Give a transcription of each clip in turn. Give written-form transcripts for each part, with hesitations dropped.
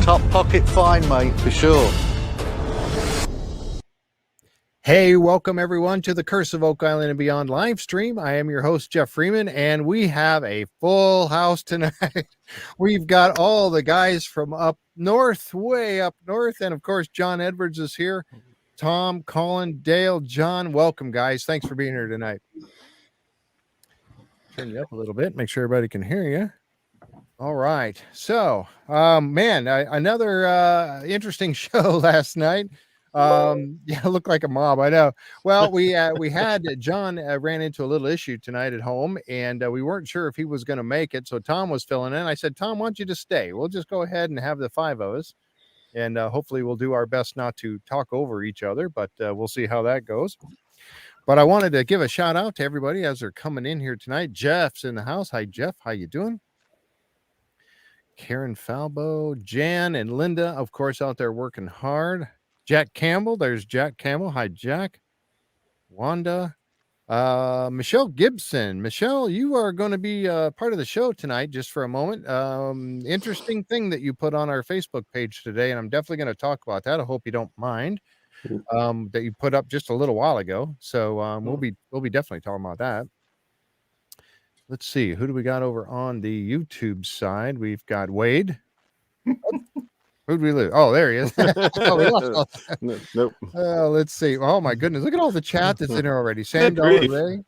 top pocket find, mate, for sure. Hey, welcome everyone to the Curse of Oak Island and Beyond live stream. I am your host, Jeff Freeman, and we have a full house tonight. We've got all the guys from up north, way up north, and of course, John Edwards is here. Tom, Colin, Dale, John, welcome, guys. Thanks for being here tonight. Turn you up a little bit, make sure everybody can hear you. All right. So, another interesting show last night. Yeah, it looked like a mob. I know. Well, we had John ran into a little issue tonight at home, and we weren't sure if he was going to make it. So Tom was filling in. I said, Tom, why don't you just stay? We'll just go ahead and have the five of us, and hopefully we'll do our best not to talk over each other, but we'll see how that goes. But I wanted to give a shout out to everybody as they're coming in here tonight. Jeff's in the house. Hi, Jeff. How you doing? Karen Falbo, Jan and Linda, of course, out there working hard. Jack Campbell, there's Jack Campbell. Hi, Jack. Wanda, Michelle Gibson. Michelle, you are going to be part of the show tonight just for a moment. Interesting thing that you put on our Facebook page today, and I'm definitely going to talk about that. I hope you don't mind. That you put up just a little while ago. So we'll be definitely talking about that. Let's see, who do we got over on the YouTube side? We've got Wade. Who'd we lose? Oh, there he is. Nope. Let's see. Oh my goodness, look at all the chat that's in there already. Sam Dollar Ray.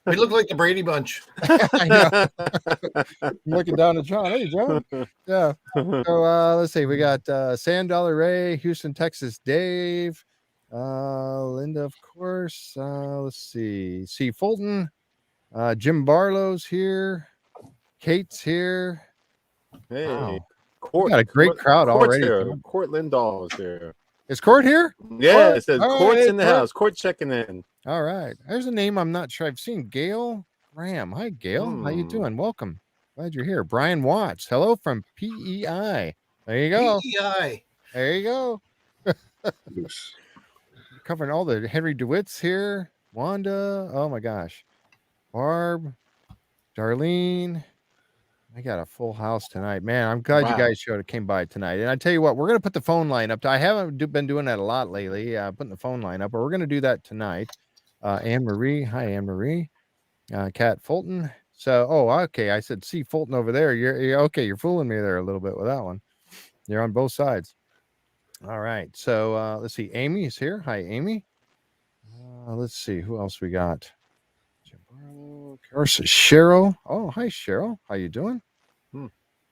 We look like the Brady Bunch. I know. I'm looking down at John. Hey, John. Yeah. So let's see. We got Sam Dollar Ray, Houston, Texas, Dave, Linda, of course. Let's see. C. Fulton. Jim Barlow's here. Kate's here. Hey, wow. Court, got a great crowd already. Here. Court Lindahl is here. Is Court here? Yeah, it says all Court's right, in the house. Court checking in. All right. There's a name I'm not sure. I've seen Gail Graham. Hi, Gail. How you doing? Welcome. Glad you're here. Brian Watts. Hello from PEI. There you go. PEI. There you go. Covering all the Henry DeWitt's here. Wanda. Oh my gosh. Barb. Darlene. I got a full house tonight, man. I'm glad you guys came by tonight. And I tell you what, we're gonna put the phone line up. I haven't been doing that a lot lately. Putting the phone line up, but we're gonna do that tonight. Anne Marie, hi Anne Marie. Kat Fulton. So, okay. I said, see Fulton over there. You're okay. You're fooling me there a little bit with that one. You're on both sides. All right. So let's see. Amy is here. Hi, Amy. Let's see who else we got. Cheryl. Oh, hi, Cheryl. How you doing?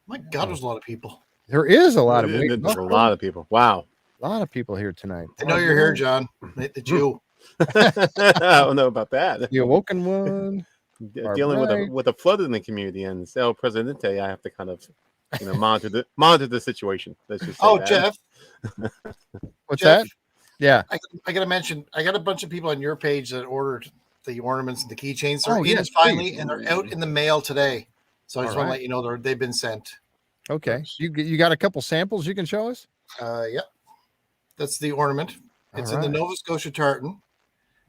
My God, there's a lot of people. There is a lot of There's a lot of people. Wow. A lot of people here tonight. I know you're here, John. The Jew. I don't know about that. The awoken one. Dealing with a flood in the community and El Presidente, I have to kind of monitor the situation. Let's just say that. Jeff. What's that? Yeah. I gotta mention, I got a bunch of people on your page that ordered the ornaments and the keychains. They're finally, and they're out in the mail today. So I just want to let you know they've been sent. Okay. You got a couple samples you can show us? Yep. That's the ornament. It's in the Nova Scotia tartan.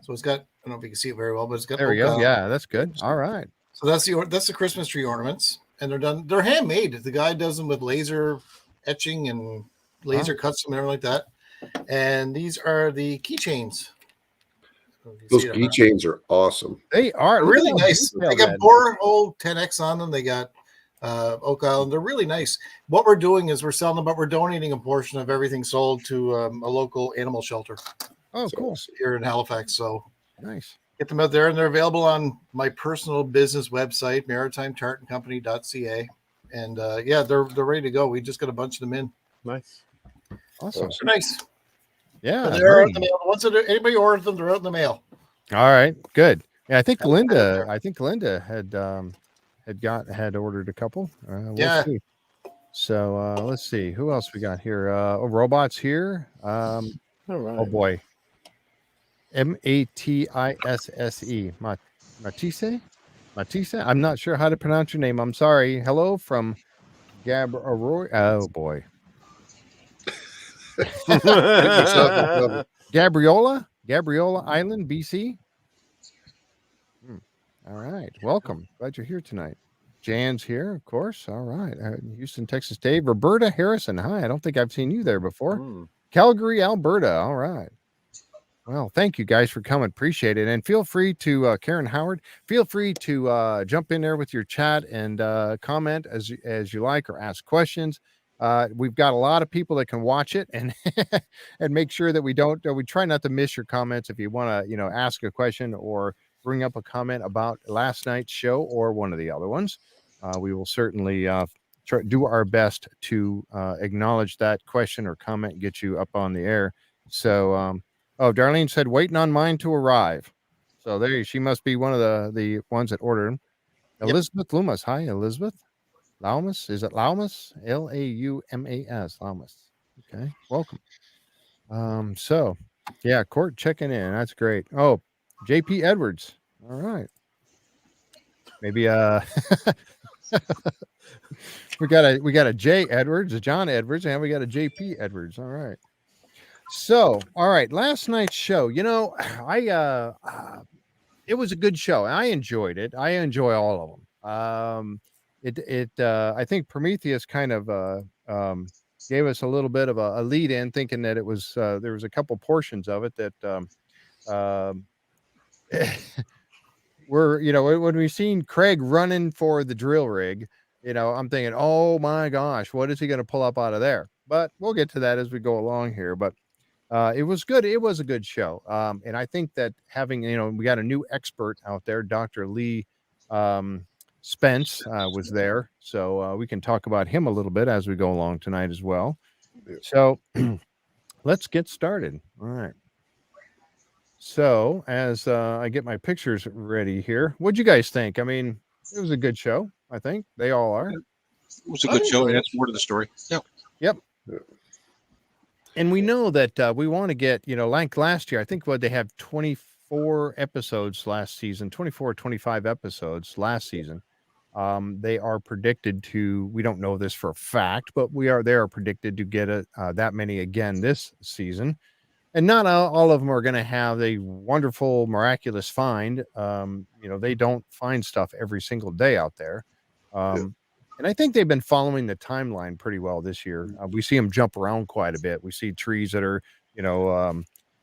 So it's got, I don't know if you can see it very well, but it's got. There we go. Yeah, that's good. All right. So that's the Christmas tree ornaments, and they're handmade. The guy does them with laser etching and laser cuts them and everything like that. And these are the keychains. Those keychains are awesome. They are really nice. They got old 10X on them. They got Oak Island. They're really nice. What we're doing is we're selling them, but we're donating a portion of everything sold to a local animal shelter. Oh, cool. Here in Halifax. So nice. Get them out there, and they're available on my personal business website, maritimetartancompany.ca. And they're ready to go. We just got a bunch of them in. Nice. Awesome. They're nice. Yeah, they're out in the mail. Once anybody orders them, they're out in the mail. All right, good. Yeah, I think Linda had ordered a couple. We'll see. So let's see who else we got here. Robots here. All right. Oh boy, Matisse. Matisse. I'm not sure how to pronounce your name. I'm sorry. Hello from Gab Aurora. Oh boy. Gabriola Island, BC. All right, welcome. Glad you're here tonight. Jan's here, of course. All right. Houston, Texas, Dave. Roberta Harrison. Hi. I don't think I've seen you there before. Calgary, Alberta. All right. Well, thank you guys for coming. Appreciate it. And feel free to, Karen Howard, feel free to jump in there with your chat and comment as you like or ask questions. We've got a lot of people that can watch it and and make sure that we try not to miss your comments. If you want to, ask a question or bring up a comment about last night's show or one of the other ones, we will certainly do our best to acknowledge that question or comment and get you up on the air. So, Darlene said, waiting on mine to arrive. So she must be one of the ones that ordered them. Yep. Elizabeth Loomis. Hi, Elizabeth. Laumas. Is it Laumas? Laumas. Laumas. Okay. Welcome. So yeah, Court checking in. That's great. Oh, JP Edwards. All right. Maybe we got a J Edwards, a John Edwards, and we got a JP Edwards. All right. So, all right, last night's show, it was a good show. I enjoyed it. I enjoy all of them. I think Prometheus kind of gave us a little bit of a lead in, thinking that it was there was a couple portions of it that were when we seen Craig running for the drill rig, I'm thinking, oh my gosh, what is he going to pull up out of there? But we'll get to that as we go along here. But it was good. It was a good show. And I think that having, we got a new expert out there, Dr. Lee Spence was there. So we can talk about him a little bit as we go along tonight as well. So let's get started. All right. So as I get my pictures ready here, what'd you guys think? I mean, it was a good show. I think they all are. It was a good show. And that's more to the story. Yep. And we know that we want to get, like last year, I think they have 24 episodes last season, 24 or 25 episodes last season. They are predicted to, we don't know this for a fact, but they are predicted to get that many again this season. And not all of them are going to have a wonderful, miraculous find. They don't find stuff every single day out there. And I think they've been following the timeline pretty well this year. We see them jump around quite a bit. We see trees that are, in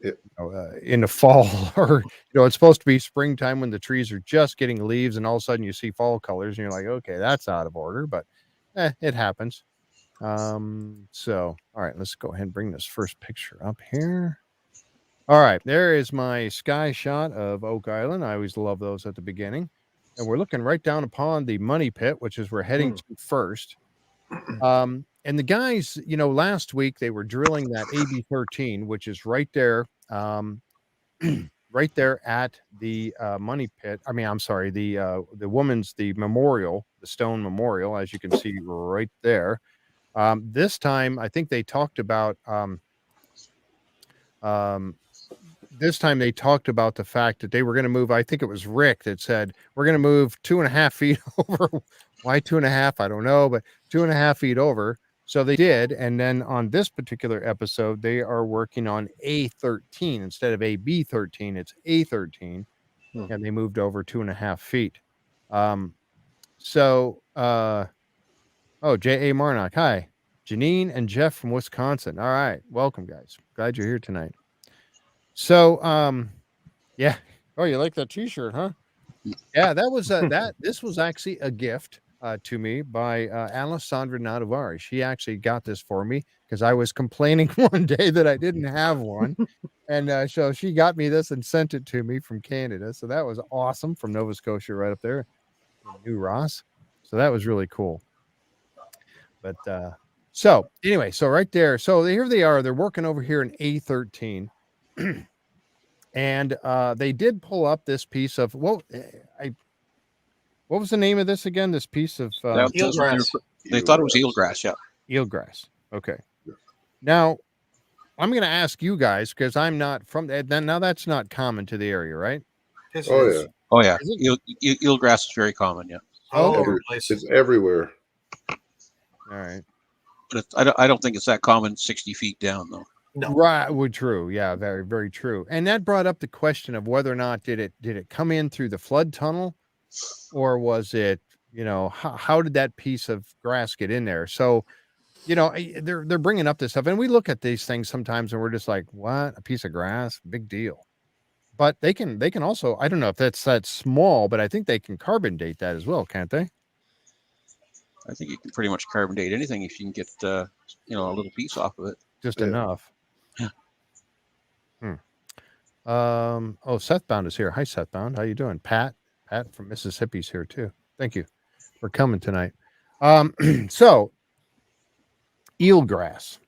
the fall, or it's supposed to be springtime when the trees are just getting leaves, and all of a sudden you see fall colors, and you're like, okay, that's out of order, but it happens. So all right, let's go ahead and bring this first picture up here. All right, there is my sky shot of Oak Island. I always love those at the beginning. And we're looking right down upon the money pit, which is we're heading to first. And the guys, last week they were drilling that AB13, which is right there, right there at the money pit. I mean, I'm sorry, the memorial, the stone memorial, as you can see right there. This time, I think they talked about this time they talked about the fact that they were going to move. I think it was Rick that said, we're going to move 2.5 feet over. Why 2.5? I don't know, but 2.5 feet over. So they did. And then on this particular episode, they are working on A13 instead of AB13. It's A13. And they moved over 2.5 feet. J.A. Marnock. Hi. Janine and Jeff from Wisconsin. All right. Welcome, guys. Glad you're here tonight. So, yeah. Oh, you like that t-shirt, huh? Yeah, that was this was actually a gift to me by Alessandra Nadavari. She actually got this for me because I was complaining one day that I didn't have one. And so she got me this and sent it to me from Canada. So that was awesome, from Nova Scotia right up there in New Ross. So that was really cool. But so anyway, so right there. So here they are. They're working over here in A13. And they did pull up this piece of what was the name of this again? This piece of eelgrass. They thought it was eelgrass. Yeah, eelgrass. Okay. Now I'm going to ask you guys because I'm not from that. Now that's not common to the area, right? Yes, Oh yeah. Eelgrass is very common. Yeah. It's everywhere. All right. But I don't think it's that common 60 feet down though. No. Right. Well, true. Yeah. Very, very true. And that brought up the question of whether or not did it come in through the flood tunnel, or was it, how did that piece of grass get in there? So, they're bringing up this stuff, and we look at these things sometimes and we're just like, what? A piece of grass? Big deal. But they can also, I don't know if that's that small, but I think they can carbon date that as well, can't they? I think you can pretty much carbon date anything if you can get a little piece off of it. Just enough. Yeah. Sethbound is here. Hi, Sethbound. How you doing? Pat from Mississippi's here too. Thank you for coming tonight. So eelgrass.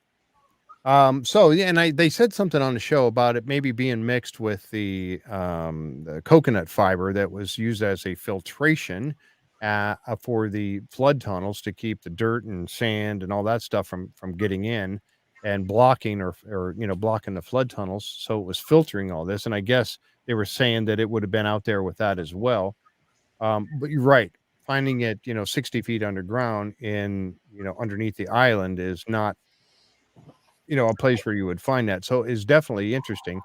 They said something on the show about it maybe being mixed with the coconut fiber that was used as a filtration for the flood tunnels to keep the dirt and sand and all that stuff from getting in and blocking or blocking the flood tunnels. So it was filtering all this. And I guess they were saying that it would have been out there with that as well. But you're right. Finding it, 60 feet underground in, underneath the island is not, a place where you would find that. So it's definitely interesting.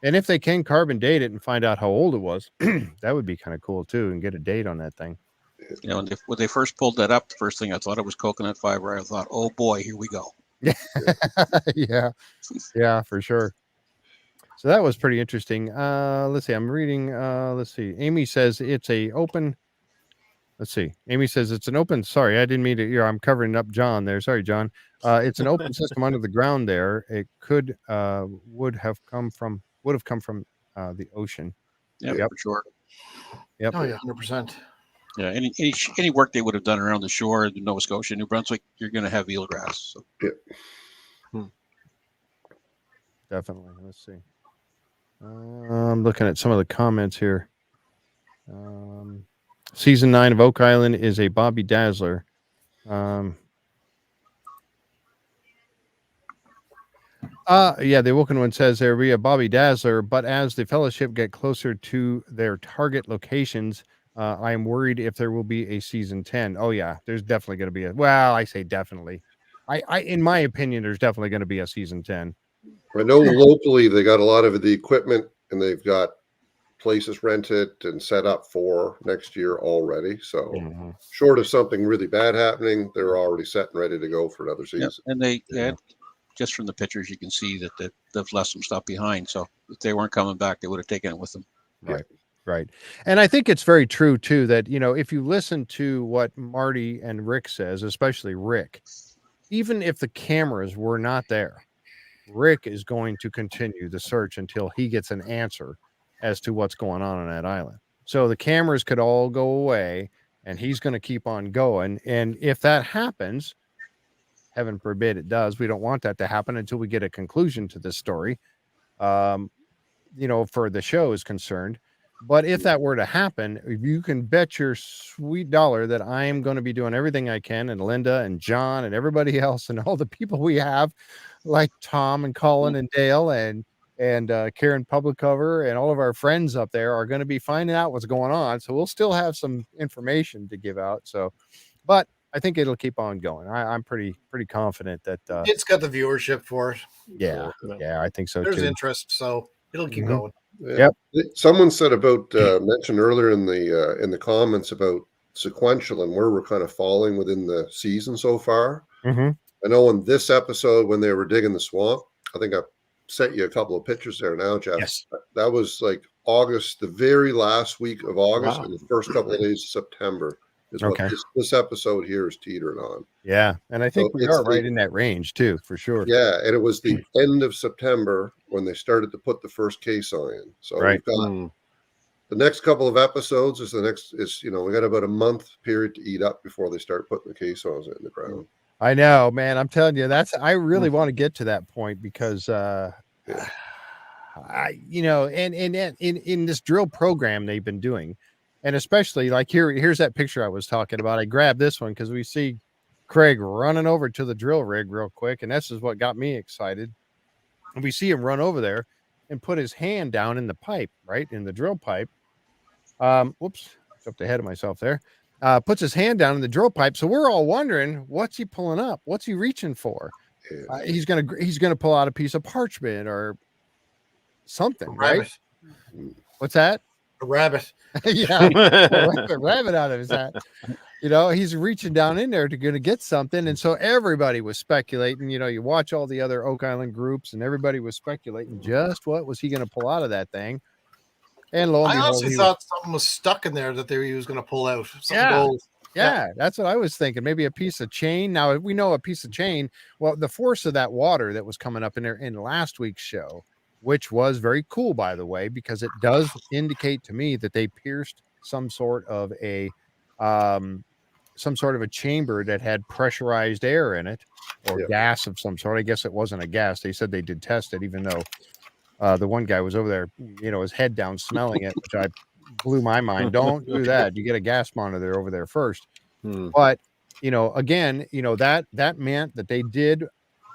And if they can carbon date it and find out how old it was, that would be kind of cool too, and get a date on that thing. When they first pulled that up, the first thing I thought it was coconut fiber. I thought, oh boy, here we go. Yeah, for sure. So that was pretty interesting. Let's see. I'm reading. Let's see. Amy says it's a open. Let's see. Amy says it's an open. Sorry, I didn't mean to. I'm covering up John there. Sorry, John. It's an open system under the ground there. It would have come from the ocean. Yeah, yep. for sure. Yep. Oh yeah, 100%. Yeah, any work they would have done around the shore in Nova Scotia, New Brunswick, you're going to have eelgrass. So. Yeah. Definitely. Let's see. I'm looking at some of the comments here. Season 9 of Oak Island is a Bobby Dazzler. The Woken one says there will be a Bobby Dazzler, but as the Fellowship get closer to their target locations, I am worried if there will be a season 10. Oh yeah, there's definitely going to be I say definitely. I in my opinion, there's definitely going to be a season 10. I know locally they got a lot of the equipment and they've got places rented and set up for next year already. So short of something really bad happening, they're already set and ready to go for another season. Yep. And they just from the pictures, you can see that they've left some stuff behind. So if they weren't coming back, they would have taken it with them. Right. And I think it's very true too, that, if you listen to what Marty and Rick says, especially Rick, even if the cameras were not there, Rick is going to continue the search until he gets an answer as to what's going on that island. So the cameras could all go away and he's going to keep on going. And if that happens, heaven forbid it does, we don't want that to happen until we get a conclusion to this story, for the show is concerned. But if that were to happen, you can bet your sweet dollar that I am going to be doing everything I can, and Linda and John and everybody else and all the people we have, like Tom and Colin and Dale and Karen Public Cover and all of our friends up there are going to be finding out what's going on. So we'll still have some information to give out. So, but I think it'll keep on going. I'm pretty confident that it's got the viewership for it. Yeah, I think so. There's too. interest, so it'll keep going. Yeah. Yep. Someone said about mentioned earlier in the comments about sequential and where we're kind of falling within the season so far. Mm-hmm. I know in this episode when they were digging the swamp, I think I sent you a couple of pictures there now, Jeff. Yes. That was like August, the very last week of August and the first couple of days of September is what this episode here is teetering on. Yeah. And I think we are right in that range too, for sure. Yeah. And it was the end of September when they started to put the first queso in. So we've got the next couple of episodes we got about a month period to eat up before they start putting the quesos in the ground. I know, man. I'm telling you, I really want to get to that point because, in this drill program they've been doing, and especially like here's that picture I was talking about. I grabbed this one because we see Craig running over to the drill rig real quick. And this is what got me excited. And we see him run over there and put his hand down in the pipe, right? In the drill pipe. Whoops, jumped ahead of myself there. Puts his hand down in the drill pipe. So we're all wondering, what's he pulling up? What's he reaching for? He's gonna pull out a piece of parchment or something, right? What's that? A rabbit. Yeah, a rabbit out of his hat. he's reaching down in there to going to get something. And so everybody was speculating, you watch all the other Oak Island groups and everybody was speculating just what was he going to pull out of that thing. And lo and I behold, honestly thought something was stuck in there that he was going to pull out. Something gold. Yeah, that's what I was thinking. Maybe a piece of chain. Now, if we know a piece of chain, well, the force of that water that was coming up in there in last week's show, which was very cool, by the way, because it does indicate to me that they pierced some sort of a chamber that had pressurized air in it or gas of some sort. I guess it wasn't a gas. They said they did test it, even though the one guy was over there, his head down smelling it, which I blew my mind. Don't do that. You get a gas monitor over there first. But again, that meant that they did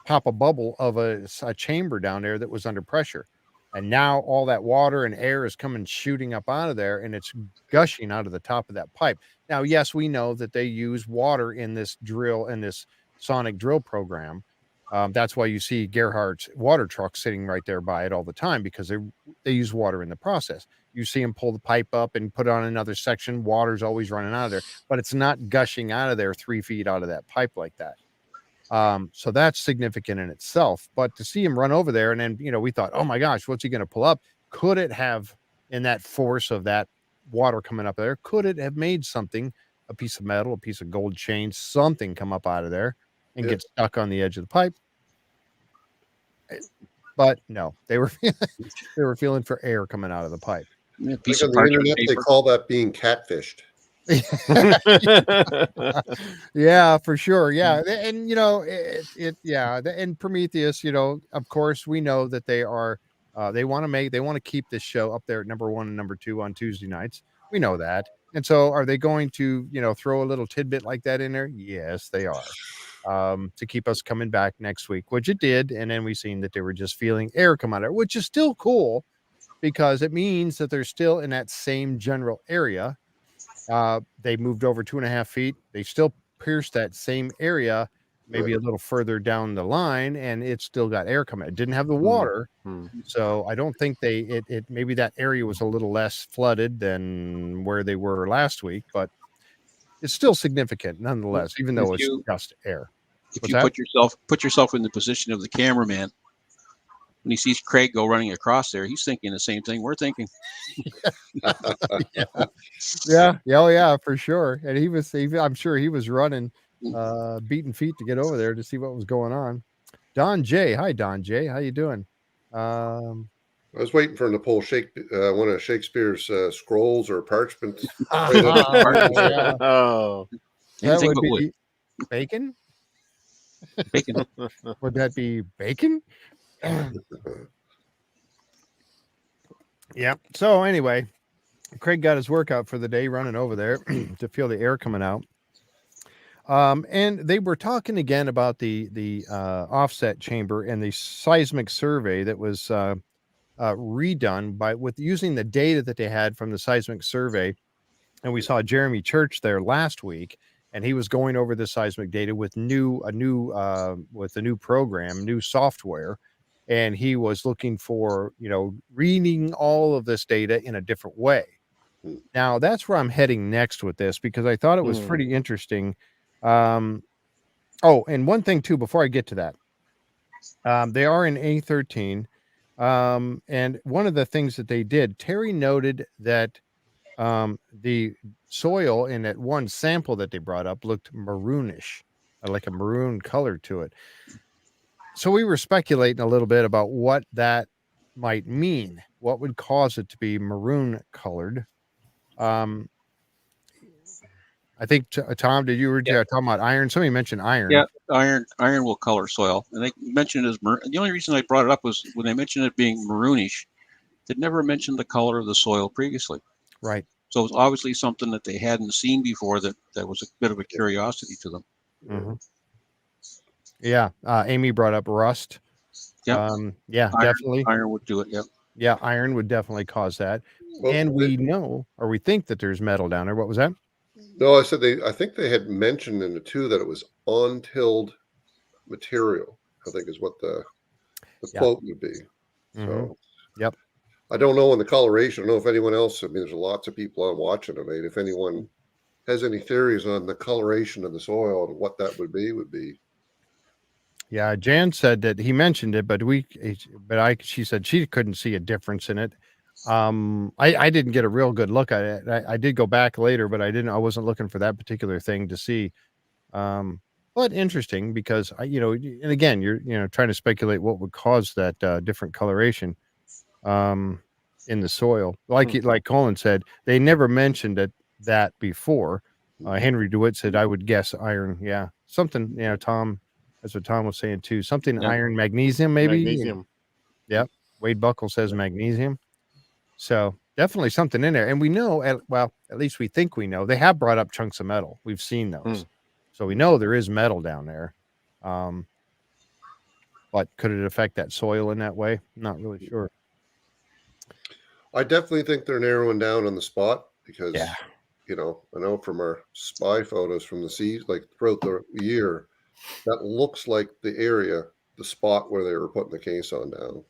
pop a bubble of a chamber down there that was under pressure, and now all that water and air is coming shooting up out of there, and it's gushing out of the top of that pipe. Now, yes, we know that they use water in this sonic drill program. That's why you see Gerhardt's water truck sitting right there by it all the time, because they use water in the process. You see him pull the pipe up and put on another section. Water's always running out of there, but it's not gushing out of there 3 feet out of that pipe like that. So that's significant in itself. But to see him run over there, and then we thought, oh my gosh, what's he going to pull up? Could it have, in that force of that water coming up there, could it have made something, a piece of metal, a piece of gold chain, something come up out of there and get stuck on the edge of the pipe? But no, they were feeling for air coming out of the pipe. Yeah, on the internet, they call that being catfished. Yeah, for sure. Yeah. And and Prometheus, of course we know that they are they want to keep this show up there at number 1 and number 2 on Tuesday nights. We know that. And so are they going to, throw a little tidbit like that in there? Yes, they are. To keep us coming back next week, which it did. And then we seen that they were just feeling air come out of it, which is still cool because it means that they're still in that same general area. They moved over 2.5 feet. They still pierced that same area, maybe a little further down the line, and it still got air coming. It didn't have the water. So I don't think maybe that area was a little less flooded than where they were last week, but it's still significant nonetheless, even though it's just air. If you put yourself in the position of the cameraman, when he sees Craig go running across there, he's thinking the same thing we're thinking. Yeah, for sure. And I'm sure he was running, beating feet to get over there to see what was going on. Don J. Hi, Don J. How you doing? I was waiting for him to pull one of Shakespeare's scrolls or parchments. That would be bacon. Bacon. Would that be bacon? Yeah. So anyway, Craig got his workout for the day running over there to feel the air coming out. And they were talking again about the offset chamber and the seismic survey that was redone with using the data that they had from the seismic survey. And we saw Jeremy Church there last week, and he was going over the seismic data with a new program, new software. And he was looking for, reading all of this data in a different way. Now, that's where I'm heading next with this, because I thought it was pretty interesting. And one thing, too, before I get to that, they are in A13. And one of the things that they did, Terry noted that the soil in that one sample that they brought up looked maroonish, like a maroon color to it. So we were speculating a little bit about what that might mean. What would cause it to be maroon colored? I think, Tom, did you were talking about iron? Somebody mentioned iron. Yeah, iron will color soil. And they mentioned it as maroon. The only reason I brought it up was when they mentioned it being maroonish, they'd never mentioned the color of the soil previously. Right. So it was obviously something that they hadn't seen before that was a bit of a curiosity to them. Mm-hmm. Yeah. Amy brought up rust. Yeah. Definitely. Iron would do it. Yep. Yeah. Iron would definitely cause that. Well, and we think that there's metal down there. What was that? No, I think they had mentioned in the 2 that it was untilled material, I think is what the quote would be. Mm-hmm. So, yep. I don't know in the coloration. I don't know if anyone else, there's lots of people on watching tonight. If anyone has any theories on the coloration of the soil and what that would be. Yeah, Jan said that he mentioned it, but she said she couldn't see a difference in it. I didn't get a real good look at it. I did go back later, but I wasn't looking for that particular thing to see. But interesting because and again, you're trying to speculate what would cause that different coloration in the soil. Like Colin said, they never mentioned that before. Henry DeWitt said, I would guess iron. Yeah, something. Tom. That's what Tom was saying too. Something iron, magnesium, maybe. Magnesium. Yep. Wade Buckle says magnesium. So definitely something in there. And we know, at least we think we know, they have brought up chunks of metal. We've seen those. So we know there is metal down there. But could it affect that soil in that way? Not really sure. I definitely think they're narrowing down on the spot because, Yeah. I know from our spy photos from the seas, like throughout the year, that looks like the area, the spot where they were putting the caisson down.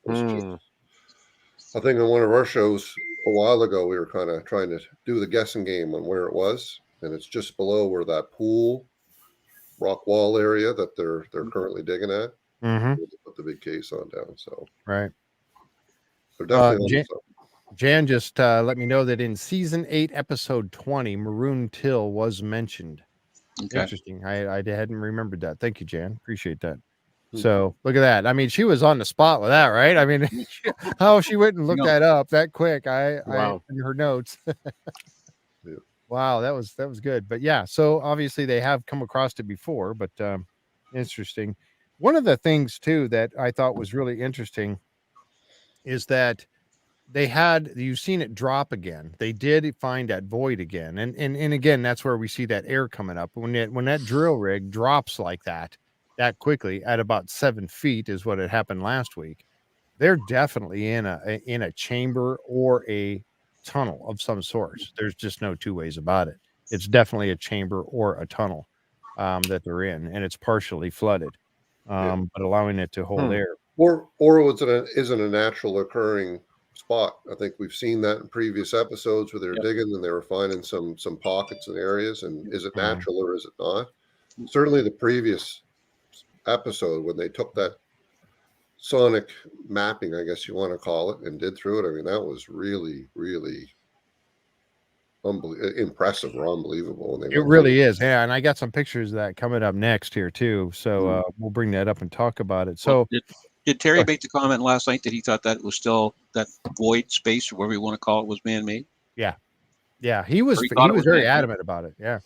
I think on one of our shows a while ago, we were kind of trying to do the guessing game on where it was, and it's just below where that pool rock wall area that they're currently digging at. Mm-hmm. Put the big caisson down. So right. they're definitely Jan just let me know that in season 8, episode 20, Maroon Till was mentioned. Okay. Interesting. I hadn't remembered that. Thank you, Jan. Appreciate that. So look at that. I mean, she was on the spot with that, right? I mean, how she went and looked that up that quick. Wow. In her notes. Yeah. Wow, that was good. But yeah, so obviously they have come across it before, but interesting. One of the things too that I thought was really interesting is that you've seen it drop again. They did find that void again. And again, that's where we see that air coming up. When that drill rig drops like that quickly at about 7 feet is what had happened last week. They're definitely in a chamber or a tunnel of some sort. There's just no two ways about it. It's definitely a chamber or a tunnel that they're in, and it's partially flooded, but allowing it to hold air. Or isn't a natural occurring spot. I think we've seen that in previous episodes where they were digging and they were finding some pockets and areas. And is it natural or is it not? Certainly the previous episode when they took that sonic mapping, I guess you want to call it, and did through it. I mean, that was really, really impressive or unbelievable. It really is. Yeah. And I got some pictures of that coming up next here too. So we'll bring that up and talk about it. So did Terry make the comment last night that he thought that was still that void space or whatever you want to call it was man-made? Yeah. Yeah. He was very adamant about it. Yeah.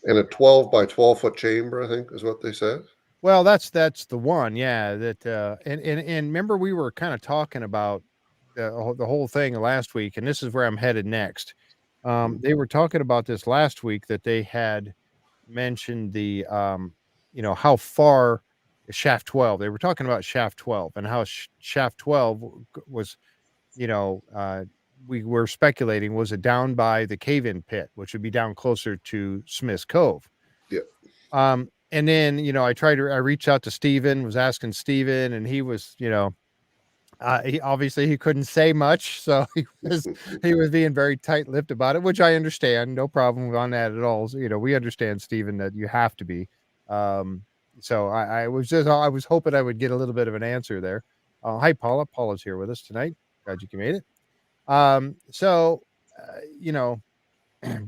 And a 12 by 12 foot chamber, I think is what they said. Well, that's the one. Yeah. That, and remember we were kind of talking about the whole thing last week, and this is where I'm headed next. They were talking about this last week that they had mentioned the, how far shaft 12, they were talking about shaft 12 and how shaft 12 was, we were speculating, was it down by the cave-in pit, which would be down closer to Smith's Cove. Yeah. And then, I reached out to Steven, was asking Steven, and he was, he couldn't say much. So he was being very tight-lipped about it, which I understand. No problem on that at all. So, we understand, Steven, that you have to be. So I was hoping I would get a little bit of an answer there. Hi, Paula. Paula's here with us tonight. Glad you made it.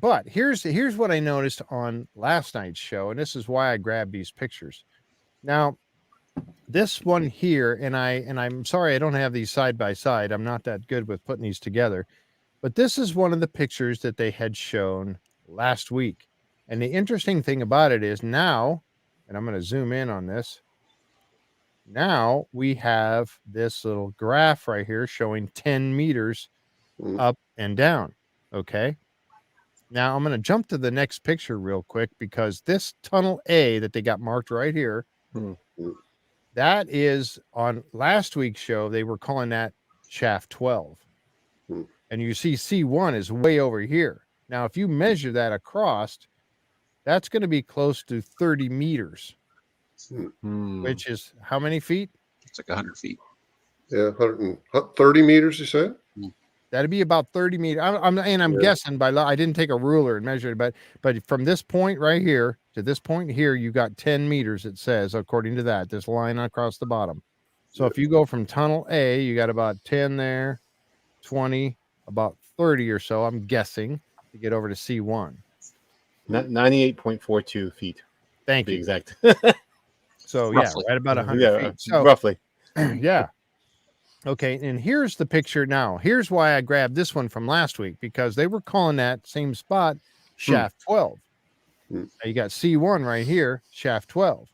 But here's what I noticed on last night's show, and this is why I grabbed these pictures. Now, this one here, and I'm sorry I don't have these side by side. I'm not that good with putting these together, but this is one of the pictures that they had shown last week. And the interesting thing about it is now, and I'm going to zoom in on this. Now we have this little graph right here showing 10 meters up and down. Okay. Now I'm going to jump to the next picture real quick because this tunnel A that they got marked right here, that is on last week's show. They were calling that shaft 12. And you see C1 is way over here. Now, if you measure that across, that's going to be close to 30 meters, which is how many feet? It's like 100 feet. Yeah, 130 meters, you said? That'd be about 30 meters. I'm guessing by I didn't take a ruler and measure it, but from this point right here to this point here, you got 10 meters. It says according to that this line across the bottom. So if you go from tunnel A, you got about 10 there, 20, about 30 or so. I'm guessing to get over to C1. 98.42 feet. Thank To be you. exact. So Roughly. yeah, right about 100 Yeah, feet. So roughly. yeah. Okay, and here's the picture now. Here's why I grabbed this one from last week, because they were calling that same spot shaft 12. Now you got C1 right here, shaft 12.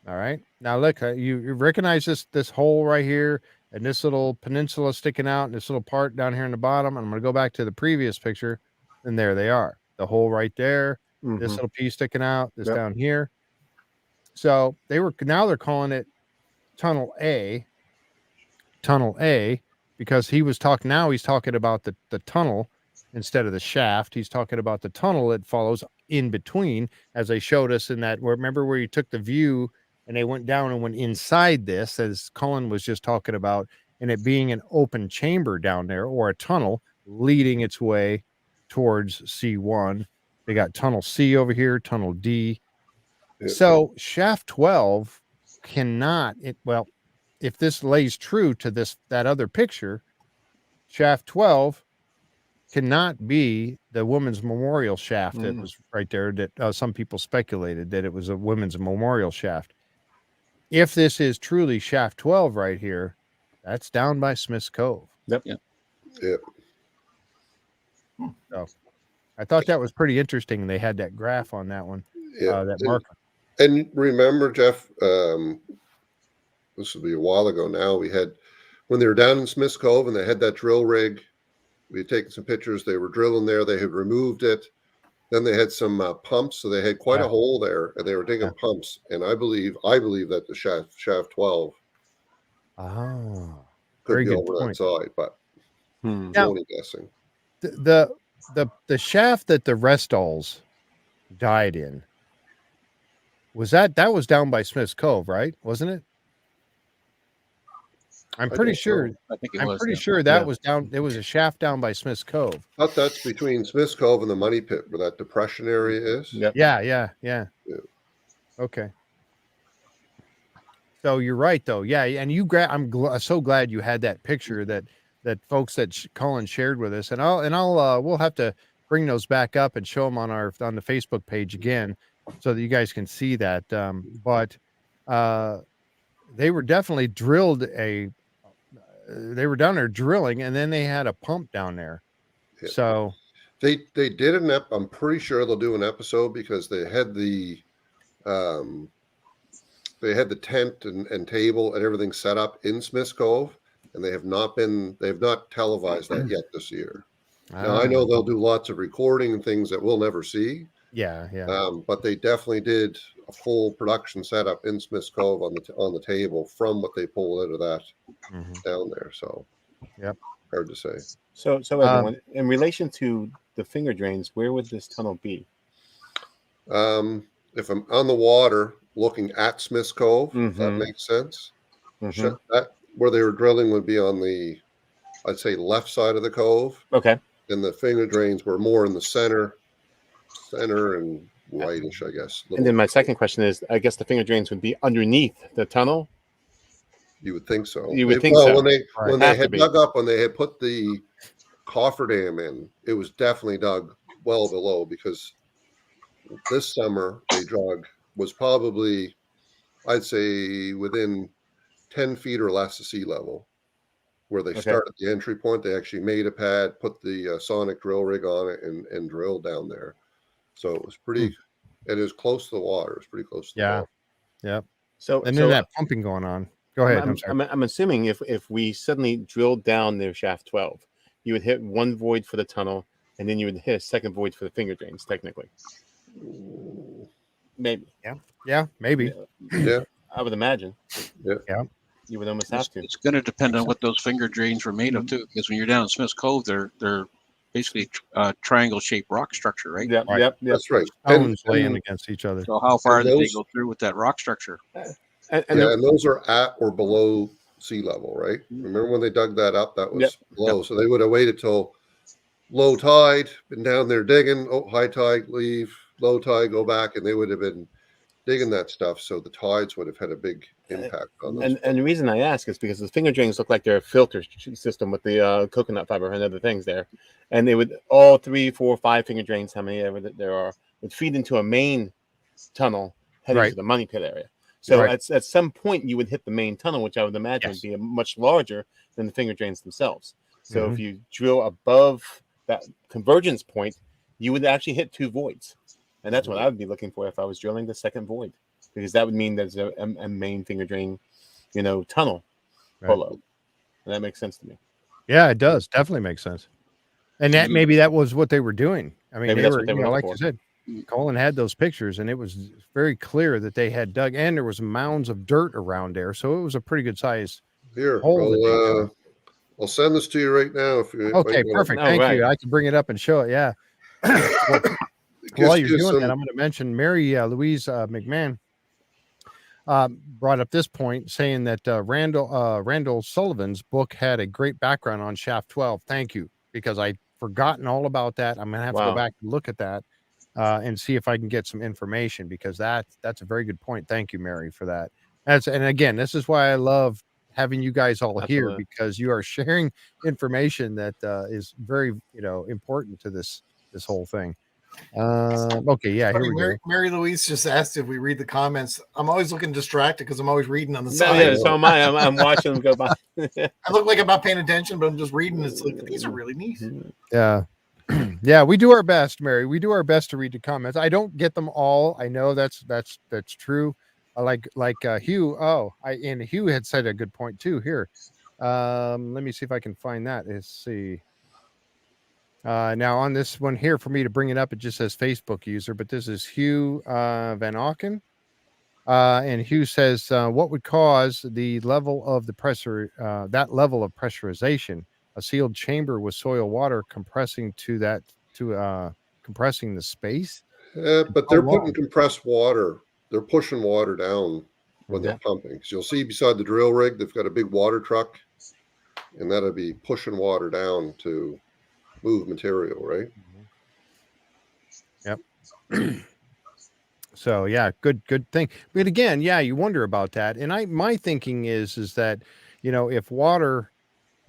All right. Now look, you recognize this hole right here and this little peninsula sticking out and this little part down here in the bottom. And I'm going to go back to the previous picture, and there they are. The hole right there, this little piece sticking out, this down here. So they're calling it tunnel A, because he's talking about the tunnel instead of the shaft. He's talking about the tunnel that follows in between, as they showed us in that, remember where you took the view and they went down and went inside this, as Colin was just talking about, and it being an open chamber down there, or a tunnel leading its way towards C1. They got tunnel C over here, tunnel D. So shaft 12 cannot, if this lays true to that other picture, shaft 12 cannot be the women's memorial shaft that was right there, that some people speculated that it was a women's memorial shaft. If this is truly shaft 12 right here, that's down by Smith's Cove. Yep. So I thought that was pretty interesting. They had that graph on that one, that marker. And remember, Jeff, this will be a while ago now, when they were down in Smith's Cove and they had that drill rig, we had taken some pictures. They were drilling there. They had removed it. Then they had some pumps. So they had quite a hole there, and they were digging pumps. And I believe that the shaft 12 could be over that side, but I'm only guessing. The shaft that the Restalls died in, was that was down by Smith's Cove, right? Wasn't it? I'm pretty sure. I think it I'm was. pretty sure that was down. There was a shaft down by Smith's Cove. But that's between Smith's Cove and the Money Pit, where that depression area is. Yep. Yeah. Okay. So you're right, though. Yeah, and I'm so glad you had that picture that folks that Colin shared with us, and we'll have to bring those back up and show them on the Facebook page again, so that you guys can see that. But they were definitely drilled they were down there drilling, and then they had a pump down there. Yeah. So they did I'm pretty sure they'll do an episode, because they had the tent and table and everything set up in Smith's Cove, and they have not televised that yet this year. Now I know they'll do lots of recording and things that we'll never see. Yeah. But they definitely did a full production setup in Smith's Cove on the table from what they pulled out of that down there. So, hard to say. So everyone, in relation to the finger drains, where would this tunnel be? If I'm on the water looking at Smith's Cove, if that makes sense. That where they were drilling would be on the, I'd say, left side of the cove. Okay. And the finger drains were more in the center and whitish, I guess. And then my second question is, I guess the finger drains would be underneath the tunnel. You would think so. You would think so. When they had dug up, when they had put the cofferdam in, it was definitely dug well below, because this summer they dug was probably, I'd say, within 10 feet or less of sea level, where they started the entry point. They actually made a pad, put the sonic drill rig on it, and drilled down there. So it was pretty. It is close to the water. It's pretty close to the water. Yeah. So then that pumping going on. Go ahead. I'm assuming if we suddenly drilled down the shaft 12, you would hit one void for the tunnel, and then you would hit a second void for the finger drains, technically. Maybe. Yeah, maybe. Yeah. I would imagine. Yeah. You would almost have to. It's going to depend on what those finger drains were made of, too, because when you're down in Smith's Cove, they're basically triangle-shaped rock structure, right? Yep. That's right. Stones laying against each other. So how far did they go through with that rock structure? And those are at or below sea level, right? Remember when they dug that up? That was Yep. low. So they would have waited till low tide, been down there digging. Oh, high tide, leave. Low tide, go back, and they would have been digging that stuff. So the tides would have had a big impact on those. And the reason I ask is because the finger drains look like they're a filter system with the coconut fiber and other things there, and they would all 3, 4, 5 finger drains, how many ever there are, would feed into a main tunnel heading to the money pit area. So at some point you would hit the main tunnel, which I would imagine would be much larger than the finger drains themselves. So if you drill above that convergence point, you would actually hit 2 voids, and that's what I would be looking for if I was drilling the second void, because that would mean there's a main finger drain, tunnel below, and that makes sense to me. Yeah, it does definitely make sense. And that maybe that was what they were doing. I mean, Maybe they that's were, what they were like looking you said, Colin had those pictures, and it was very clear that they had dug, and there was mounds of dirt around there, so it was a pretty good size hole. I'll send this to you right now. If you okay, perfect. Thank you. I can bring it up and show it. Yeah. While you're doing that, I'm going to mention Mary Louise McMahon brought up this point, saying that Randall Sullivan's book had a great background on Shaft 12. Thank you, because I'd forgotten all about that. I'm going to have to go back and look at that and see if I can get some information, because that's a very good point. Thank you, Mary, for that. And again, this is why I love having you guys all here, because you are sharing information that is very important to this whole thing. Okay, yeah, here we go. Mary Louise just asked if we read the comments. I'm always looking distracted because I'm always reading on the side. Yeah, so am I. I'm watching them go by. I look like I'm not paying attention, but I'm just reading. It's like, these are really neat. Yeah. Yeah, we do our best, Mary. We do our best to read the comments. I don't get them all. I know that's true. Like Hugh. And Hugh had said a good point too here. Let me see if I can find that. Let's see. Now on this one here, for me to bring it up, it just says Facebook user, but this is Hugh Van Auken. And Hugh says, what would cause the level of the pressure, that level of pressurization? A sealed chamber with soil water compressing compressing the space? But they're putting compressed water. They're pushing water down when they're pumping. So you'll see beside the drill rig, they've got a big water truck, and that'll be pushing water down to move material, right? Yep. So yeah, good thing. But again, yeah, you wonder about that. And my thinking is that,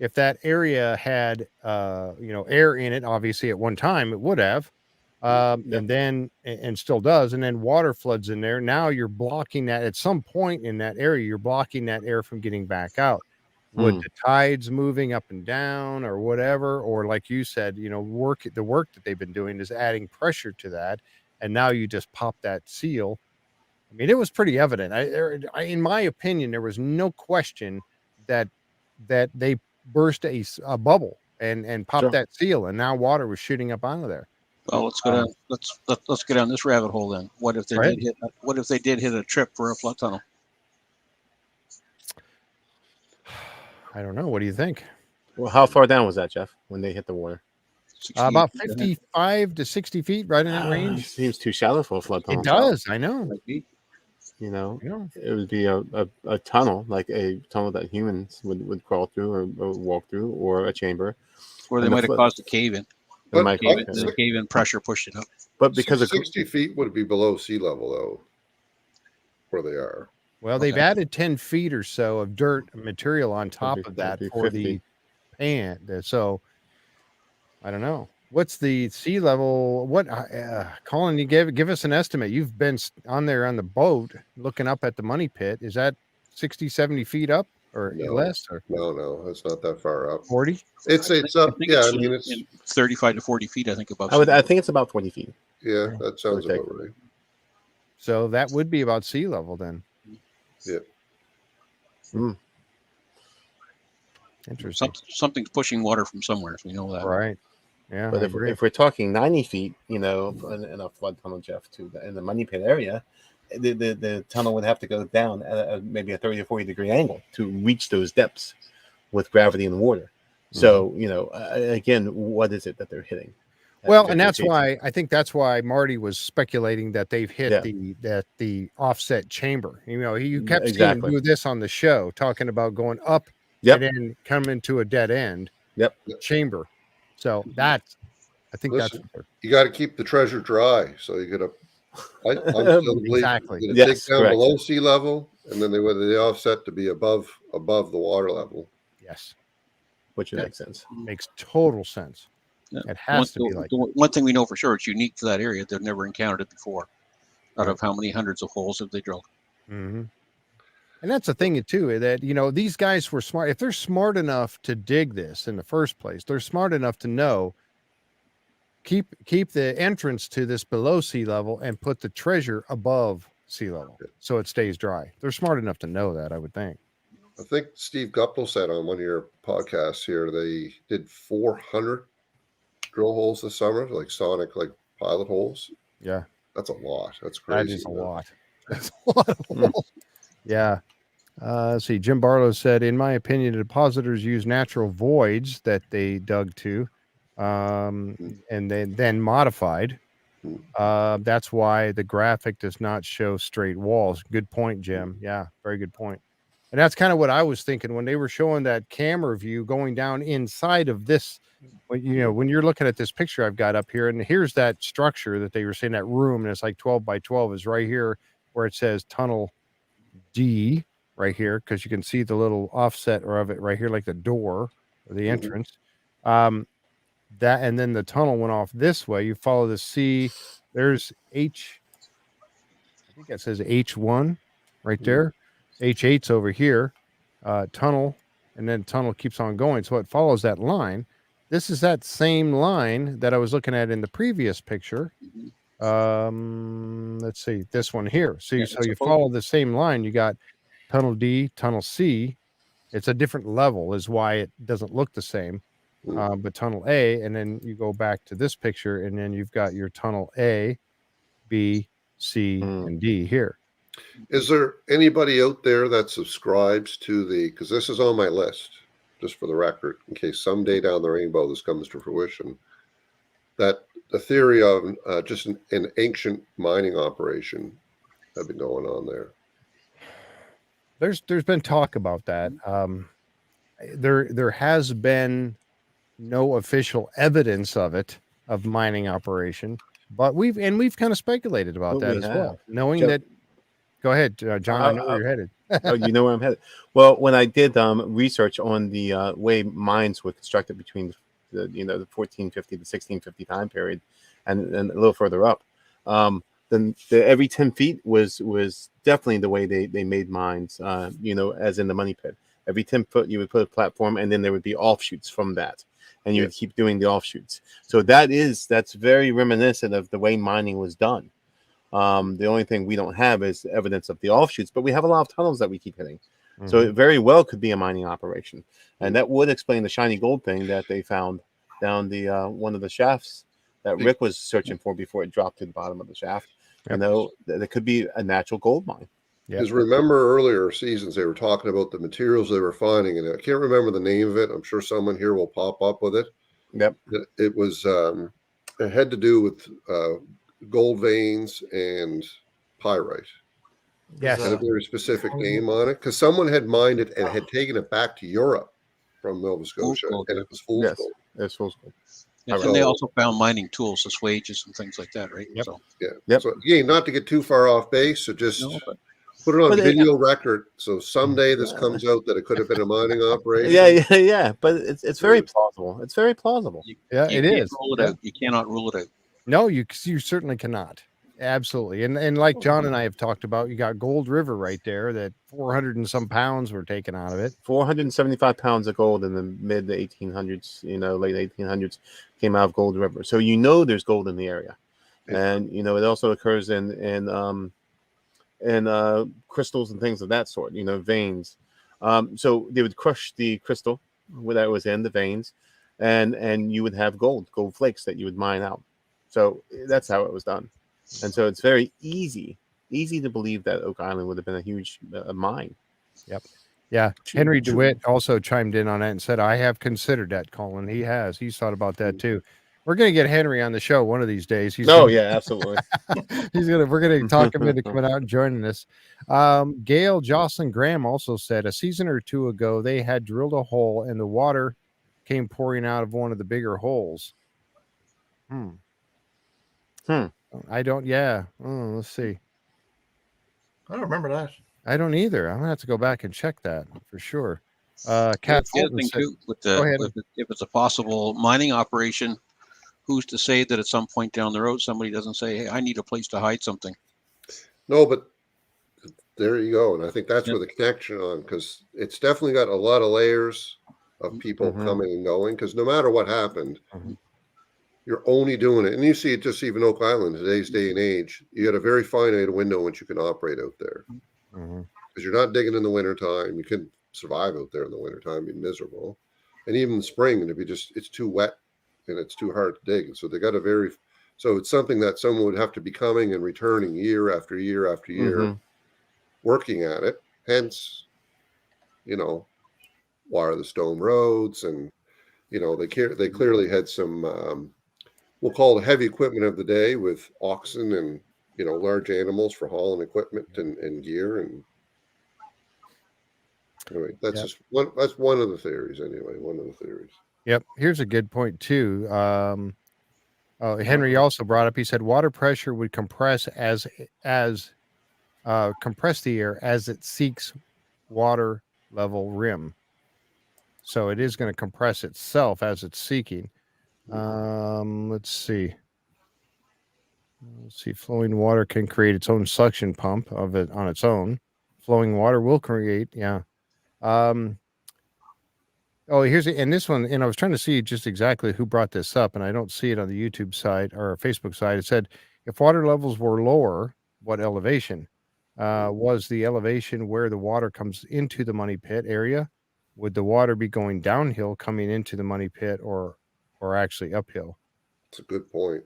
if that area had air in it, obviously at one time it would have, and still does, and then water floods in there. Now you're blocking that at some point in that area. You're blocking that air from getting back out. Would the tides moving up and down or whatever, or like you said, the work that they've been doing is adding pressure to that, and now you just pop that seal. I mean, it was pretty evident. In my opinion, there was no question that they burst a bubble and popped that seal, and now water was shooting up out of there. Well, let's go down. Let's get down this rabbit hole then. What if they did hit a trip for a flood tunnel? I don't know. What do you think? Well, how far down was that, Jeff, when they hit the water? About 55 to 60 feet, right in that range. Seems too shallow for a flood tunnel. It does. I know. It would be a tunnel, like a tunnel that humans would crawl through or walk through, or a chamber. Or they might have caused a cave-in. The cave-in pressure pushed it up. But because 60 feet would be below sea level, though, where they are. Well, they've added 10 feet or so of dirt material on top of that for 50. The pan. So I don't know. What's the sea level? What, Colin, you give us an estimate. You've been on there on the boat looking up at the money pit. Is that 60, 70 feet up or less? Or? No, it's not that far up. 40? It's up. Yeah, I mean, it's 35 to 40 feet, I think, above. I think it's about 20 feet. Yeah, that sounds about right. So that would be about sea level then. Yeah. Interesting. Something's pushing water from somewhere, so we know that. Right. Yeah. But if we're talking 90 feet, in a flood tunnel, Jeff, in the money pit area, the tunnel would have to go down at maybe a 30 or 40 degree angle to reach those depths with gravity and water. So, again, what is it that they're hitting? Well, and that's why I think that's why Marty was speculating that they've hit the offset chamber. You know, you kept seeing him do this on the show, talking about going up and then coming to a dead end chamber. So that's, I think that's you got to keep the treasure dry. So you got to, I'm still exactly. You dig down below sea level, and then they offset to be above the water level. Yes, which makes sense. Makes total sense. Yeah. It has to be like one thing we know for sure. It's unique to that area. They've never encountered it before. Out of how many hundreds of holes have they drilled? Mm-hmm. And that's the thing too, that, you know, these guys were smart. If they're smart enough to dig this in the first place, they're smart enough to know keep the entrance to this below sea level and put the treasure above sea level so it stays dry. They're smart enough to know that, I would think. I think Steve Guptill said on one of your podcasts here they did 400 drill holes this summer, like sonic, like pilot holes. Yeah, that's a lot. That's crazy. That is a lot. That's a lot of holes. Yeah. Let's see. Jim Barlow said, in my opinion, the depositors use natural voids that they dug to, and then modified. That's why the graphic does not show straight walls. Good point, Jim. Yeah, very good point. And that's kind of what I was thinking when they were showing that camera view going down inside of this. You know, when you're looking at this picture I've got up here, and here's that structure that they were saying, that room, and it's like 12 by 12 is right here where it says tunnel D right here, because you can see the little offset of it right here, like the door or the entrance. That, and then the tunnel went off this way. You follow the C. There's H. I think that says H1 right there. H8's over here. Tunnel, and then tunnel keeps on going. So it follows that line. This is that same line that I was looking at in the previous picture. Let's see, this one here. So you follow the same line. You got tunnel D, tunnel C. It's a different level is why it doesn't look the same. But tunnel A, and then you go back to this picture, and then you've got your tunnel A, B, C, and D here. Is there anybody out there that subscribes to because this is on my list, just for the record, in case someday down the rainbow this comes to fruition, that the theory of just an ancient mining operation have been going on there? There's been talk about that. There has been no official evidence of mining operation, but we've kind of speculated about that as well, knowing that. Go ahead, John. I know where you're headed. Oh, you know where I'm headed. Well, when I did research on the way mines were constructed between the 1450 to 1650 time period, and a little further up, then every 10 feet was definitely the way they made mines. As in the money pit, every 10 foot you would put a platform, and then there would be offshoots from that, and you would keep doing the offshoots. So that's very reminiscent of the way mining was done. The only thing we don't have is evidence of the offshoots, but we have a lot of tunnels that we keep hitting. So it very well could be a mining operation. And that would explain the shiny gold thing that they found down the one of the shafts that Rick was searching for before it dropped to the bottom of the shaft. That could be a natural gold mine. Because remember earlier seasons, they were talking about the materials they were finding, and I can't remember the name of it. I'm sure someone here will pop up with it. Yep. It was, it had to do with gold veins and pyrite. Yes. Had a very specific name on it because someone had mined it and had taken it back to Europe from Nova Scotia, and it was fool's gold. It's fool's gold. Yeah, and they also found mining tools, the swages and things like that, right? Yep. So, So again, not to get too far off base, so just put it on video record. So someday this comes out that it could have been a mining operation. Yeah. But it's very plausible. It's very plausible. It is. Rule it out. You cannot rule it out. No, you certainly cannot. Absolutely. And like John and I have talked about, you got Gold River right there that 400 and some pounds were taken out of it. 475 pounds of gold in the mid 1800s, late 1800s came out of Gold River. So there's gold in the area. And it also occurs in crystals and things of that sort, veins. So they would crush the crystal that was in the veins, and you would have gold flakes that you would mine out. So that's how it was done. And so it's very easy to believe that Oak Island would have been a huge mine. Yep. Yeah. Henry DeWitt also chimed in on that and said, I have considered that, Colin. He's thought about that too. We're gonna get Henry on the show one of these days. Yeah, absolutely. We're gonna talk him into coming out and joining us. Gail Jocelyn Graham also said a season or two ago they had drilled a hole and the water came pouring out of one of the bigger holes. I don't. Yeah. Let's see. I don't remember that. I don't either. I'm gonna have to go back and check that for sure. The Cat other Fulton thing said, too, with go ahead. if it's a possible mining operation, who's to say that at some point down the road somebody doesn't say, "Hey, I need a place to hide something." No, but there you go. And I think that's Yep. where the connection on, because it's definitely got a lot of layers of people coming and going. Because no matter what happened, you're only doing it. And you see it just even Oak Island, today's day and age, you got a very finite window which you can operate out there. Because you're not digging in the wintertime. You can survive out there in the wintertime, be miserable. And even in the spring, it'd be just, it's too wet and it's too hard to dig. And so they got so it's something that someone would have to be coming and returning year after year after year, working at it. Hence, wire the stone roads. And, they clearly had some, we'll call it heavy equipment of the day with oxen and, large animals for hauling equipment and gear. And anyway, that's that's one of the theories anyway. One of the theories. Yep. Here's a good point too. Henry also brought up, he said water pressure would compress compress the air as it seeks water level rim. So it is going to compress itself as it's seeking. Let's see. Flowing water can create its own suction pump of it on its own. Flowing water will create, and this one, and I was trying to see just exactly who brought this up, and I don't see it on the YouTube side or Facebook side. It said, if water levels were lower, what elevation? Was the elevation where the water comes into the money pit area? Would the water be going downhill coming into the money pit or actually uphill? That's a good point.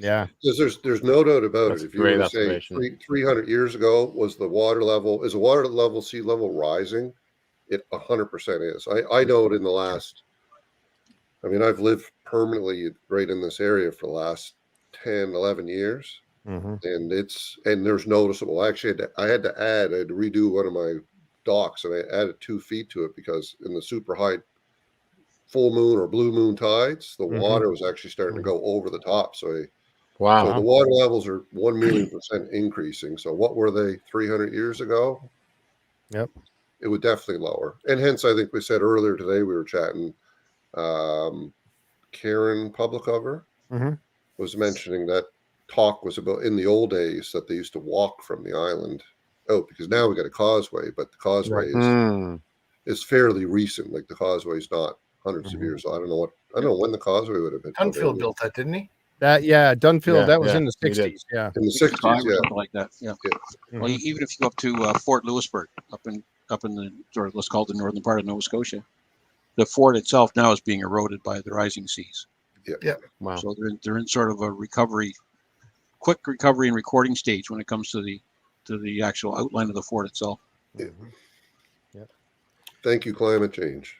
Yeah. Because there's no doubt about That's it. If you were to say 300 years ago, is the water level, sea level rising? It 100% is. I know it in the last, I've lived permanently right in this area for the last 10, 11 years. And there's noticeable. Actually, I had to redo one of my docks, and I added 2 feet to it because in the super high full moon or blue moon tides, the water was actually starting to go over the top. So the water levels are 1,000,000% increasing. So what were they 300 years ago? Yep. It would definitely lower. And hence, I think we said earlier today, we were chatting, Karen Publicover was mentioning that talk was about in the old days that they used to walk from the island out, because now we got a causeway, but the causeway is fairly recent. Like the causeway is not hundreds of years. So I don't know when the causeway would have been. Dunfield built that, didn't he? Dunfield. That was in the 60s. Yeah, in the 60s. Something like that. Yeah. Well, even if you go up to Fort Louisbourg, up in the, or let's call it the northern part of Nova Scotia, the fort itself now is being eroded by the rising seas. Yeah. Wow. So they're in sort of a quick recovery and recording stage when it comes to the actual outline of the fort itself. Thank you, climate change.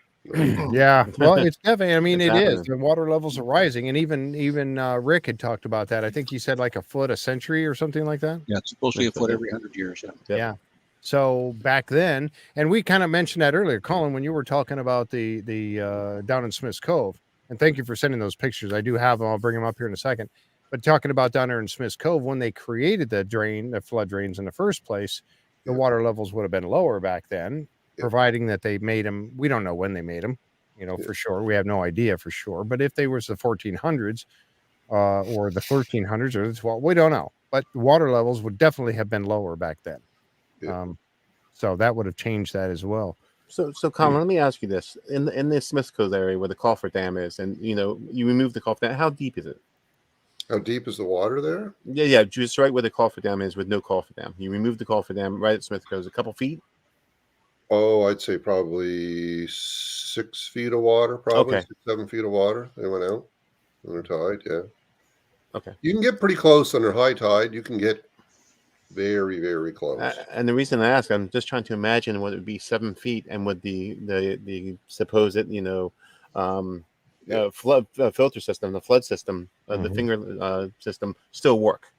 Yeah, well, it's definitely. It's it happening. is. The water levels are rising, and even Rick had talked about that. I think he said like a foot a century or something like that. Yeah, it's supposed to be a foot every 100 years. Yeah. So back then, and we kind of mentioned that earlier, Colin, when you were talking about the down in Smith's Cove, and thank you for sending those pictures. I do have them. I'll bring them up here in a second. But talking about down there in Smith's Cove, when they created the flood drains in the first place, the water levels would have been lower back then, providing that they made them. We don't know when they made them, for sure. We have no idea for sure. But if they was the 1400s or the 1300s or the 12, we don't know. But the water levels would definitely have been lower back then. So that would have changed that as well. So Colin, let me ask you this: in the Smith's Cove area where the Culford Dam is, and you remove the Culford Dam, how deep is it? How deep is the water there? Yeah, just right where the Culford Dam is with no Culford Dam. You remove the Culford Dam right at Smith's Cove, a couple feet. Oh, I'd say probably 6 feet of water, probably 6-7 feet of water. They went out under tide. Yeah. Okay. You can get pretty close under high tide. You can get very, very close. And the reason I ask, I'm just trying to imagine what it would be 7 feet, and with the supposed filter system, the flood system, the finger system still work.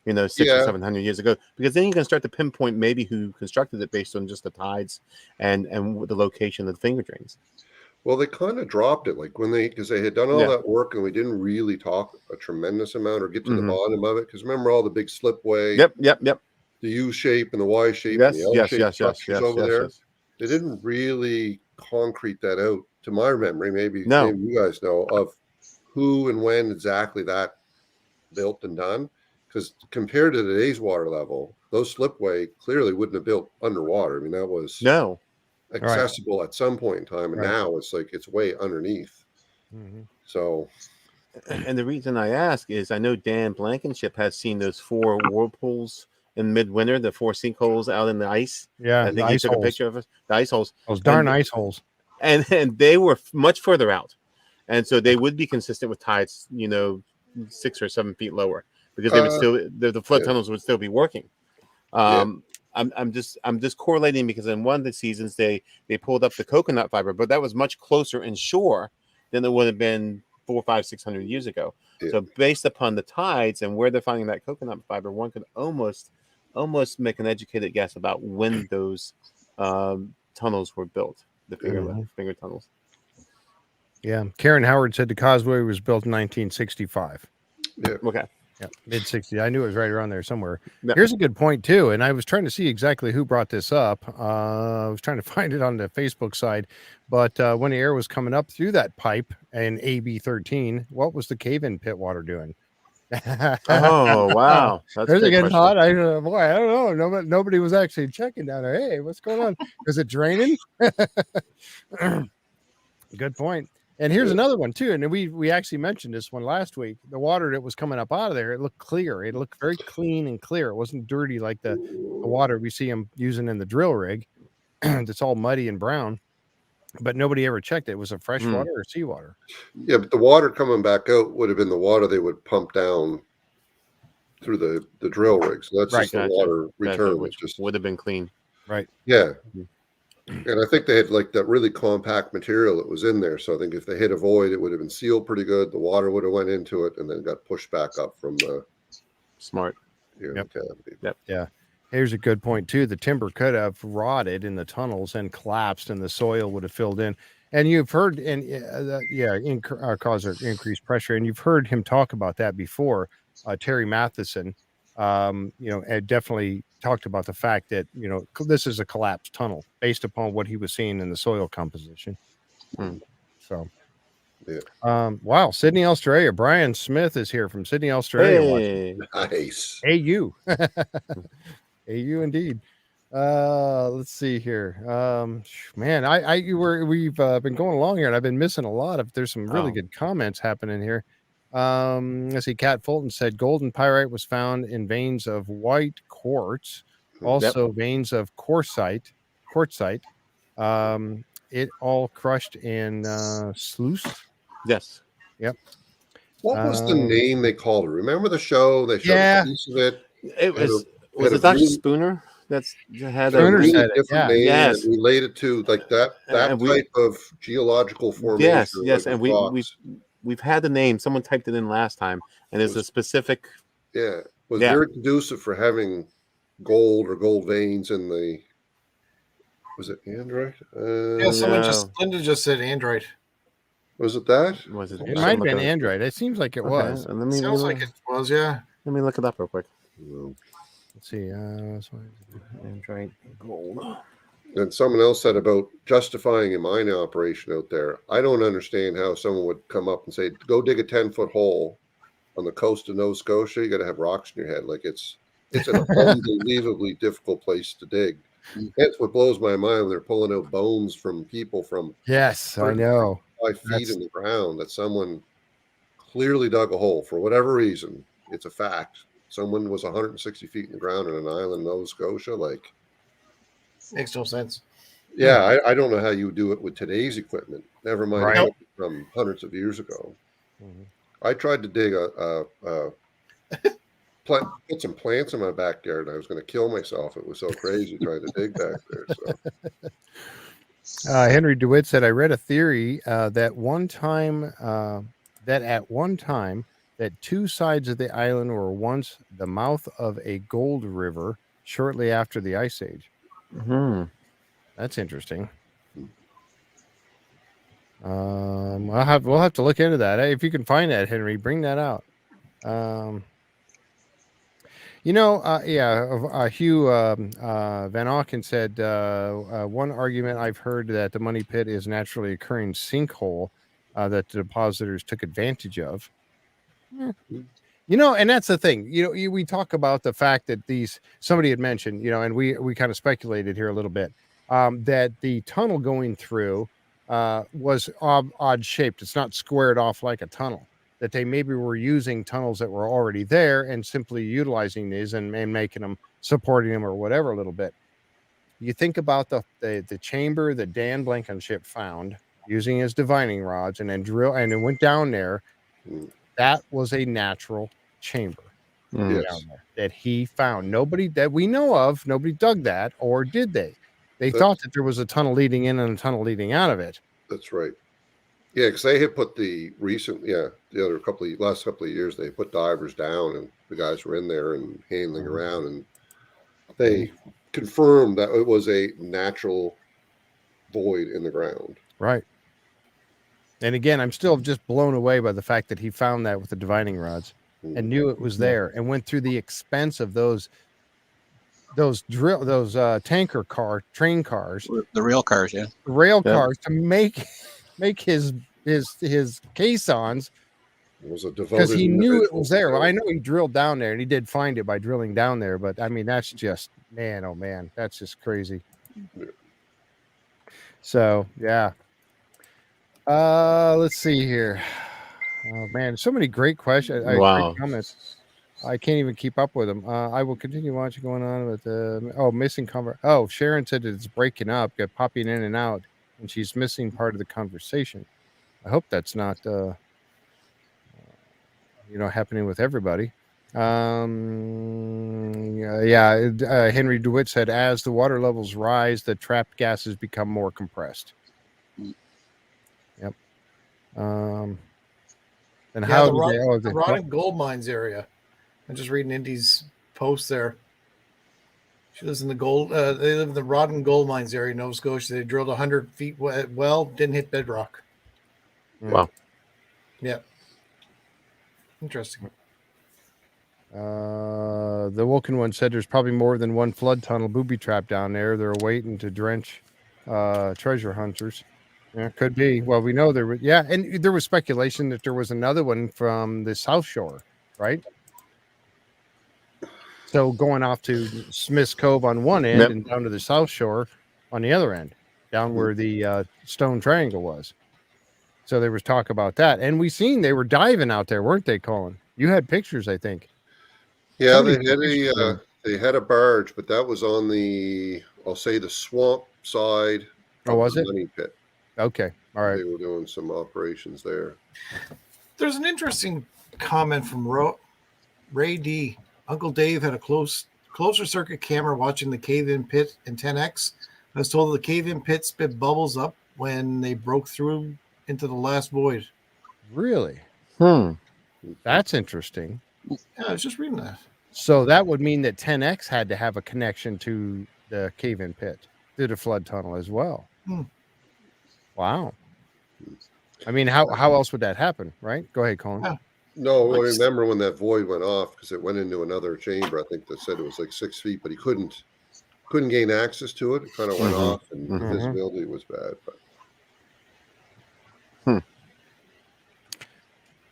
600 or 700 years ago, because then you can start to pinpoint maybe who constructed it based on just the tides and the location of the finger drains. Well, they kind of dropped it, like because they had done all that work, and we didn't really talk a tremendous amount or get to the bottom of it. Because remember all the big slipway, the U shape and the Y shape, and the L shape structures over there. They didn't really concrete that out, to my memory. Maybe you guys know of who and when exactly that built and done. Because compared to today's water level, those slipway clearly wouldn't have built underwater. I mean, that was accessible at some point in time, and now it's like it's way underneath. So, and the reason I ask is I know Dan Blankenship has seen those 4 whirlpools in midwinter, the 4 sinkholes out in the ice. Yeah, I think he took a picture of it. The ice holes, those darn ice holes, and they were much further out, and so they would be consistent with tides, 6 or 7 feet lower. Because they would still the flood tunnels would still be working. I'm just correlating because in one of the seasons they pulled up the coconut fiber, but that was much closer inshore than it would have been 400, 500, 600 years ago. So based upon the tides and where they're finding that coconut fiber, one could almost make an educated guess about when those tunnels were built, the finger tunnels. Yeah, Karen Howard said the causeway was built in 1965. Yeah. Okay. Yeah, mid-60s. I knew it was right around there somewhere. Yeah. Here's a good point, too, and I was trying to see exactly who brought this up. I was trying to find it on the Facebook side, but when the air was coming up through that pipe in AB 13, what was the cave-in pit water doing? Oh, wow. That's a good thought. I don't know. Nobody was actually checking down there. Hey, what's going on? Is it draining? Good point. And here's another one too, and we actually mentioned this one last week. The water that was coming up out of there, it looked clear. It looked very clean and clear. It wasn't dirty like the water we see them using in the drill rig. It's all muddy and brown. But nobody ever checked it. Was it fresh water or seawater? Yeah, but the water coming back out would have been the water they would pump down through the drill rig. So that's just the water return, which just would have been clean. Right. Yeah. And I think they had like that really compact material that was in there. So I think if they hit a void, it would have been sealed pretty good. The water would have went into it and then got pushed back up from the smart. Cavity. Yeah. Here's a good point too. The timber could have rotted in the tunnels and collapsed, and the soil would have filled in. And you've heard, cause increased pressure. And you've heard him talk about that before. Terry Matheson, had definitely talked about the fact that, this is a collapsed tunnel based upon what he was seeing in the soil composition. So, wow. Sydney, Australia. Brian Smith is here from Sydney, Australia. Hey, nice. AU. AU indeed. Let's see here. Man, we've been going along here and I've been missing a lot of, there's some really good comments happening here. Let's see. Kat Fulton said golden pyrite was found in veins of white quartz, also veins of quartzite. It all crushed in sluice. Yes. Yep. What was the name they called it? Remember the show? They showed a piece of it. It was it Dr. Spooner? That's had a really said different name and related to like that type of geological formation. Yes, and we've had the name. Someone typed it in last time, and there's a specific. Yeah, was very conducive for having gold or gold veins in the. Was it android? Linda just said android. Was it that? It might have been android. It seems like it was. Sounds like it was. Yeah. Let me look it up real quick. Let's see. Android gold. And someone else said about justifying a mining operation out there. I don't understand how someone would come up and say, go dig a 10-foot hole on the coast of Nova Scotia. You got to have rocks in your head. Like it's an unbelievably difficult place to dig. That's what blows my mind when they're pulling out bones from people from. Yes, I know. 5 feet in the ground that someone clearly dug a hole for whatever reason. It's a fact. Someone was 160 feet in the ground in an island, Nova Scotia. Like, makes no sense. Yeah, I don't know how you would do it with today's equipment. Never mind from hundreds of years ago. I tried to dig put some plants in my backyard, and I was going to kill myself. It was so crazy trying to dig back there. So. Henry DeWitt said, I read a theory that at one time that two sides of the island were once the mouth of a gold river shortly after the Ice Age. That's interesting. We'll have to look into that. Hey, if you can find that, Henry, bring that out. Hugh Van Auken said one argument I've heard that the money pit is naturally occurring sinkhole that the depositors took advantage of. And that's the thing. We talk about the fact that somebody had mentioned, and we kind of speculated here a little bit, that the tunnel going through was odd shaped. It's not squared off like a tunnel. That they maybe were using tunnels that were already there and simply utilizing these and making them, supporting them or whatever a little bit. You think about the chamber that Dan Blankenship found using his divining rods and then it went down there. That was a natural chamber down there that he found. Nobody that we know of, nobody dug that, or did they? They thought that there was a tunnel leading in and a tunnel leading out of it. That's right. Yeah, because they had put last couple of years, they put divers down and the guys were in there and handling around, and they confirmed that it was a natural void in the ground. Right. And again, I'm still just blown away by the fact that he found that with the divining rods and knew it was there and went through the expense of those tanker train cars, the rail cars, cars to make his caissons. It was a because he knew it was there. Well, I know he drilled down there and he did find it by drilling down there, but I mean, that's just, man, oh man, that's just crazy. Yeah. So yeah. Let's see here. Oh man, so many great questions. Great comments. I can't even keep up with them. I will continue watching going on with missing conver. Oh, Sharon said it's breaking up, popping in and out, and she's missing part of the conversation. I hope that's not happening with everybody. Henry DeWitt said, as the water levels rise, the trapped gases become more compressed. Yep. And how the Rodden Gold Mines area. I'm just reading Indy's post there. She lives in the gold. They live in the Rodden Gold Mines area, Nova Scotia. They drilled 100 feet well, didn't hit bedrock. Wow. Yeah. Interesting. The Wilkin one said there's probably more than one flood tunnel booby trap down there. They're waiting to drench treasure hunters. Yeah, could be. Well, we know there was, and there was speculation that there was another one from the South Shore, right? So going off to Smith's Cove on one end and down to the South Shore on the other end, down where the Stone Triangle was. So there was talk about that. And we seen they were diving out there, weren't they, Colin? You had pictures, I think. Yeah, they had a barge, but that was on the swamp side of the money pit. Okay. All right. They were doing some operations there. There's an interesting comment from Ray D. Uncle Dave had a closer circuit camera watching the cave-in pit in 10X. I was told the cave-in pit spit bubbles up when they broke through into the last void. Really? That's interesting. Yeah, I was just reading that. So that would mean that 10X had to have a connection to the cave-in pit, through the flood tunnel as well. Wow. I mean, how else would that happen, right? Go ahead, Colin. Yeah. No, I remember when that void went off because it went into another chamber. I think they said it was like 6 feet, but he couldn't gain access to it. It kind of went off, and the visibility was bad. But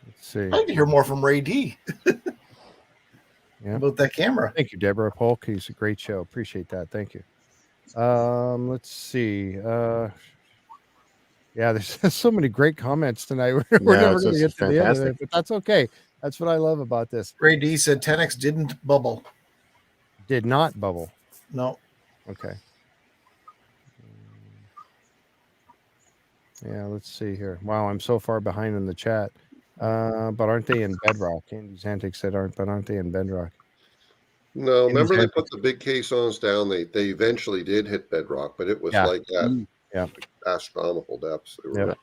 let's see. I'd like to hear more from Ray D. About that camera. Thank you, Deborah Polk. He's a great show. Appreciate that. Thank you. Let's see. There's so many great comments tonight. We're never going to get to the end of it, but that's okay. That's what I love about this. Ray D said 10X didn't bubble. Did not bubble. No. Okay. Yeah, let's see here. Wow, I'm so far behind in the chat. But aren't they in bedrock? Andy's Antics said aren't they in bedrock? No, remember they put the big caissons down. They eventually did hit bedrock, but it was like that Yeah. Astronomical depths. They were, Yep.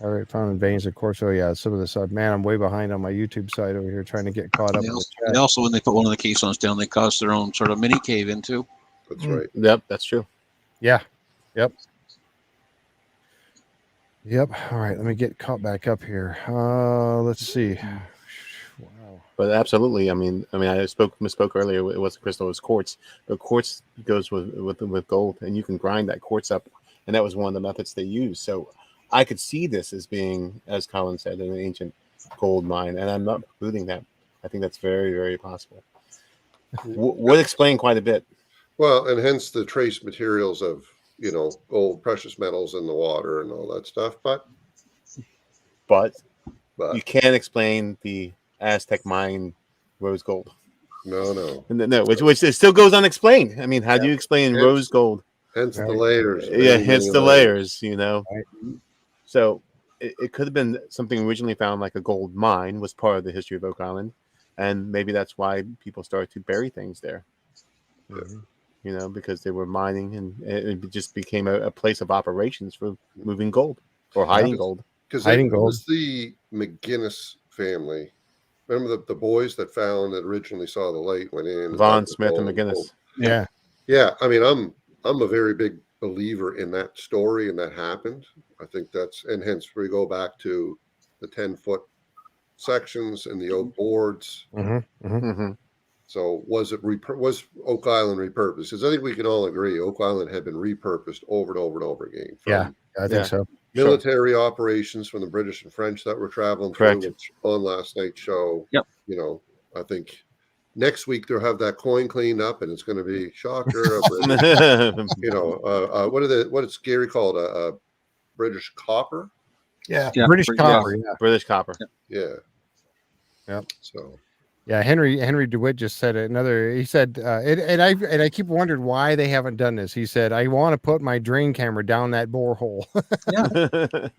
All right, found veins, of course. Oh yeah, some of this. Man, I'm way behind on my YouTube side over here, trying to get caught up. They also, when they put one of the caissons down, they caused their own sort of mini cave in too. That's right. Yep, that's true. Yeah. Yep. Yep. All right, let me get caught back up here. Let's see. Wow. But absolutely, I mean, I misspoke earlier. It wasn't crystal; it was quartz. The quartz goes with gold, and you can grind that quartz up, and that was one of the methods they used. So, I could see this as being, as Colin said, an ancient gold mine, and I'm not precluding that. I think that's very, very possible. Would explain quite a bit. Well, and hence the trace materials of, you know, gold, precious metals in the water and all that stuff. But you can't explain the Aztec mine rose gold. No. Which it still goes unexplained. I mean, how do you explain rose gold? Hence the layers. Yeah, hence the layers, you know. Right. So it could have been something originally found, like a gold mine was part of the history of Oak Island. And maybe that's why people started to bury things there. Mm-hmm. You know, because they were mining, and it just became a place of operations for moving gold or hiding gold. Because it was the McGinnis family. Remember the boys that originally saw the light, went in. Von Smith and McGinnis. Yeah. Yeah. I mean, I'm a very big believer in that story, and that happened. I think and hence we go back to the 10-foot sections and the oak boards. Mm-hmm. Mm-hmm. So was Oak Island repurposed? Because I think we can all agree Oak Island had been repurposed over and over and over again. I think so. Military operations from the British and French that were traveling through, which on last night's show. Yep. You know, I think next week they'll have that coin cleaned up, and it's going to be shocker. You know, what is Gary called a British copper? Yeah. British copper. Yeah. British copper. Yeah. Yep. So. Yeah, Henry DeWitt just said another. He said, and I keep wondering why they haven't done this. He said, I want to put my drain camera down that borehole. The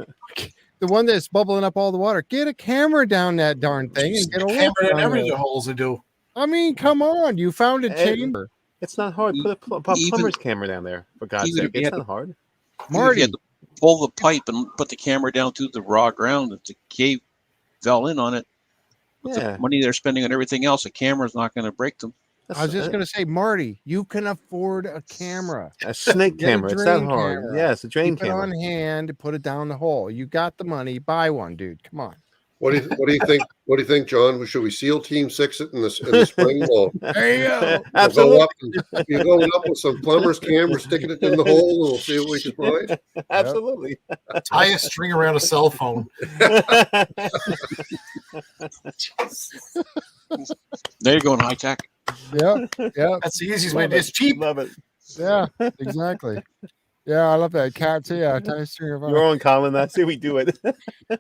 one that's bubbling up all the water. Get a camera down that darn thing and get a camera in every holes to do. I mean, come on, you found a chamber. It's not hard. Put a plumber's camera down there, for God's sake. It's not hard. Marty, you had to pull the pipe and put the camera down through the raw ground. If the cave fell in on it, with the money they're spending on everything else, a camera's not going to break them. I was just going to say, Marty, you can afford a camera. A snake camera. It's that hard. Camera. Yes, a drain camera. Put it on hand, put it down the hole. You got the money. Buy one, dude. Come on. What do you think? What do you think, John? Should we SEAL Team 6 it in the spring? Well, there you go. Absolutely. You're going up with some plumber's camera, sticking it in the hole, and we'll see what we can find. Absolutely. Tie a string around a cell phone. There you go in high tech. Yeah. That's the easiest way. It's cheap. Love it. Yeah, exactly. Yeah, I love that. Cats, yeah. You're on, Colin. That's how we do it.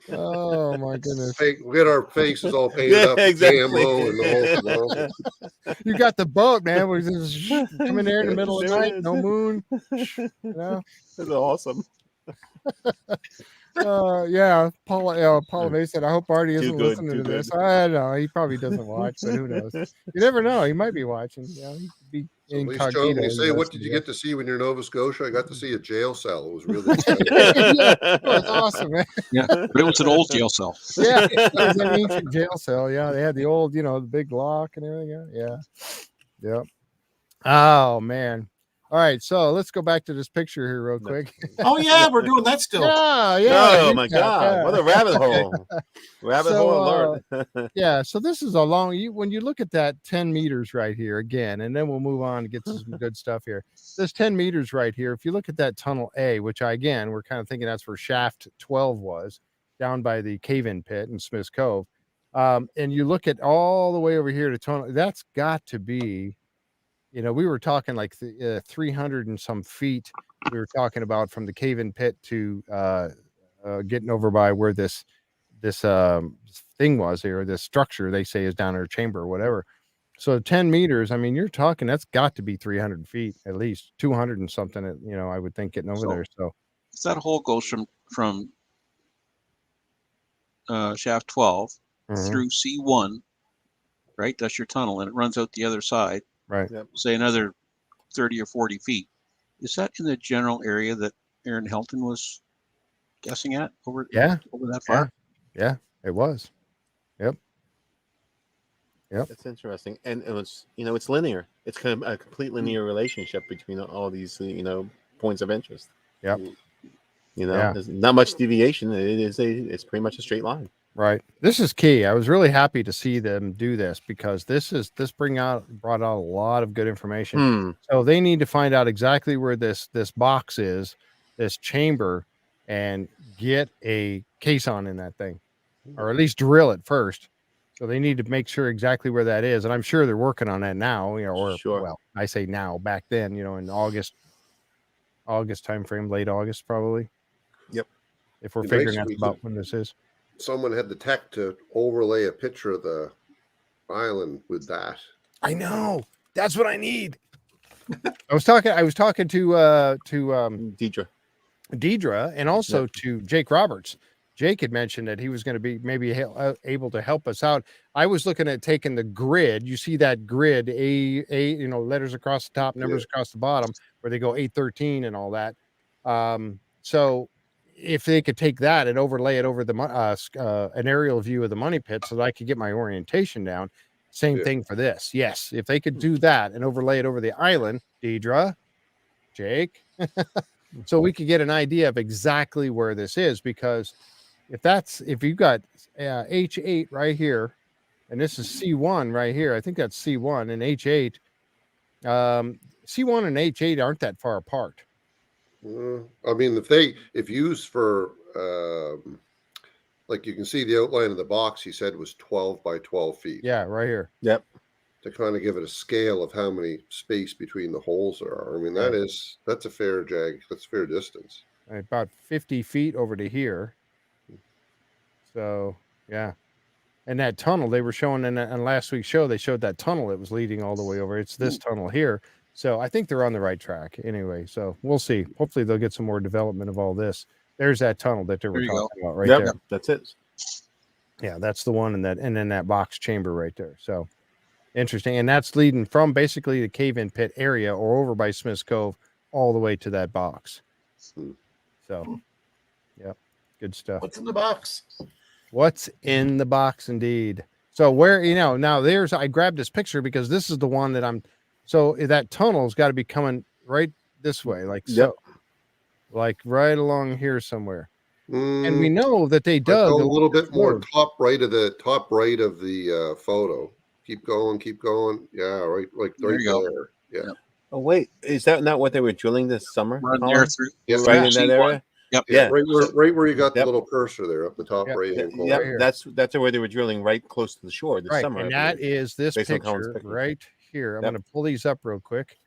Oh, my goodness. We get our faces all painted up with camo and the whole. You got the boat, man. We're just coming there in the middle of the night, no moon. That's awesome. Yeah, Paula May said, I hope Marty isn't listening to this. I don't know. He probably doesn't watch, but who knows? You never know. He might be watching. Yeah, he could be incognito. John, you say, what did you get to see when you're in Nova Scotia? I got to see a jail cell. It was really exciting. It was awesome, man. Yeah, but it was an old jail cell. Yeah, it was an ancient jail cell. Yeah, they had the old, the big lock and everything. Yeah. Yep. Oh, man. All right, so let's go back to this picture here real quick. Oh, yeah, we're doing that still. Yeah. Oh, my God. Yeah. What a rabbit hole. Hole alert. Yeah, so this is a long, when you look at that 10 meters right here again, and then we'll move on to get to some good stuff here. This 10 meters right here, if you look at that tunnel A, which we're kind of thinking that's where shaft 12 was, down by the cave-in pit in Smith's Cove. And you look at all the way over here to tunnel, that's got to be, we were talking like 300 and some feet. We were talking about from the cave-in pit to getting over by where this thing was here, this structure they say is down in a chamber or whatever. So 10 meters, I mean, you're talking, that's got to be 300 feet, at least 200 and something, I would think getting over there. So that hole goes from shaft 12 through C1, right? That's your tunnel, and it runs out the other side. Right. Say another 30 or 40 feet. Is that in the general area that Aaron Helton was guessing at over that far? Yeah, it was. Yep. That's interesting, and it's it's linear. It's kind of a complete linear relationship between all these points of interest. Yep. There's not much deviation. It's pretty much a straight line. Right. This is key. I was really happy to see them do this because this brought out a lot of good information. So they need to find out exactly where this box is, this chamber, and get a caisson in that thing, or at least drill it first. So they need to make sure exactly where that is, and I'm sure they're working on that now. Well, I say now, back then, in August time frame, late August probably. Yep. If we're figuring out about when this is. Someone had the tech to overlay a picture of the island with that. I know. That's what I need. I was talking to Deidre and also to Jake Roberts. Jake had mentioned that he was going to be maybe able to help us out. I was looking at taking the grid. You see that grid, letters across the top, numbers across the bottom, where they go 813 and all that. So if they could take that and overlay it over an aerial view of the money pit so that I could get my orientation down. Same thing for this. Yes. If they could do that and overlay it over the island, Deidre, Jake, so we could get an idea of exactly where this is, because if you've got H8 right here, and this is C1 right here, I think that's C1 and H8. C1 and H8 aren't that far apart. I mean, if used for like you can see the outline of the box, he said was 12 by 12 feet. Yeah, right here. Yep. To kind of give it a scale of how many space between the holes there are. I mean, that's a fair that's a fair distance. About 50 feet over to here. So yeah. And that tunnel they were showing in last week's show, they showed that tunnel that was leading all the way over. It's this tunnel here. So I think they're on the right track anyway. So we'll see. Hopefully they'll get some more development of all this. There's that tunnel that they were talking about right there. Yep, that's it. Yeah, that's the one, and then that box chamber right there. So interesting. And that's leading from basically the cave-in pit area or over by Smith's Cove all the way to that box. So yep, good stuff. What's in the box? What's in the box indeed. So where now I grabbed this picture because this is the one that so that tunnel's got to be coming right this way, so, like right along here somewhere. And we know that they dug a little bit more top right of the photo. Keep going. Yeah, right, like right there. Yeah. Yep. Oh wait, is that not what they were drilling this summer? Right there through, right in that area. Yep. Yeah. Right where you got the little cursor there up the top right hand corner. Yeah, that's where they were drilling right close to the shore this summer. And that is this picture right here. I'm going to pull these up real quick.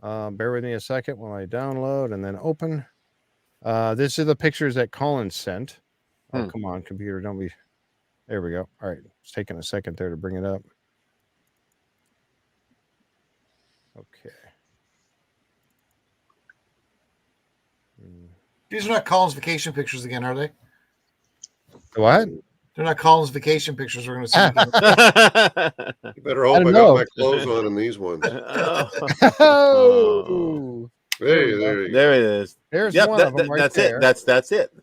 Bear with me a second while I download and then open. This is the pictures that Colin sent. Oh, come on, computer. Don't be. There we go. All right. It's taking a second there to bring it up. Okay. These are not Colin's vacation pictures again, are they? What? They're not Colin's vacation pictures we're going to see again. You better hope I got my clothes on in these ones. Oh. There it is. There's one of them right that's there. That's it.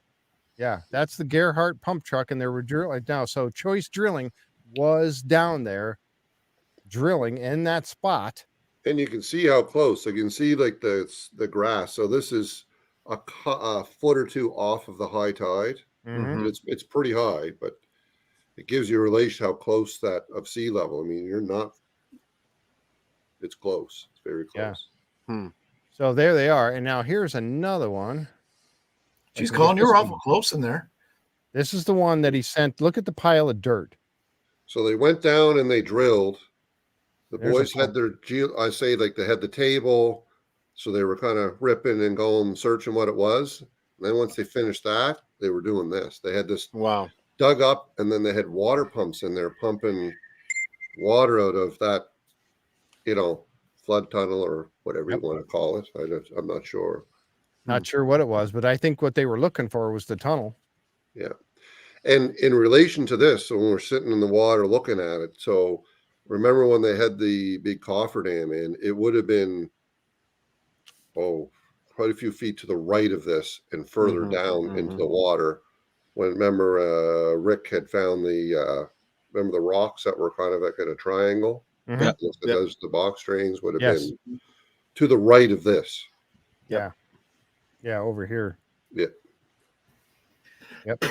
Yeah, that's the Gerhardt pump truck, and they were drilling now. So Choice Drilling was down there drilling in that spot. And you can see how close. So you can see like the grass. So this is a foot or two off of the high tide. Mm-hmm. It's pretty high, but it gives you a relation how close that of sea level. I mean, it's close. It's very close. Yeah. So there they are. And now here's another one. She's calling you awful close in there. This is the one that he sent. Look at the pile of dirt. So they went down and they drilled. The boys had they had the table. So they were kind of ripping and going, searching what it was. And then once they finished that, they were doing this. They had this dug up, and then they had water pumps in there pumping water out of that, flood tunnel or whatever you want to call it. I'm not sure. Not sure what it was, but I think what they were looking for was the tunnel. Yeah. And in relation to this, so when we're sitting in the water looking at it, so remember when they had the big coffer dam in, it would have been, quite a few feet to the right of this and further down into the water. Remember Rick had found remember the rocks that were kind of like at a triangle? Yep. Those the box strings would have been to the right of this. Yeah. Yeah, over here. Yep. Yep.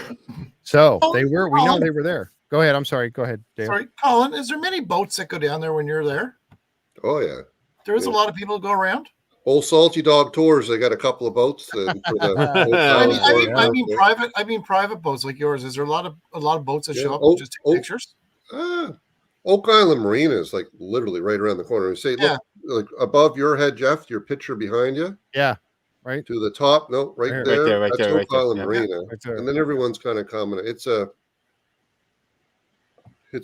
So we know they were there. Go ahead. I'm sorry. Go ahead, Dale. Sorry, Colin, is there many boats that go down there when you're there? Oh, yeah. There is a lot of people who go around? Old Salty Dog Tours, they got a couple of boats. I mean private boats like yours. Is there a lot of boats that show up and just take pictures? Oak Island Marina is like literally right around the corner. You say, look, like above your head, Jeff, your picture behind you. Yeah. Right. To the top. No, right there. That's Oak Island Marina. Right, and then everyone's kind of coming. It's a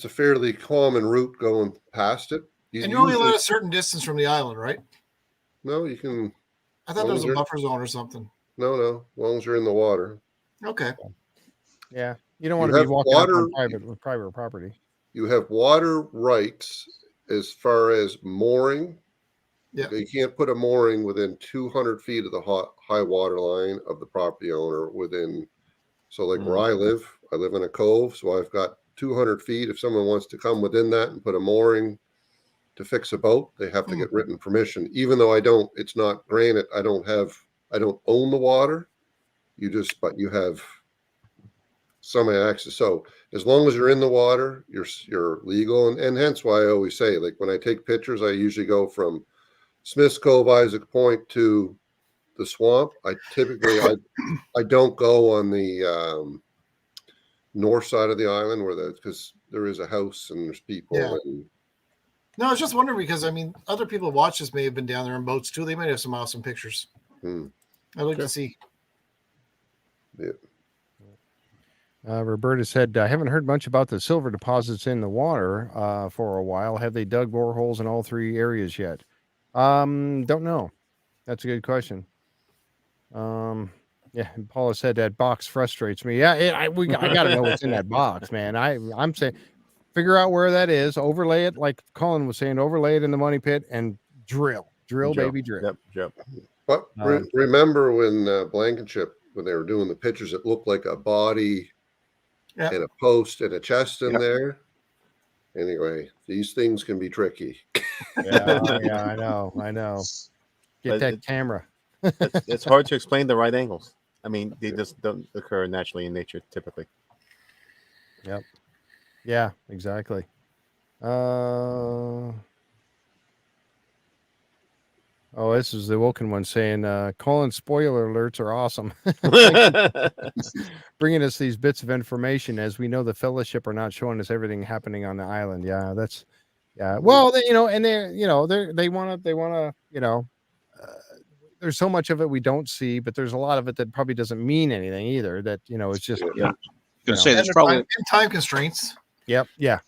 fairly common route going past it. And you're only allowed a certain distance from the island, right? No, you can. I thought there was a buffer zone or something. No. As long as you're in the water. Okay. Yeah. You don't want to be walking on private property. You have water rights as far as mooring. Yeah. You can't put a mooring within 200 feet of the high water line of the property owner so like where I live in a cove. So I've got 200 feet. If someone wants to come within that and put a mooring to fix a boat, they have to get written permission, even though it's not granted. I don't own the water. But you have semi-access. So as long as you're in the water, you're legal. And hence why I always say, like when I take pictures, I usually go from Smith's Cove, Isaac Point to the swamp. I don't go on the north side of the island because there is a house and there's people. Yeah. No, I was just wondering because other people watch this may have been down there on boats too. They might have some awesome pictures. I'd like to see. Yeah. Roberta said, I haven't heard much about the silver deposits in the water for a while. Have they dug boreholes in all three areas yet? Don't know. That's a good question. Yeah, and Paula said that box frustrates me. Yeah, I got to know what's in that box, man. I'm saying figure out where that is, overlay it, like Colin was saying, overlay it in the money pit and drill, baby, drill. Yep. But remember when Blankenship, when they were doing the pictures, it looked like a body and a post and a chest in there. Anyway, these things can be tricky. Yeah, I know. Get that camera. It's hard to explain the right angles. They just don't occur naturally in nature typically. Yep. Yeah, exactly. This is the Wilkin one saying, Colin, spoiler alerts are awesome. Bringing us these bits of information as we know the fellowship are not showing us everything happening on the island. Yeah, well, they want to, there's so much of it we don't see, but there's a lot of it that probably doesn't mean anything either. That, it's just, going to say there's probably time constraints. Yep. I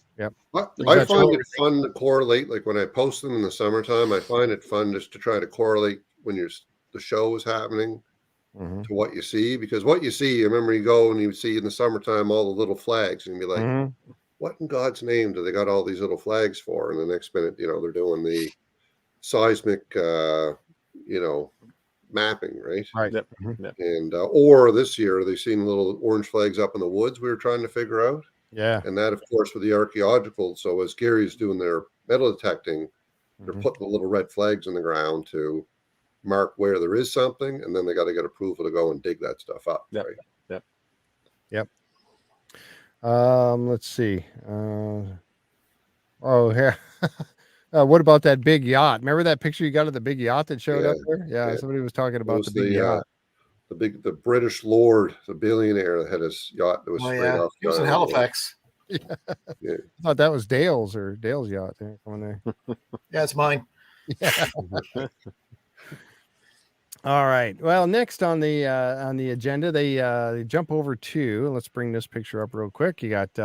find it fun to correlate. Like when I post them in the summertime, I find it fun just to try to correlate when the show is happening to what you see. Because what you see, you remember you go and you see in the summertime all the little flags and you'd be like, what in God's name do they got all these little flags for? And the next minute, they're doing the seismic, mapping, right? Right. Yep. And or this year they seen little orange flags up in the woods we were trying to figure out. Yeah. And that, of course, with the archaeological. So as Gary's doing their metal detecting, they're putting the little red flags in the ground to mark where there is something, and then they got to get approval to go and dig that stuff up. Yep. Right? Yep. Let's see. Yeah. What about that big yacht? Remember that picture you got of the big yacht that showed up there? Yeah, somebody was talking about the big yacht. The British lord, the billionaire that had his yacht that was straight off. He was in Halifax. Yeah. I thought that was Dale's yacht there coming there. Yeah, it's mine. Yeah. All right. Well, next on the agenda, they jump over to. Let's bring this picture up real quick. You got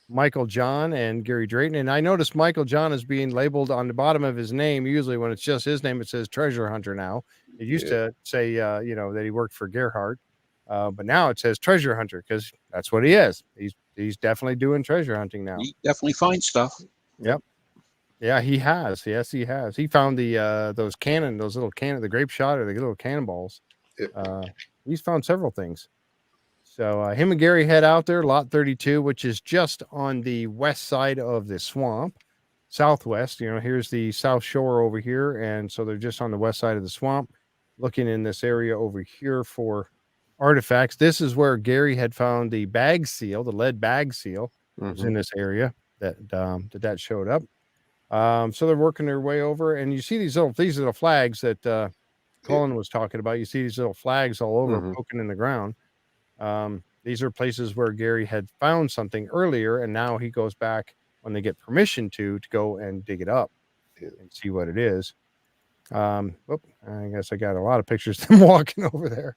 Michael John and Gary Drayton, and I noticed Michael John is being labeled on the bottom of his name. Usually, when it's just his name, it says Treasure Hunter. Now it used to say that he worked for Gerhardt, but now it says Treasure Hunter because that's what he is. He's definitely doing treasure hunting now. He definitely finds stuff. Yep. Yeah, he has. Yes, he has. He found the those the grape shot or the little cannonballs. He's found several things. So him and Gary head out there, lot 32, which is just on the west side of the swamp, southwest. Here's the South Shore over here, and so they're just on the west side of the swamp, looking in this area over here for artifacts. This is where Gary had found the bag seal, the lead bag seal, was in this area that showed up. So they're working their way over, and you see these little flags that Colin was talking about. You see these little flags all over poking in the ground. These are places where Gary had found something earlier, and now he goes back when they get permission to go and dig it up and see what it is. I guess I got a lot of pictures of them walking over there.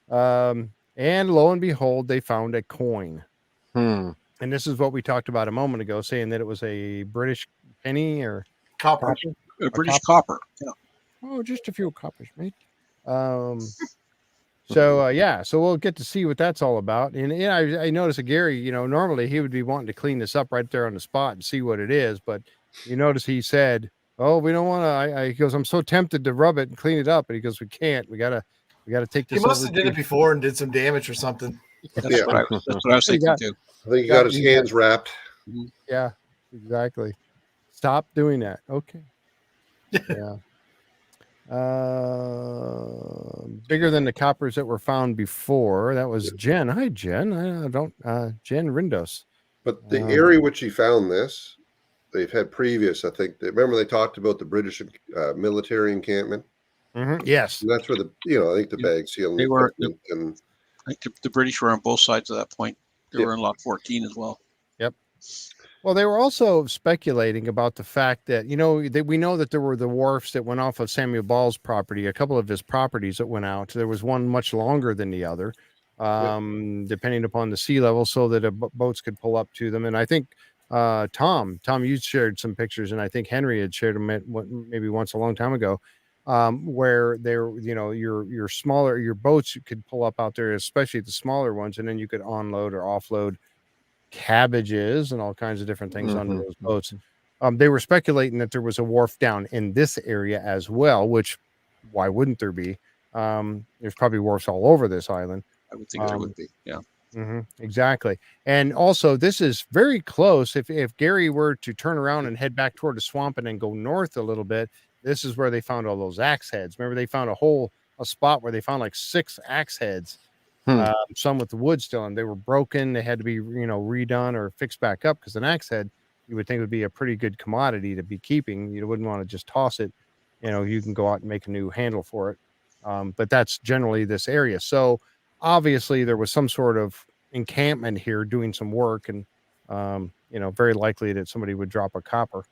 And lo and behold, they found a coin. And this is what we talked about a moment ago, saying that it was a British penny or copper. A British copper. Yeah. Oh, just a few coppers, mate. So we'll get to see what that's all about. And I noticed that Gary, normally he would be wanting to clean this up right there on the spot and see what it is, but you notice he said, "Oh, we don't want to." He goes, "I'm so tempted to rub it and clean it up," but he goes, "We can't. We gotta take this." He must have did it before and did some damage or something. That's what I was thinking too. I think he got his hands wrapped. Yeah, exactly. Stop doing that. Okay. Yeah. Bigger than the coppers that were found before. That was Jen. Hi, Jen. Jen Rindos. But the area which he found this, they've had previous. I think remember they talked about the British military encampment. Yes, and that's where I think the bag seal. They were. And I think the British were on both sides at that point. They were in lot 14 as well. Yep. Well, they were also speculating about the fact that, we know that there were the wharfs that went off of Samuel Ball's property, a couple of his properties that went out. There was one much longer than the other, depending upon the sea level, so that boats could pull up to them. And I think Tom, you shared some pictures, and I think Henry had shared them maybe once a long time ago, where there, your smaller, your boats you could pull up out there, especially the smaller ones, and then you could onload or offload cabbages and all kinds of different things onto those boats. They were speculating that there was a wharf down in this area as well, which why wouldn't there be? There's probably wharfs all over this island. I would think there would be. Yeah. Exactly. And also this is very close. If Gary were to turn around and head back toward the swamp and then go north a little bit, this is where they found all those axe heads. Remember, they found a spot where they found like 6 axe heads. Some with the wood still, and they were broken. They had to be, redone or fixed back up, because an axe head you would think would be a pretty good commodity to be keeping. You wouldn't want to just toss it. You can go out and make a new handle for it. But that's generally this area. So obviously there was some sort of encampment here doing some work, and very likely that somebody would drop a copper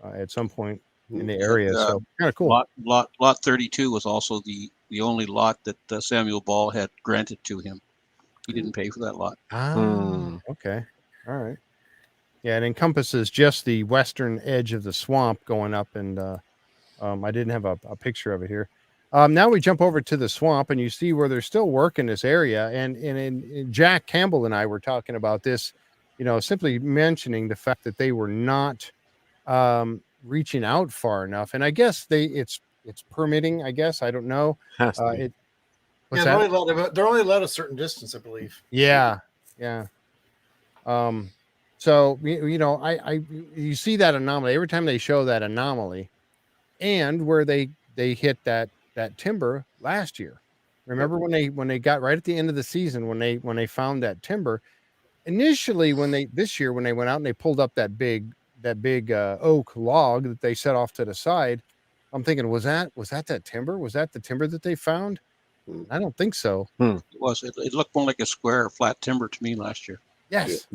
at some point in the area. So kind of cool. Lot 32 was also the only lot that Samuel Ball had granted to him. He didn't pay for that lot. Okay. All right. Yeah, it encompasses just the western edge of the swamp going up, and I didn't have a picture of it here. Now we jump over to the swamp, and you see where there's still work in this area. And Jack Campbell and I were talking about this, simply mentioning the fact that they were not reaching out far enough. And I guess it's permitting, I guess. I don't know. They're only allowed a certain distance, I believe. Yeah. So you see that anomaly every time they show that anomaly, and where they hit that timber last year. Remember when they got right at the end of the season, when they found that timber initially, this year when they went out and they pulled up that big oak log that they set off to the side. I'm thinking, was that timber? Was that the timber that they found? I don't think so. It was. It looked more like a square or flat timber to me last year. Yes.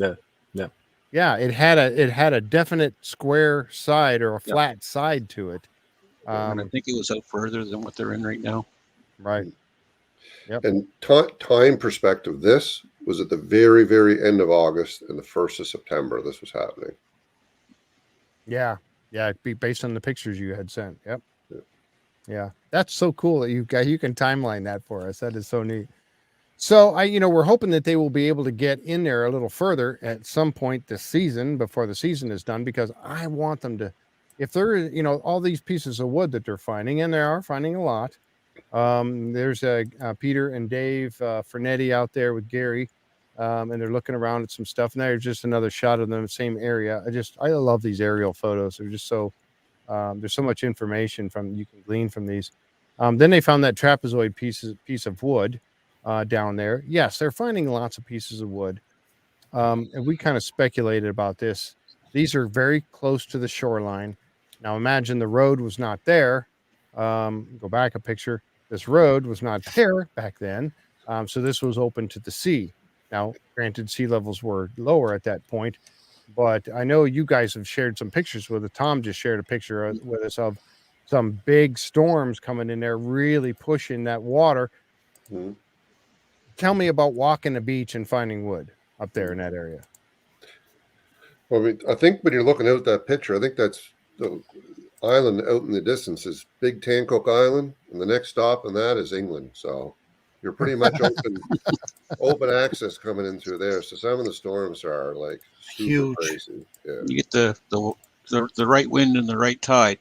Yeah. It had a definite square side or a flat side to it. And I think it was out further than what they're in right now. Right. Yep. And time perspective, this was at the very, very end of August and the 1st of September. This was happening. Yeah. It'd be based on the pictures you had sent. Yep. Yeah. That's so cool that you can timeline that for us. That is so neat. So we're hoping that they will be able to get in there a little further at some point this season before the season is done, because I want them to if there is, all these pieces of wood that they're finding, and they are finding a lot. There's Peter and Dave Fernetti out there with Gary, and they're looking around at some stuff. And there's just another shot of them in the same area. I love these aerial photos. They're just so there's so much information you can glean from these. Then they found that trapezoid piece of wood down there. Yes, they're finding lots of pieces of wood. And we kind of speculated about this. These are very close to the shoreline. Now imagine the road was not there. Go back a picture. This road was not there back then. So this was open to the sea. Now, granted, sea levels were lower at that point, but I know you guys have shared some pictures with it. Tom just shared a picture with us of some big storms coming in there, really pushing that water. Mm-hmm. Tell me about walking the beach and finding wood up there in that area. Well, I mean, I think when you're looking out at that picture, I think that's the island out in the distance is Big Tancook Island, and the next stop on that is England. So you're pretty much open access coming in through there. So some of the storms are like super Huge. crazy. Yeah. You get the right wind and the right tide.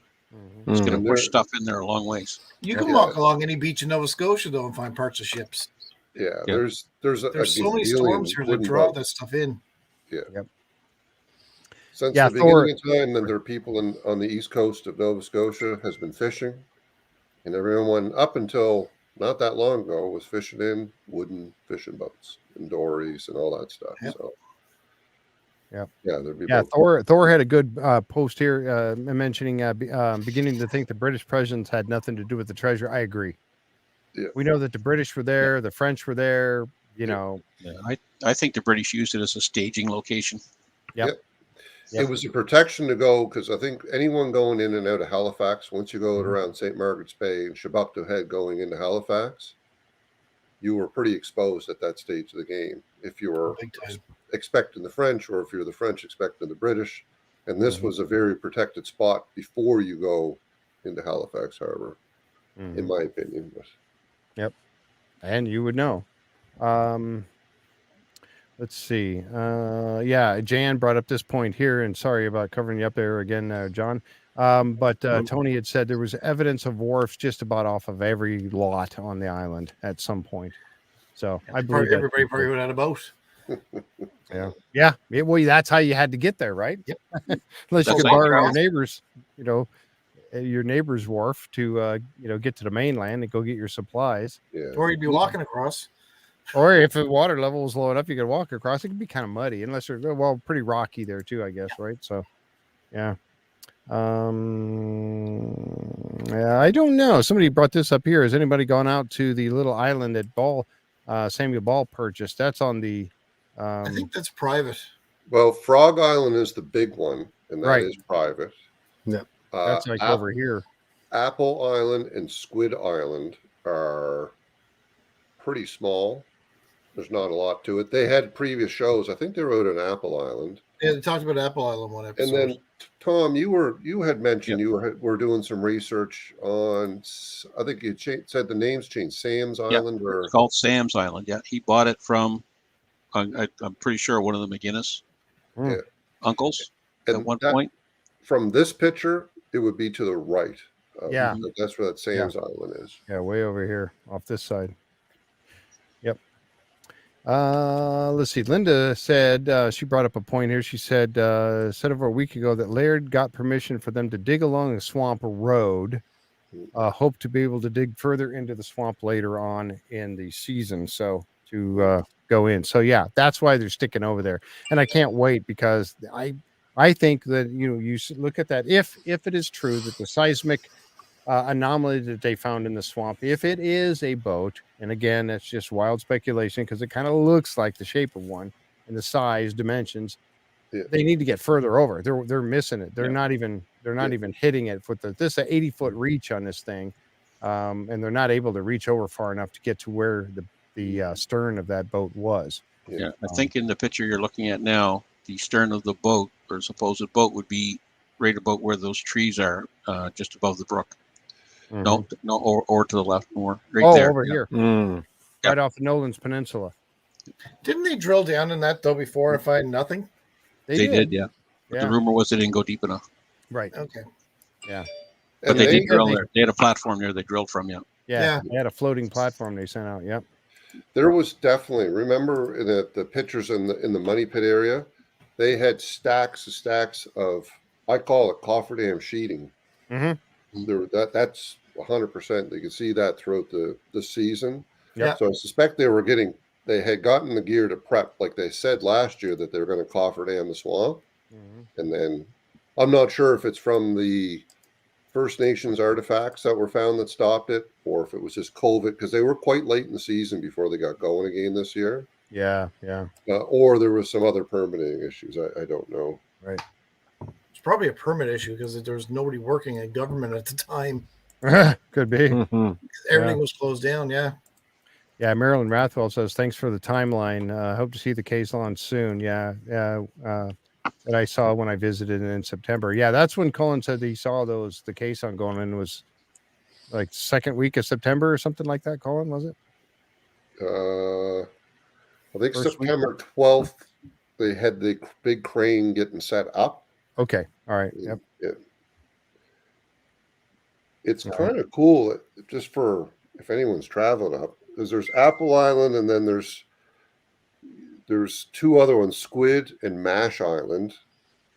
It's going to And push stuff in there a long ways. You can walk along any beach in Nova Scotia though and find parts of ships. Yeah, Yeah. there's so many storms here that draw that stuff in. Yeah. Yep. Since the beginning of time, then there are people on the east coast of Nova Scotia has been fishing, and everyone up until not that long ago was fishing in wooden fishing boats and dories and all that stuff. Yep. So, yeah, boats. Thor had a good post here mentioning beginning to think the British presidents had nothing to do with the treasure. I agree. Yeah. We know that the British were there, the French were there. Yeah, I think the British used it as a staging location. Yep. It was a protection to go because I think anyone going in and out of Halifax, once you go around St. Margaret's Bay and Shabukta Head going into Halifax, you were pretty exposed at that stage of the game. If you were expecting the French or if you're the French expecting the British. And this was a very protected spot before you go into Halifax Harbor, in my opinion. But. Yep. And you would know. Let's see. Jan brought up this point here, and sorry about covering you up there again, John. But Tony had said there was evidence of wharfs just about off of every lot on the island at some point. So I believe everybody probably went out of boat. Yeah. Well, that's how you had to get there, right? Yep. Unless you could borrow your neighbor's, your neighbor's wharf to, get to the mainland and go get your supplies. Yeah. Or you'd be walking across. Or if the water level was low enough, you could walk across. It could be kind of muddy, unless they're pretty rocky there too, I guess, right? So, yeah. I don't know. Somebody brought this up here. Has anybody gone out to the little island that Samuel Ball purchased? That's on the. I think that's private. Well, Frog Island is the big one, and that is private. Yep. That's like over here. Apple Island and Squid Island are pretty small. There's not a lot to it. They had previous shows. I think they wrote an Apple Island. Yeah, they talked about Apple Island one episode. And then Tom, you had mentioned you were doing some research on. I think you said the name's changed. Sam's Island, or it's called Sam's Island. Yeah, he bought it from. I'm pretty sure one of the McGinnis uncles at one point. From this picture, it would be to the right. That's where that Sam's Island is. Yeah, way over here off this side. Yep. Let's see. Linda said she brought up a point here. She said over a week ago that Laird got permission for them to dig along the swamp road. Hope to be able to dig further into the swamp later on in the season. So to go in. So yeah, that's why they're sticking over there. And I can't wait because I think that you should look at that. If it is true that the seismic anomaly that they found in the swamp, if it is a boat, and again, that's just wild speculation because it kind of looks like the shape of one and the size, dimensions, they need to get further over. They're missing it. They're not even hitting it with this 80-foot reach on this thing, and they're not able to reach over far enough to get to where the stern of that boat was. Yeah, I think in the picture you're looking at now, the stern of the boat or supposed boat would be right about where those trees are, just above the brook. No, or to the left more. Right there. Over here. Right off the Nolan's Peninsula. Didn't they drill down in that though before and find nothing? They did, yeah. But the rumor was they didn't go deep enough. Right. Okay. Yeah. But And they did they- drill they- there. They had a platform there. They drilled from. Yeah. Yeah, they had a floating platform they sent out. Yep. there was definitely, remember in the pictures in the money pit area, they had stacks of, I call it cofferdam sheeting. Mm-hmm. That's 100%. They could see that throughout the season. Yep. So I suspect they had gotten the gear to prep, like they said last year, that they were going to cofferdam the swamp. Mm-hmm. And then I'm not sure if it's from the First Nations artifacts that were found that stopped it, or if it was just COVID, because they were quite late in the season before they got going again this year. Yeah. Yeah. Or there was some other permitting issues. I don't know. Right. It's probably a permit issue because there was nobody working in government at the time. Could be. Mm-hmm. Everything was closed down. Yeah. Yeah, Marilyn Rathwell says, thanks for the timeline. Hope to see the caisson soon. Yeah, that I saw when I visited in September. Yeah, that's when Colin said he saw the caisson going in was like second week of September or something like that, Colin, was it? I think First week? September 12th, they had the big crane getting set up. Okay, all right. Yep. It's All kind of cool, just for if anyone's traveling up, because there's Apple Island and then there's two other ones, Squid and Mash Island,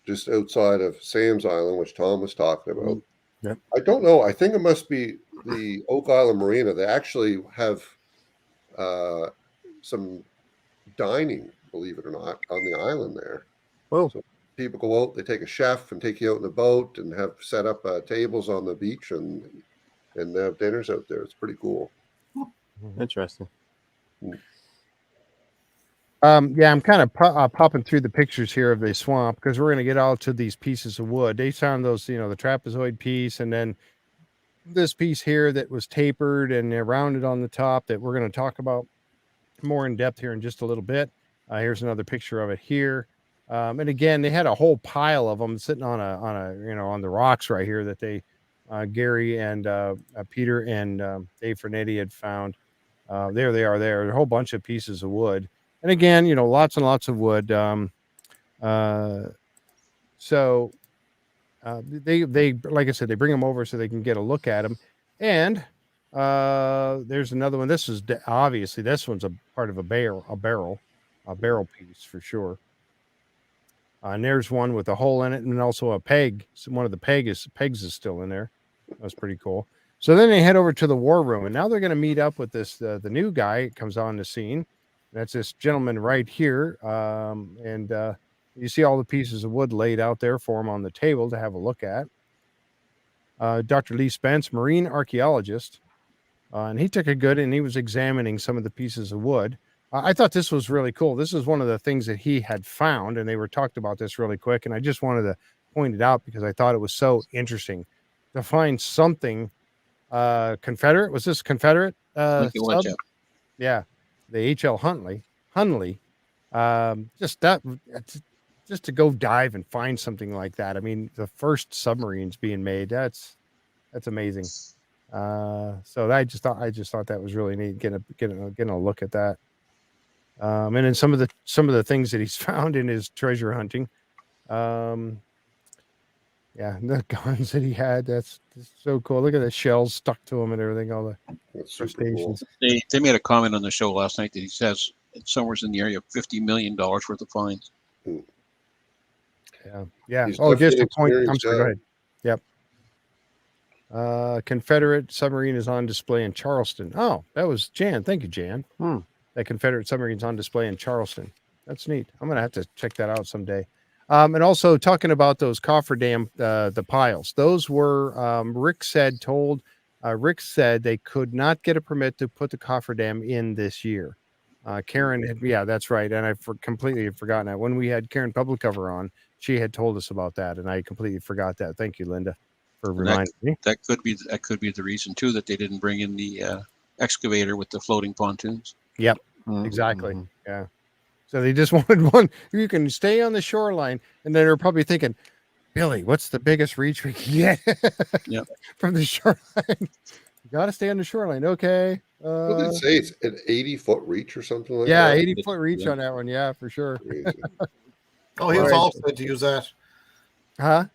just outside of Sam's Island, which Tom was talking about. Yep. I don't know. I think it must be the Oak Island Marina. They actually have some dining, believe it or not, on the island there. Oh. So people go out, they take a chef and take you out in a boat and have set up tables on the beach and have dinners out there. It's pretty cool. Interesting. Yeah, I'm kind of popping through the pictures here of the swamp because we're going to get all to these pieces of wood. They found those, the trapezoid piece, and then this piece here that was tapered and rounded on the top that we're going to talk about more in depth here in just a little bit. Here's another picture of it here. And again, they had a whole pile of them sitting on on the rocks right here that they, Gary and Peter and Dave Fernetti had found. There they are. There, a whole bunch of pieces of wood. And again, lots and lots of wood. So they like I said, they bring them over so they can get a look at them. And there's another one. This is obviously this one's a part of a barrel piece for sure. And there's one with a hole in it, and also a peg. So one of the pegs is still in there. That's pretty cool. So then they head over to the war room, and now they're going to meet up with the new guy comes on the scene. That's this gentleman right here. And you see all the pieces of wood laid out there for him on the table to have a look at. Dr. Lee Spence, marine archaeologist. And he took a good and he was examining some of the pieces of wood. I thought this was really cool. This is one of the things that he had found, and they were talked about this really quick. And I just wanted to point it out because I thought it was so interesting to find something Confederate. Was this Confederate? Sub? Yeah. The H.L. Hunley, just to go dive and find something like that. I mean, the first submarines being made, that's amazing. So I just thought that was really neat. Getting a look at that. And then some of the things that he's found in his treasure hunting. Yeah, the guns that he had, that's so cool. Look at the shells stuck to him and everything, all the crustaceans. Cool. They made a comment on the show last night that he says it's somewhere in the area of $50 million worth of finds. Yeah. He's Just a point. experienced I'm sorry, go ahead. Yep. Confederate submarine is on display in Charleston. Oh, that was Jan. Thank you, Jan. That Confederate submarine's on display in Charleston. That's neat. I'm going to have to check that out someday. And also talking about those cofferdam, the piles, those were, Rick said they could not get a permit to put the cofferdam in this year. Karen that's right. And I completely had forgotten that when we had Karen Publicover on, she had told us about that. And I completely forgot that. Thank you, Linda, for reminding me. That could be the reason too, that they didn't bring in the excavator with the floating pontoons. Yep, exactly. Yeah. So they just wanted one. You can stay on the shoreline, and then they're probably thinking, Billy, what's the biggest reach we can get from the shoreline? You got to stay on the shoreline. Okay. What did it say? It's an 80-foot reach or something like that? Yeah, 80-foot reach on that one. Yeah, for sure. Oh, he was all set to use that. Huh?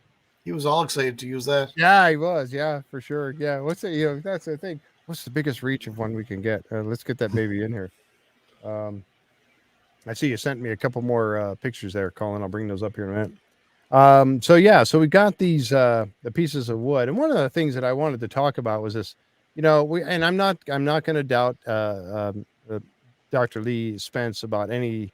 He was all excited to use that. Yeah, he was. Yeah, for sure. Yeah. What's the, that's the thing. What's the biggest reach of one we can get? Let's get that baby in here. I see you sent me a couple more pictures there, Colin. I'll bring those up here in a minute. So we got these the pieces of wood, and one of the things that I wanted to talk about was this. I'm not going to doubt Dr. Lee Spence about any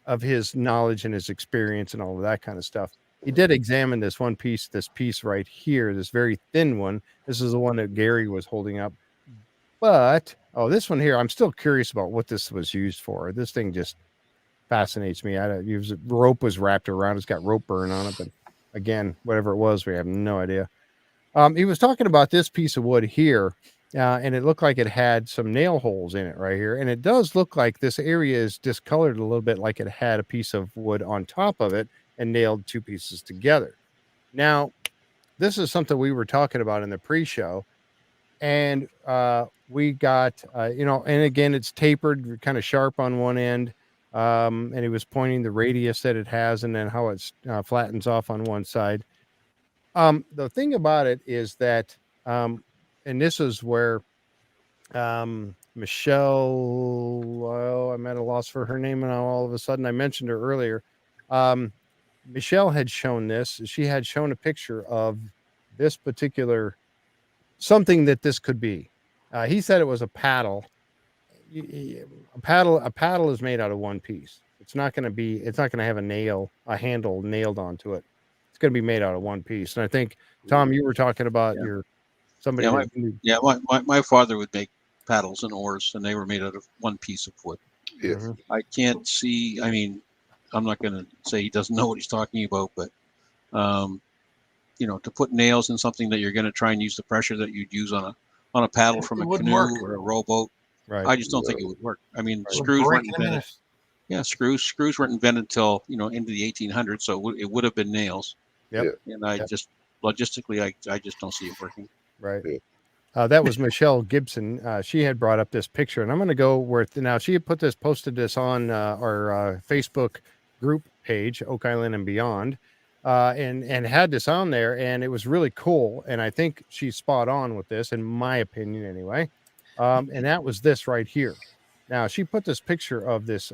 of his knowledge and his experience and all of that kind of stuff. He did examine this piece right here, this very thin one. This is the one that Gary was holding up. But this one here, I'm still curious about what this was used for. This thing just fascinates me. Rope was wrapped around. It's got rope burn on it, but again, whatever it was, we have no idea. He was talking about this piece of wood here, and it looked like it had some nail holes in it right here. And it does look like this area is discolored a little bit, like it had a piece of wood on top of it and nailed two pieces together. Now, this is something we were talking about in the pre-show, and we got, and again, it's tapered, kind of sharp on one end. And he was pointing the radius that it has and then how it flattens off on one side. The thing about it is that, and this is where Michelle, I'm at a loss for her name, and all of a sudden I mentioned her earlier. Michelle had shown this. She had shown a picture of this particular something that this could be. He said it was a paddle. A paddle is made out of one piece. It's not going to have a handle nailed onto it. It's going to be made out of one piece. And I think, Tom, you were talking about somebody. My father would make paddles and oars, and they were made out of one piece of wood. Yeah. I can't see. I mean, I'm not going to say he doesn't know what he's talking about, but to put nails in something that you're going to try and use the pressure that you'd use on a paddle from a canoe or a rowboat. Right. I just don't think it would work. I mean, screws weren't invented. Yeah, screws weren't invented until into the 1800s, so it would have been nails. Yep. And just logistically, I just don't see it working. Right. Yeah. That was Michelle Gibson. She had brought up this picture, and I'm going to go now. She had posted this on our Facebook group page, Oak Island and Beyond, and had this on there, and it was really cool. And I think she's spot on with this, in my opinion, anyway. And that was this right here. Now, she put this picture of this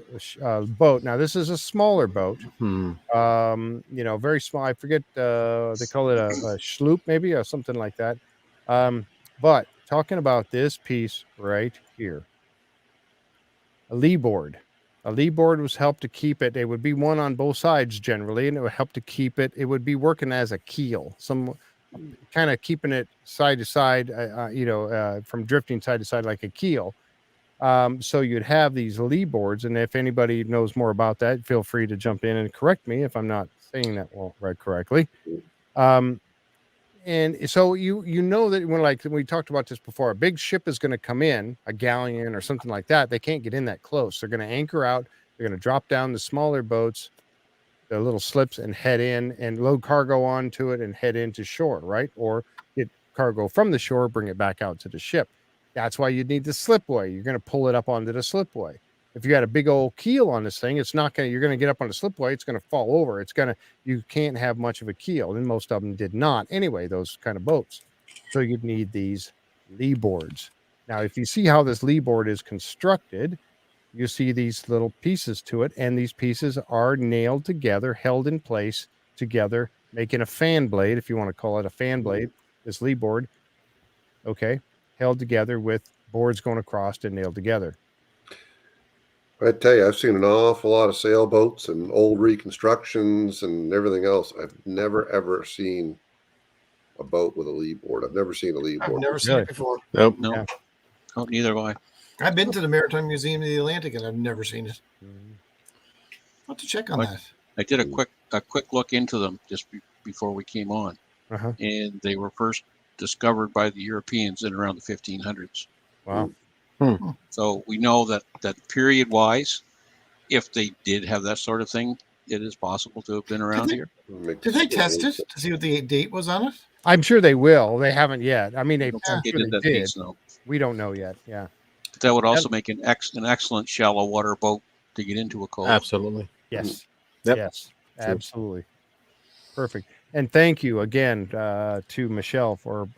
boat. Now, this is a smaller boat, very small. I forget, they call it a sloop, maybe, or something like that. But talking about this piece right here, a lee board. A lee board was helped to keep it. It would be one on both sides generally, and it would help to keep it. It would be working as a keel, some kind of keeping it side to side, from drifting side to side like a keel. So you'd have these lee boards, and if anybody knows more about that, feel free to jump in and correct me if I'm not saying that correctly. And so you know that when we talked about this before, a big ship is going to come in, a galleon or something like that. They can't get in that close. They're going to anchor out. They're going to drop down the smaller boats, the little slips, and head in and load cargo onto it and head into shore, right? Or get cargo from the shore, bring it back out to the ship. That's why you need the slipway. You're going to pull it up onto the slipway. If you got a big old keel on this thing, you're going to get up on the slipway. It's going to fall over. You can't have much of a keel. And most of them did not anyway, those kind of boats. So you'd need these lee boards. Now, if you see how this lee board is constructed, you see these little pieces to it. And these pieces are nailed together, held in place together, making a fan blade, if you want to call it a fan blade, this lee board. Okay. Held together with boards going across and nailed together. I tell you, I've seen an awful lot of sailboats and old reconstructions and everything else. I've never, ever seen a boat with a lee board. I've never seen a lee board. I've never seen it before. Nope. No. Yeah. Oh, neither have I. I've been to the Maritime Museum of the Atlantic, and I've never seen it. I'll have to check on that. I did a quick look into them just before we came on, and they were first discovered by the Europeans in around the 1500s. Wow. So we know that period-wise, if they did have that sort of thing, it is possible to have been around here. Did they test it to see what the date was on it? I'm sure they will. They haven't yet. I mean, they That did. piece, no. We don't know yet. Yeah. But that would also make an excellent shallow water boat to get into a cove. Absolutely. Yes. Yep. Yes. Absolutely. Perfect. And thank you again to Michelle for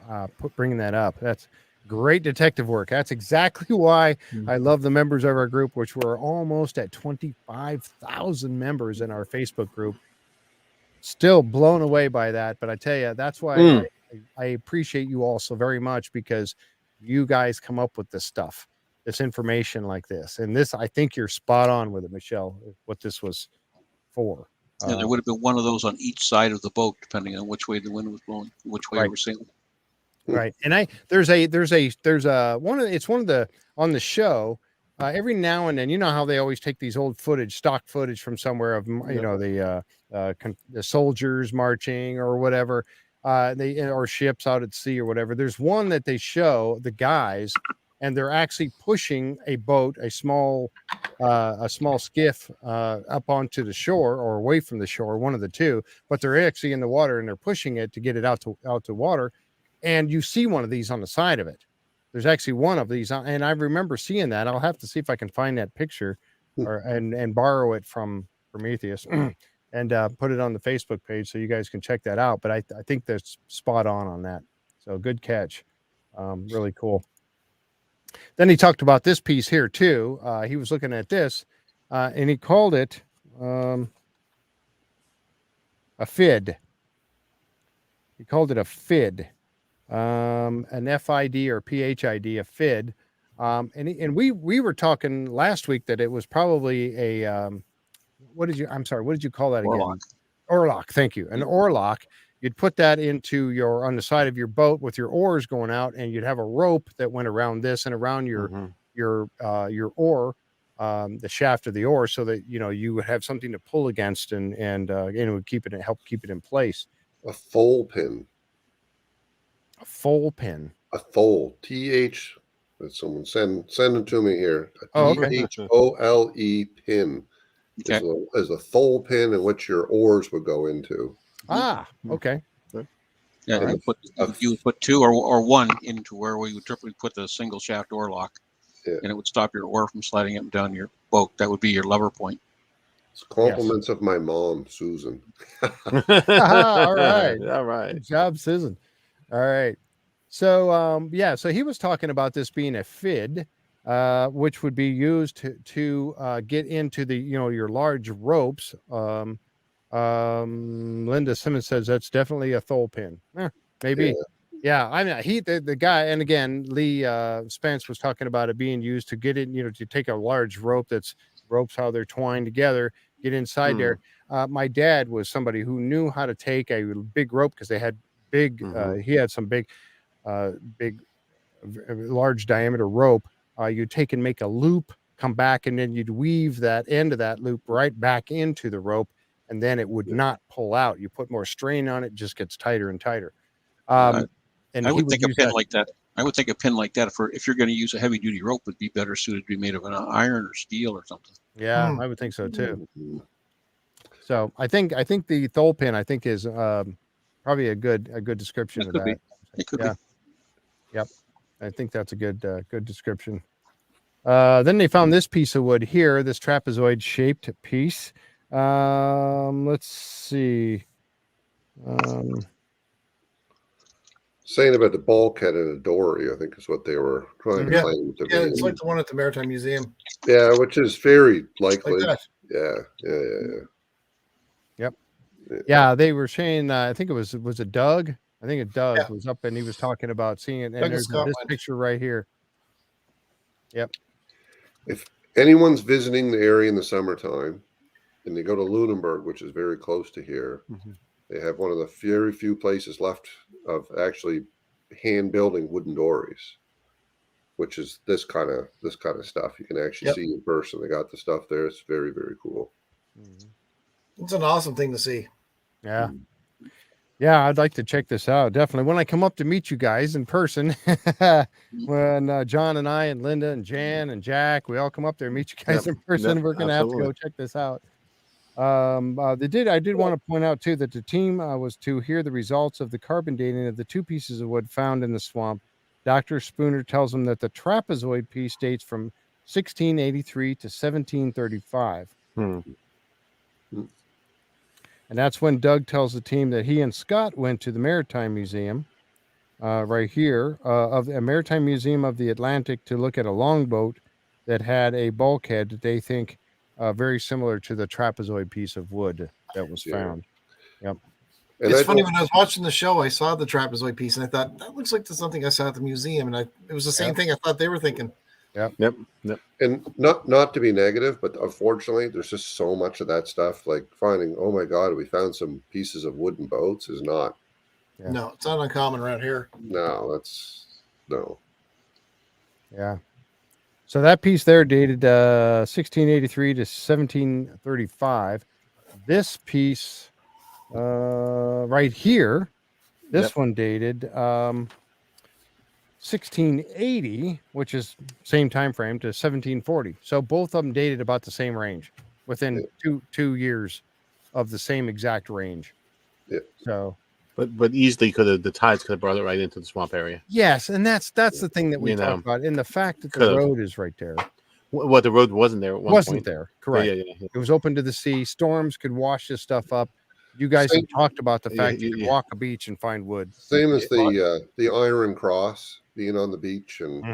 bringing that up. That's great detective work. That's exactly why I love the members of our group, which we're almost at 25,000 members in our Facebook group. Still blown away by that. But I tell you, that's why I appreciate you all so very much, because you guys come up with this stuff, this information like this. And this, I think you're spot on with it, Michelle, what this was for. And there would have been one of those on each side of the boat, depending on which way the wind was blowing, which way we were sailing. Right. And there's one of the on the show, every now and then, you know how they always take these old stock footage from somewhere of, you know, the soldiers marching or whatever, or ships out at sea or whatever. There's one that they show the guys, and they're actually pushing a boat, a small skiff, up onto the shore or away from the shore, one of the two, but they're actually in the water and they're pushing it to get it out to water. And you see one of these on the side of it. There's actually one of these, and I remember seeing that. I'll have to see if I can find that picture, and borrow it from Prometheus, and put it on the Facebook page so you guys can check that out. But I think that's spot on that. So good catch, really cool. Then he talked about this piece here too. He was looking at this, and he called it a FID. He called it a FID. An FID or PHID, a FID. And we were talking last week that it was probably a, what did you call that again? Oarlock. Thank you. An oarlock. You'd put that into on the side of your boat with your oars going out, and you'd have a rope that went around this and around your oar, the shaft of the oar, so that, you know, you would have something to pull against, and it would help keep it in place. A thole pin. A thole pin. A thole. TH. Someone send it to me here. Okay. THOLE pin. Okay. Is a thole pin, and what your oars would go into. Okay. Yeah, Right. you would put two or one into where we would typically put the single shaft oarlock, and it would stop your oar from sliding up and down your boat. That would be your lever point. It's compliments of my mom, Susan. All right. All right. Good job, Susan. All right. So, so he was talking about this being a FID, which would be used to get into the, your large ropes. Linda Simmons says that's definitely a thole pin. Maybe. Yeah. I mean, the guy, and again, Lee Spence was talking about it being used to get in, to take a large rope ropes how they're twined together, get inside there. My dad was somebody who knew how to take a big rope, because they had he had some big, large diameter rope. You'd take and make a loop, come back, and then you'd weave that end of that loop right back into the rope, and then it would not pull out. You put more strain on it, just gets tighter and tighter. And I would think a pin like that. I would think a pin like that, if you're going to use a heavy duty rope, would be better suited to be made of an iron or steel or something. Yeah, I would think so too. So I think the thole pin, I think, is probably a good description of that. It could be. Yep. I think that's a good description. Then they found this piece of wood here, this trapezoid shaped piece. Let's see. Saying about the bulkhead and a dory, I think is what they were trying to claim to be. Yeah, it's like the one at the Maritime Museum. Yeah, which is very likely. Like that. Yeah. Yep. Yeah, they were saying, I think it was it Doug? I think it Doug was up, and he was talking about seeing it. And there's this picture right here. Yep. If anyone's visiting the area in the summertime and they go to Lunenburg, which is very close to here, they have one of the very few places left of actually hand building wooden dories, which is this kind of stuff. You can actually see in person. They got the stuff there. It's very, very cool. It's an awesome thing to see. Yeah. Yeah, I'd like to check this out. Definitely. When I come up to meet you guys in person, when John and I and Linda and Jan and Jack, we all come up there and meet you guys in person, we're going to have to go check this out. I did want to point out too that the team was to hear the results of the carbon dating of the two pieces of wood found in the swamp. Dr. Spooner tells them that the trapezoid piece dates from 1683 to 1735. And that's when Doug tells the team that he and Scott went to the Maritime Museum, right here, of the Maritime Museum of the Atlantic, to look at a longboat that had a bulkhead that they think very similar to the trapezoid piece of wood that was found. Yep. And It's funny, when I was watching the show, I saw the trapezoid piece, and I thought that looks like something I saw at the museum, and it was the same thing I thought they were thinking. Yep. And not to be negative, but unfortunately, there's just so much of that stuff. Like finding, oh my God, we found some pieces of wooden boats is not. Yeah. No, it's not uncommon around here. No, that's no. Yeah. So that piece there dated 1683 to 1735. This piece right here, this one dated 1680, which is same time frame, to 1740. So both of them dated about the same range, within two years of the same exact range. Yeah. So, but easily the tides could have brought it right into the swamp area. Yes, and that's the thing that we talked about, and the fact that the road is right there. Well, the road wasn't there at one point. There, correct? Yeah. It was open to the sea. Storms could wash this stuff up. You guys have talked about the fact you could walk a beach and find wood. Same as the Iron Cross being on the beach, and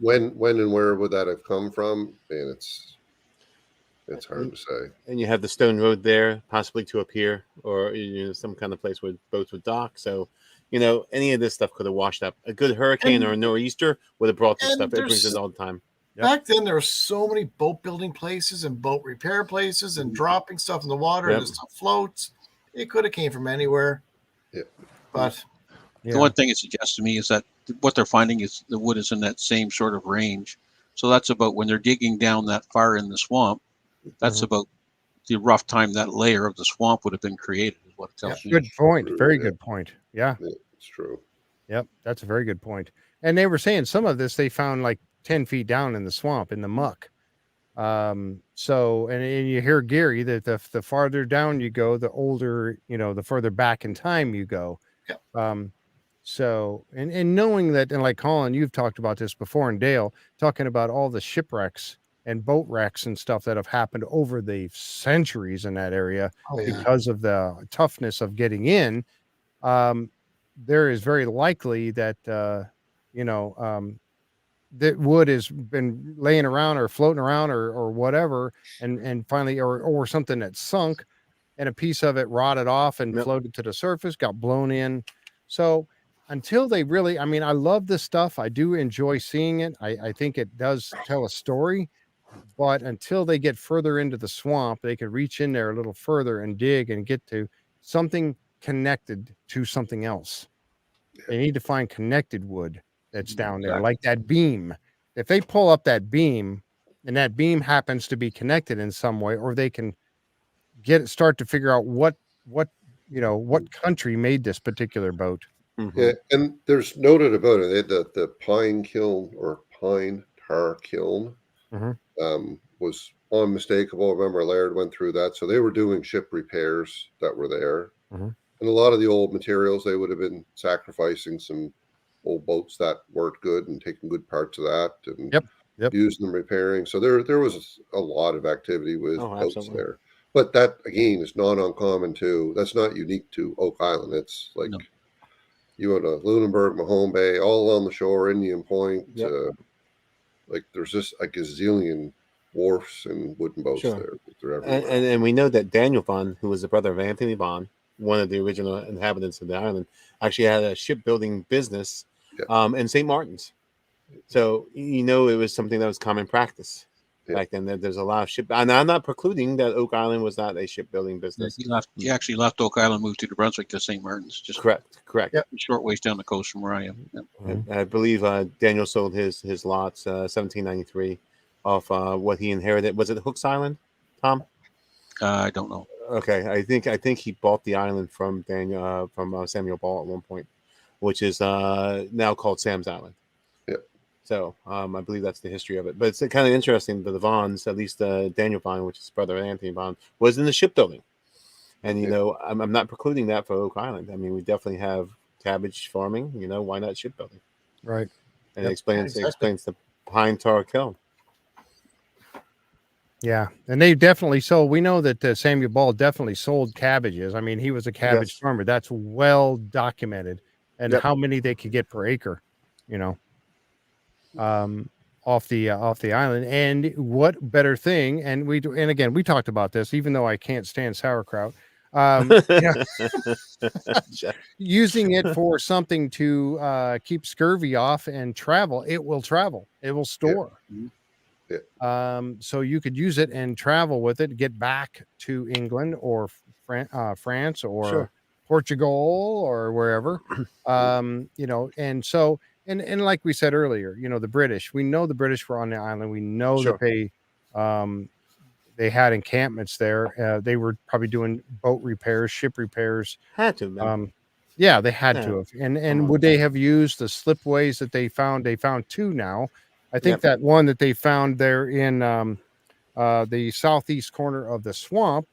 when and where would that have come from? And it's hard to say. And you have the stone road there, possibly to a pier or some kind of place where boats would dock. So, any of this stuff could have washed up. A good hurricane or a nor'easter would have brought this stuff. It brings it all the time. Back then, there were so many boat building places and boat repair places and dropping stuff in the water and the stuff floats. It could have came from anywhere. Yeah. But the one thing it suggests to me is that what they're finding is the wood is in that same sort of range. So that's about when they're digging down that far in the swamp. That's about the rough time that layer of the swamp would have been created, is what it tells me. Good point. Very good point. Yeah. It's true. Yep. That's a very good point. And they were saying some of this they found like 10 feet down in the swamp, in the muck. So, and you hear Gary that the farther down you go, the older, the further back in time you go. So, and knowing that, and like Colin, you've talked about this before, and Dale, talking about all the shipwrecks and boat wrecks and stuff that have happened over the centuries in that area because of the toughness of getting in. There is very likely that, that wood has been laying around or floating around or whatever, and finally, or something that sunk, and a piece of it rotted off and floated to the surface, got blown in. So until they really, I love this stuff. I do enjoy seeing it. I think it does tell a story, but until they get further into the swamp, they could reach in there a little further and dig and get to something connected to something else. They need to find connected wood that's down there, like that beam. If they pull up that beam and that beam happens to be connected in some way, or they can start to figure out what country made this particular boat. Yeah, and there's noted about it the pine kiln or pine tar kiln was unmistakable. I remember Laird went through that, so they were doing ship repairs that were there, and a lot of the old materials, they would have been sacrificing some old boats that weren't good and taking good parts of that and using them repairing. So there was a lot of activity with boats there. But that again is not uncommon too. That's not unique to Oak Island. It's like you go to Lunenburg, Mahone Bay, all along the shore, Indian Point. Like there's just a gazillion wharfs and wooden boats there. They're everywhere. And we know that Daniel Bond, who was the brother of Anthony Bond, one of the original inhabitants of the island, actually had a shipbuilding business in St. Martin's. So, it was something that was common practice back then. There's a lot of ship. And I'm not precluding that Oak Island was not a shipbuilding business. He actually left Oak Island, moved to New Brunswick to St. Martin's. Just correct. Short ways down the coast from where I am. I believe Daniel sold his lots 1793 off what he inherited. Was it Hooks Island, Tom? I don't know. Okay, I think he bought the island from Samuel Ball at one point, which is now called Sam's Island. Yeah. So I believe that's the history of it. But it's kind of interesting that the Bonds, at least Daniel Bond, which is brother of Anthony Bond, was in the shipbuilding. And I'm not precluding that for Oak Island. We definitely have cabbage farming. Why not shipbuilding? Right. And it explains the pine tar kiln. Yeah, and they definitely sold. We know that Samuel Ball definitely sold cabbages. I mean, he was a cabbage Yes. farmer. That's well documented, and Yep. how many they could get per acre, you know, off the island. And what better thing? And and again, we talked about this. Even though I can't stand sauerkraut, you know, using it for something to keep scurvy off and travel. It will travel. It will store. So you could use it and travel with it, get back to England or France or Sure. Portugal or wherever. You know, and so and like we said earlier, you know, the British, we know the British were on the island. We know Sure. that they had encampments there. They were probably doing boat repairs, ship repairs. Had to, man. Yeah, they had Yeah. to have. And on. would they have used the slipways that they found? They found two now. I think Yep. that one that they found there in the southeast corner of the swamp,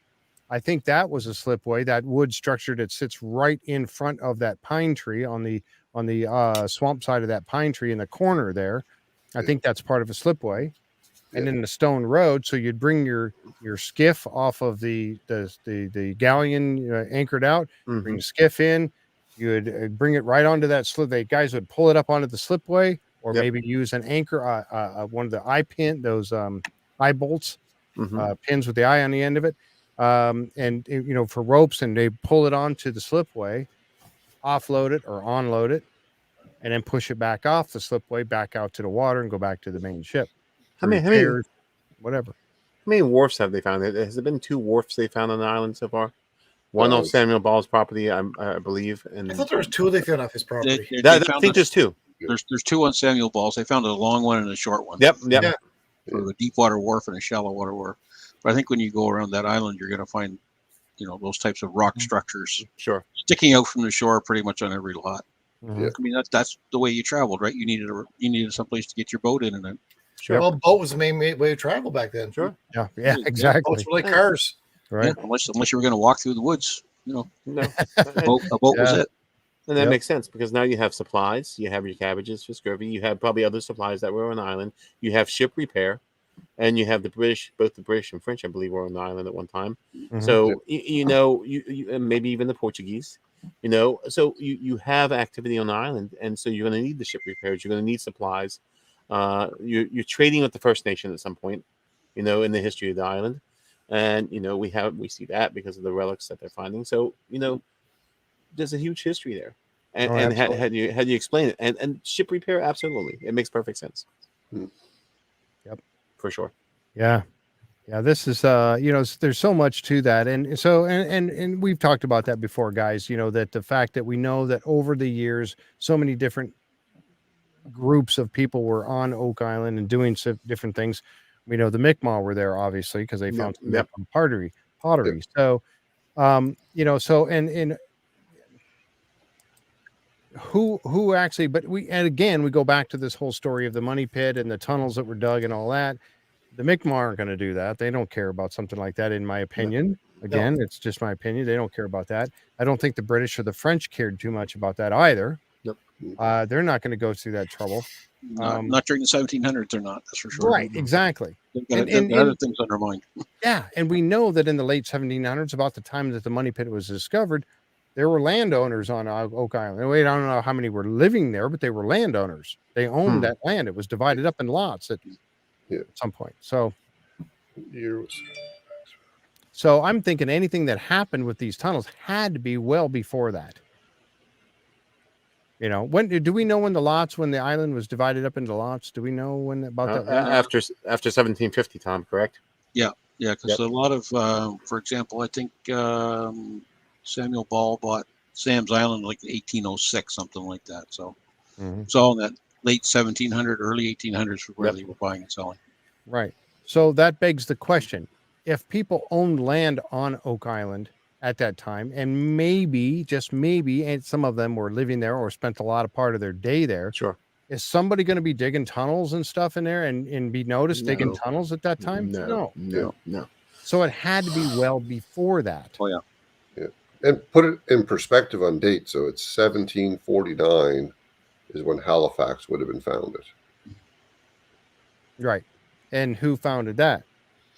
I think that was a slipway, that wood structure that sits right in front of that pine tree on the swamp side of that pine tree in the corner there. I think that's part of a slipway. And then the stone road, so you'd bring your skiff off of the galleon anchored out, bring the skiff in, you would bring it right onto that slip. The guys would pull it up onto the slipway, or maybe use an anchor, one of the those eye bolts, pins with the eye on the end of it, and you know, for ropes, and they pull it onto the slipway, offload it or onload it, and then push it back off the slipway, back out to the water, and go back to the main ship. How many Whatever. How many wharfs have they found? Has there been 2 wharfs they found on the island so far? One off Samuel Ball's property, I believe. And I thought there was 2 they found off his property. I think there's 2. There's 2 on Samuel Ball's. They found a long one and a short one. Yep. Yeah. Sort of a deep water wharf and a shallow water wharf. But I think when you go around that island, you're going to find, you know, those types of rock structures sticking out from the shore pretty much on every lot. I mean, that's the way you traveled, right? You needed someplace to get your boat in and then. Sure. Well, boat was the main way of travel back then. Sure. Yeah, exactly. Boats were like cars. Right. Yeah, unless you were going to walk through the woods, you know. No. A boat was it. And that makes sense, because now you have supplies. You have your cabbages for scurvy. You have probably other supplies that were on the island. You have ship repair, and you have the British, both the British and French, I believe, were on the island at one time. So you know, you and maybe even the Portuguese. You know, so you have activity on the island, and so you're going to need the ship repairs. You're going to need supplies. You're trading with the First Nation at some point, you know, in the history of the island, and you know, we see that because of the relics that they're finding. So you know, there's a huge history there, and how do you explain it? And ship repair, absolutely, it makes perfect sense. Yep, for sure. Yeah. This is you know, there's so much to that, and so and we've talked about that before, guys. You know, that the fact that we know that over the years, so many different groups of people were on Oak Island and doing different things. We know the Mi'kmaq were there, obviously, because they found some pottery. So, you know, so and who actually, but and again, we go back to this whole story of the money pit and the tunnels that were dug and all that. The Mi'kmaq aren't going to do that. They don't care about something like that, in my opinion. Again, it's just my opinion. They don't care about that. I don't think the British or the French cared too much about that either. They're not going to go through that trouble. Not during the 1700s, they're not. That's for sure. Right, exactly. They've got other things on their mind. Yeah, and we know that in the late 1700s, about the time that the money pit was discovered, there were landowners on Oak Island. I don't know how many were living there, but they were landowners. They owned that land. It was divided up in lots at some point. So I'm thinking anything that happened with these tunnels had to be well before that. You know, when do we know when the island was divided up into lots? Do we know when about that? After 1750, Tom, correct? Yeah, because a lot of, for example, I think Samuel Ball bought Sam's Island like 1806, something like that. So it's all in that late 1700, early 1800s for where they were buying and selling. Right. So that begs the question: if people owned land on Oak Island at that time, and maybe, just maybe, and some of them were living there or spent a lot of part of their day there. Sure. Is somebody going to be digging tunnels and stuff in there and be noticed digging tunnels at that time? No. So it had to be well before that. Oh, yeah. And put it in perspective on date. So it's 1749 is when Halifax would have been founded. Right. And who founded that?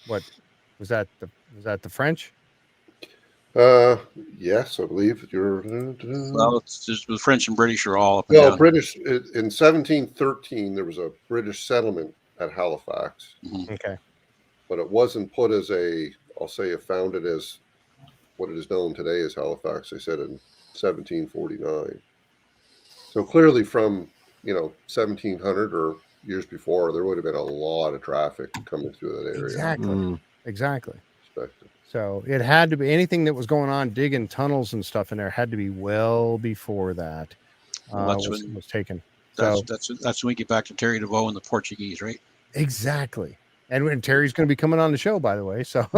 what was that? The French? Yes, I believe you're. Well, it's just the French and British are all up and Well, down. British in 1713 there was a British settlement at Halifax, Okay. but it wasn't put as I'll say, founded as what it is known today as Halifax. They said in 1749. So clearly, from 1700 or years before, there would have been a lot of traffic coming through that area. Exactly. Exactly. Expected. So it had to be anything that was going on, digging tunnels and stuff in there had to be well before that Well, that's was when taken. that's, So that's when we get back to Terry DeVoe and the Portuguese, right? exactly. And when Terry's going to be coming on the show, by the way, so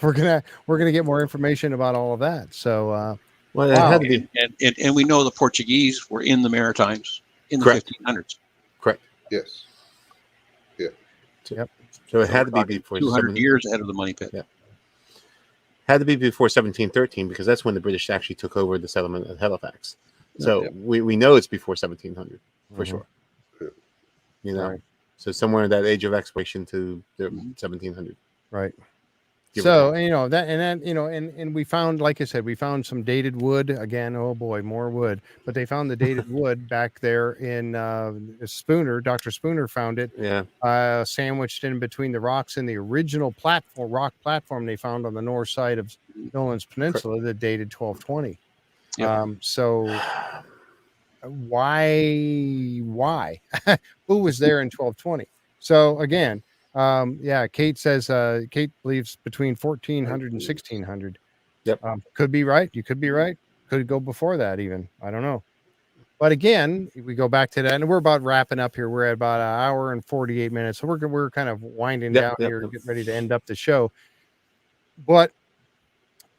we're gonna get more information about all of that. So Well, it wow. had to be And we know the Portuguese were in the Maritimes in the Correct. 1500s. correct. Yes. Yeah. Yep. So it So had we're to be talking before 200 years ahead of the money pit. Yeah. Had to be before 1713 because that's when the British actually took over the settlement at Halifax. So Yeah. we know it's before 1700 for Mhm. sure. Yeah. You know, Right. so somewhere in that age of exploration to the 1700. Right. Give or So take. and we found, like I said, we found some dated wood again. Oh boy, more wood. But they found the dated wood back there in Spooner. Dr. Spooner found it Yeah. sandwiched in between the rocks in the original rock platform they found on the north side of Nolan's Peninsula that dated 1220. Yep. So why who was there in 1220? So again, Kate says Kate believes between 1400 and 1600. Yep. Could be right. You could be right. Could go before that even. I don't know. But again, we go back to that, and we're about wrapping up here. We're at about an hour and 48 minutes, so we're kind of winding down here, getting ready to end up the show. But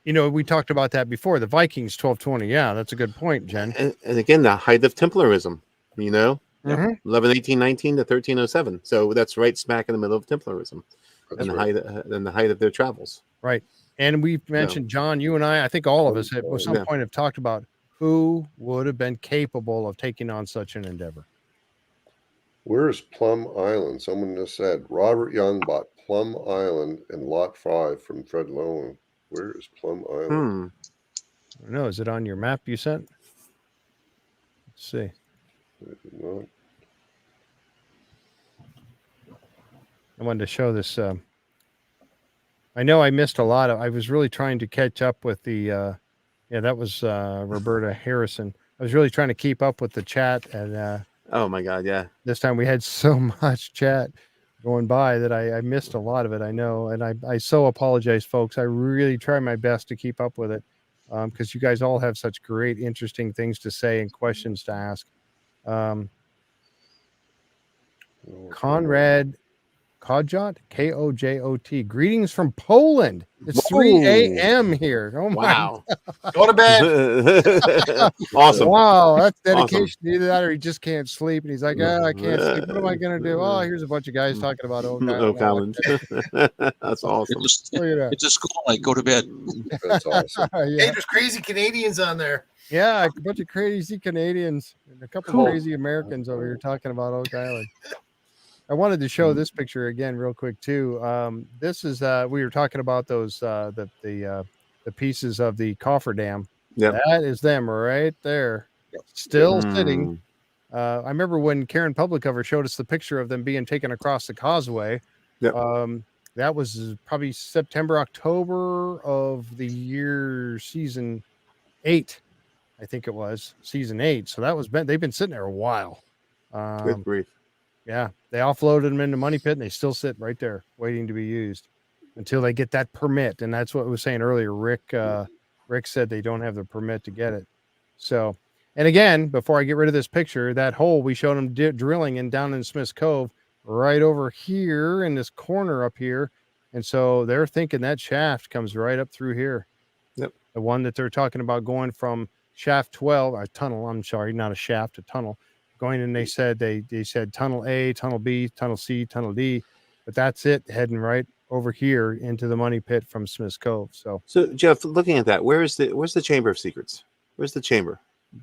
we talked about that before. The Vikings 1220. Yeah, that's a good point, Jen. And again, the height of Templarism, Mhm. 1118-19 to 1307. So that's right smack in the middle of Templarism That's and right. the height of their travels. Right. And we've mentioned, John, you and I think all of us at some point have talked about who would have been capable of taking on such an endeavor. Where is Plum Island? Someone just said Robert Young bought Plum Island in Lot 5 from Fred Lowen. Where is Plum Island? I don't know. Is it on your map you sent? Let's see. Not. I wanted to show this. I know I missed a lot of. I was really trying to catch up with the. That was Roberta Harrison. I was really trying to keep up with the chat, and Oh my God, yeah. this time we had so much chat going by that I missed a lot of it. I know, and I so apologize, folks. I really try my best to keep up with it because you guys all have such great, interesting things to say and questions to ask. Conrad Kojot, Kojot. Greetings from Poland. It's 3 a.m. here. Oh my! Wow. Go to bed. Awesome. Wow, that's dedication. Awesome. Either that or he just can't sleep, and he's like, I can't sleep. What am I gonna do? Oh, here's a bunch of guys talking about Oak Island. That's awesome. It's a school night. Go to bed. That's awesome. Hey, there's crazy Canadians on there. Yeah, a bunch of crazy Canadians and a couple of crazy Americans over here talking about Oak Island. I wanted to show this picture again real quick too. This is we were talking about those the pieces of the cofferdam. Yep. That is them right there, still sitting. I remember when Karen Publicover showed us the picture of them being taken across the causeway. Yep. That was probably September, October of the year season 8. I think it was season 8. So they've been sitting there a while. Good grief. Yeah, they offloaded them into Money Pit, and they still sit right there waiting to be used until they get that permit. And that's what I was saying earlier. Rick said they don't have the permit to get it. So, and again, before I get rid of this picture, that hole we showed them drilling down in Smith's Cove, right over here in this corner up here. And so they're thinking that shaft comes right up through here. Yep. The one that they're talking about going from shaft 12, a tunnel. I'm sorry, not a shaft, a tunnel. Going in, they said tunnel A, tunnel B, tunnel C, tunnel D, but that's it, heading right over here into the Money Pit from Smith's Cove. So Jeff, looking at that, where's the Chamber of Secrets? Where's the chamber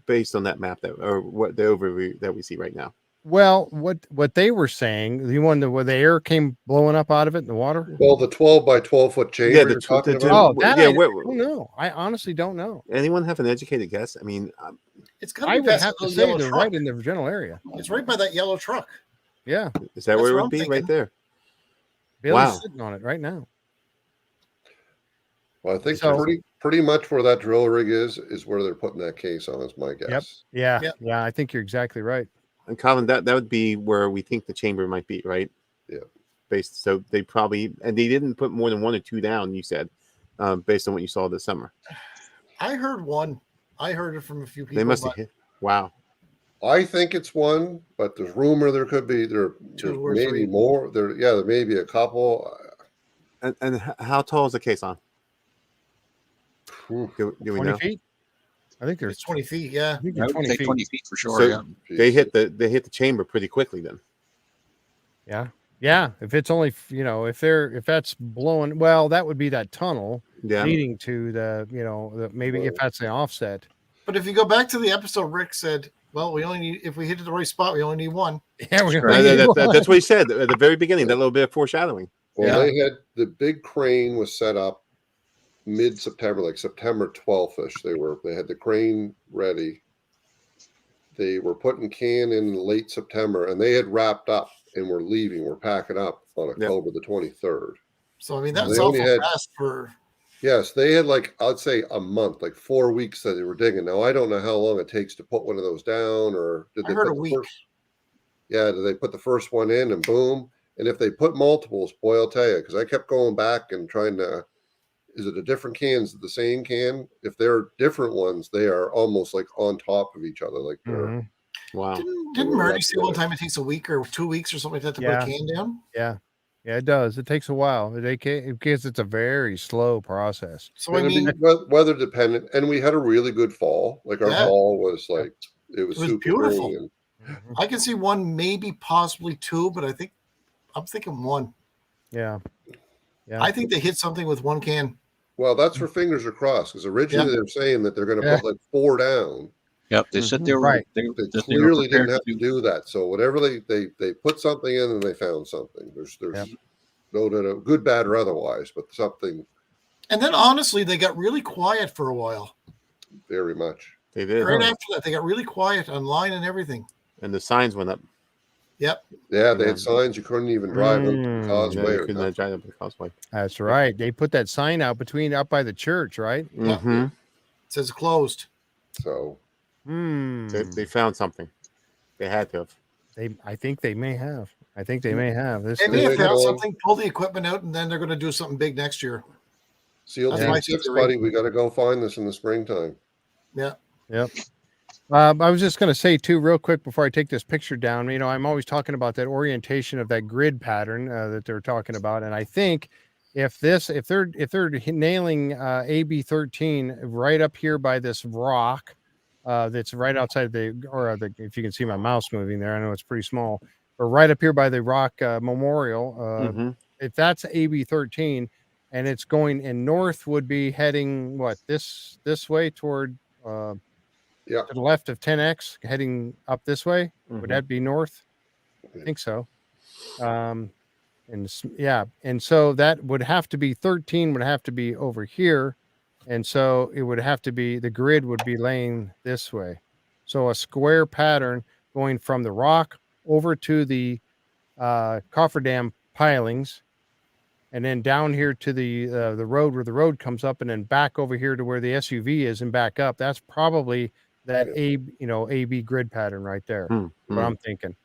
based on that map or what the overview that we see right now? Well, what they were saying, the one where the air came blowing up out of it in the water. Well, the 12 by 12 foot chamber Yeah, you're talking about. Oh, that yeah. I don't know. I honestly don't know. Anyone have an educated guess? I mean, It's got to I be would past have that to little say yellow they're truck. right in the general area. It's right by that yellow truck. Yeah, is that That's where it what would I'm be? thinking. Right there. Billy's Wow. sitting on it right now. Well, I think So- pretty much where that drill rig is where they're putting that case on, is my guess. Yeah, Yep. yeah. I think you're exactly right. And Colin, that would be where we think the chamber might be, right? Yeah. Based, so they probably, and they didn't put more than 1 or 2 down. You said, based on what you saw this summer, I heard one. I heard it from a few people. they must have but hit. Wow. I think it's one, but there's rumor there could be there's Two or maybe three. more. There may be a couple. And how tall is the case on? Whew, Do we 20 know? feet. I think It's there's 20 feet. Yeah. I think I they're would 20 say feet. 20 feet for sure. So- Yeah. They geez. hit the chamber pretty quickly then. Yeah, yeah. If it's only if that's blowing, well, that would be that tunnel Yeah. leading to the maybe if that's the offset. But if you go back to the episode, Rick said, well, we only need, if we hit it the right spot, we only need one. Yeah, we Right. only need That's one. what he said at the very beginning. That little bit of foreshadowing. Well, Yeah. they had the big crane was set up mid-September, like September 12th-ish. They had the crane ready. They were putting can in late September, and they had wrapped up and were leaving. We're packing up on October the 23rd. So I mean, They that's only awful had- fast for. Yes, they had I'd say a month, like 4 weeks that they were digging. Now I don't know how long it takes to put one of those down, or did I they heard put a the week. first? Yeah, did they put the first one in and boom? And if they put multiples, boy, I'll tell you, because I kept going back and trying to. Is it a different can? Is it the same can? If they're different ones, they are almost like on top of each other, like they're. Mhm. Wow. Didn't We're Marty not say one good. time it takes a week or 2 weeks or something like that to Yeah. put a can down? Yeah, it does. It takes a while. Because it's a very slow process. So I Gonna mean, be weather dependent, and we had a really good fall. Like our Yeah. fall was like it was It was super beautiful. brilliant. Mhm. I can see one, maybe possibly two, but I'm thinking one. Yeah, yeah. I think they hit something with one can. Well, that's where fingers are crossed, because originally they were saying that they're going to Yeah. put like 4 down. Yep. They said they were Right. They, They that they were clearly didn't prepared have to do that. So whatever they put something in and they found something. There's Yep. no doubt, good, bad, or otherwise, but something And then honestly, they got really quiet for a while. very much. They did. Right after that, they got really quiet online and everything. And the signs went up. Yep. Yeah, they Yeah. had signs you couldn't even drive up to the Mm. causeway. Yeah, you or couldn't nothing. drive up the causeway. That's right. They put that sign out by the church, right? Mm-hmm. It says closed. So Hmm. They found something. They had to have. I think they may have. I think they may have. This They may Yeah, have they found go- something, pull the equipment out, and then they're going to do something big next year. sealed That's team my 6, theory. buddy. We got to go find this in the springtime. Yep. I was just going to say too, real quick before I take this picture down. I'm always talking about that orientation of that grid pattern that they're talking about, and I think if they're nailing AB13 right up here by this rock that's right outside if you can see my mouse moving there, I know it's pretty small, but right up here by the rock memorial, Mm-hmm. if that's AB13 and it's going in north, would be heading this way toward. Yeah. To the left of 10X, heading up this way. Mm-hmm. Would that be north? I think so. And so that would have to be 13 would have to be over here, and so it would have to be the grid would be laying this way. So a square pattern going from the rock over to the cofferdam pilings, and then down here to the road where the road comes up, and then back over here to where the SUV is and back up. That's probably that AB grid pattern right there. What I'm thinking.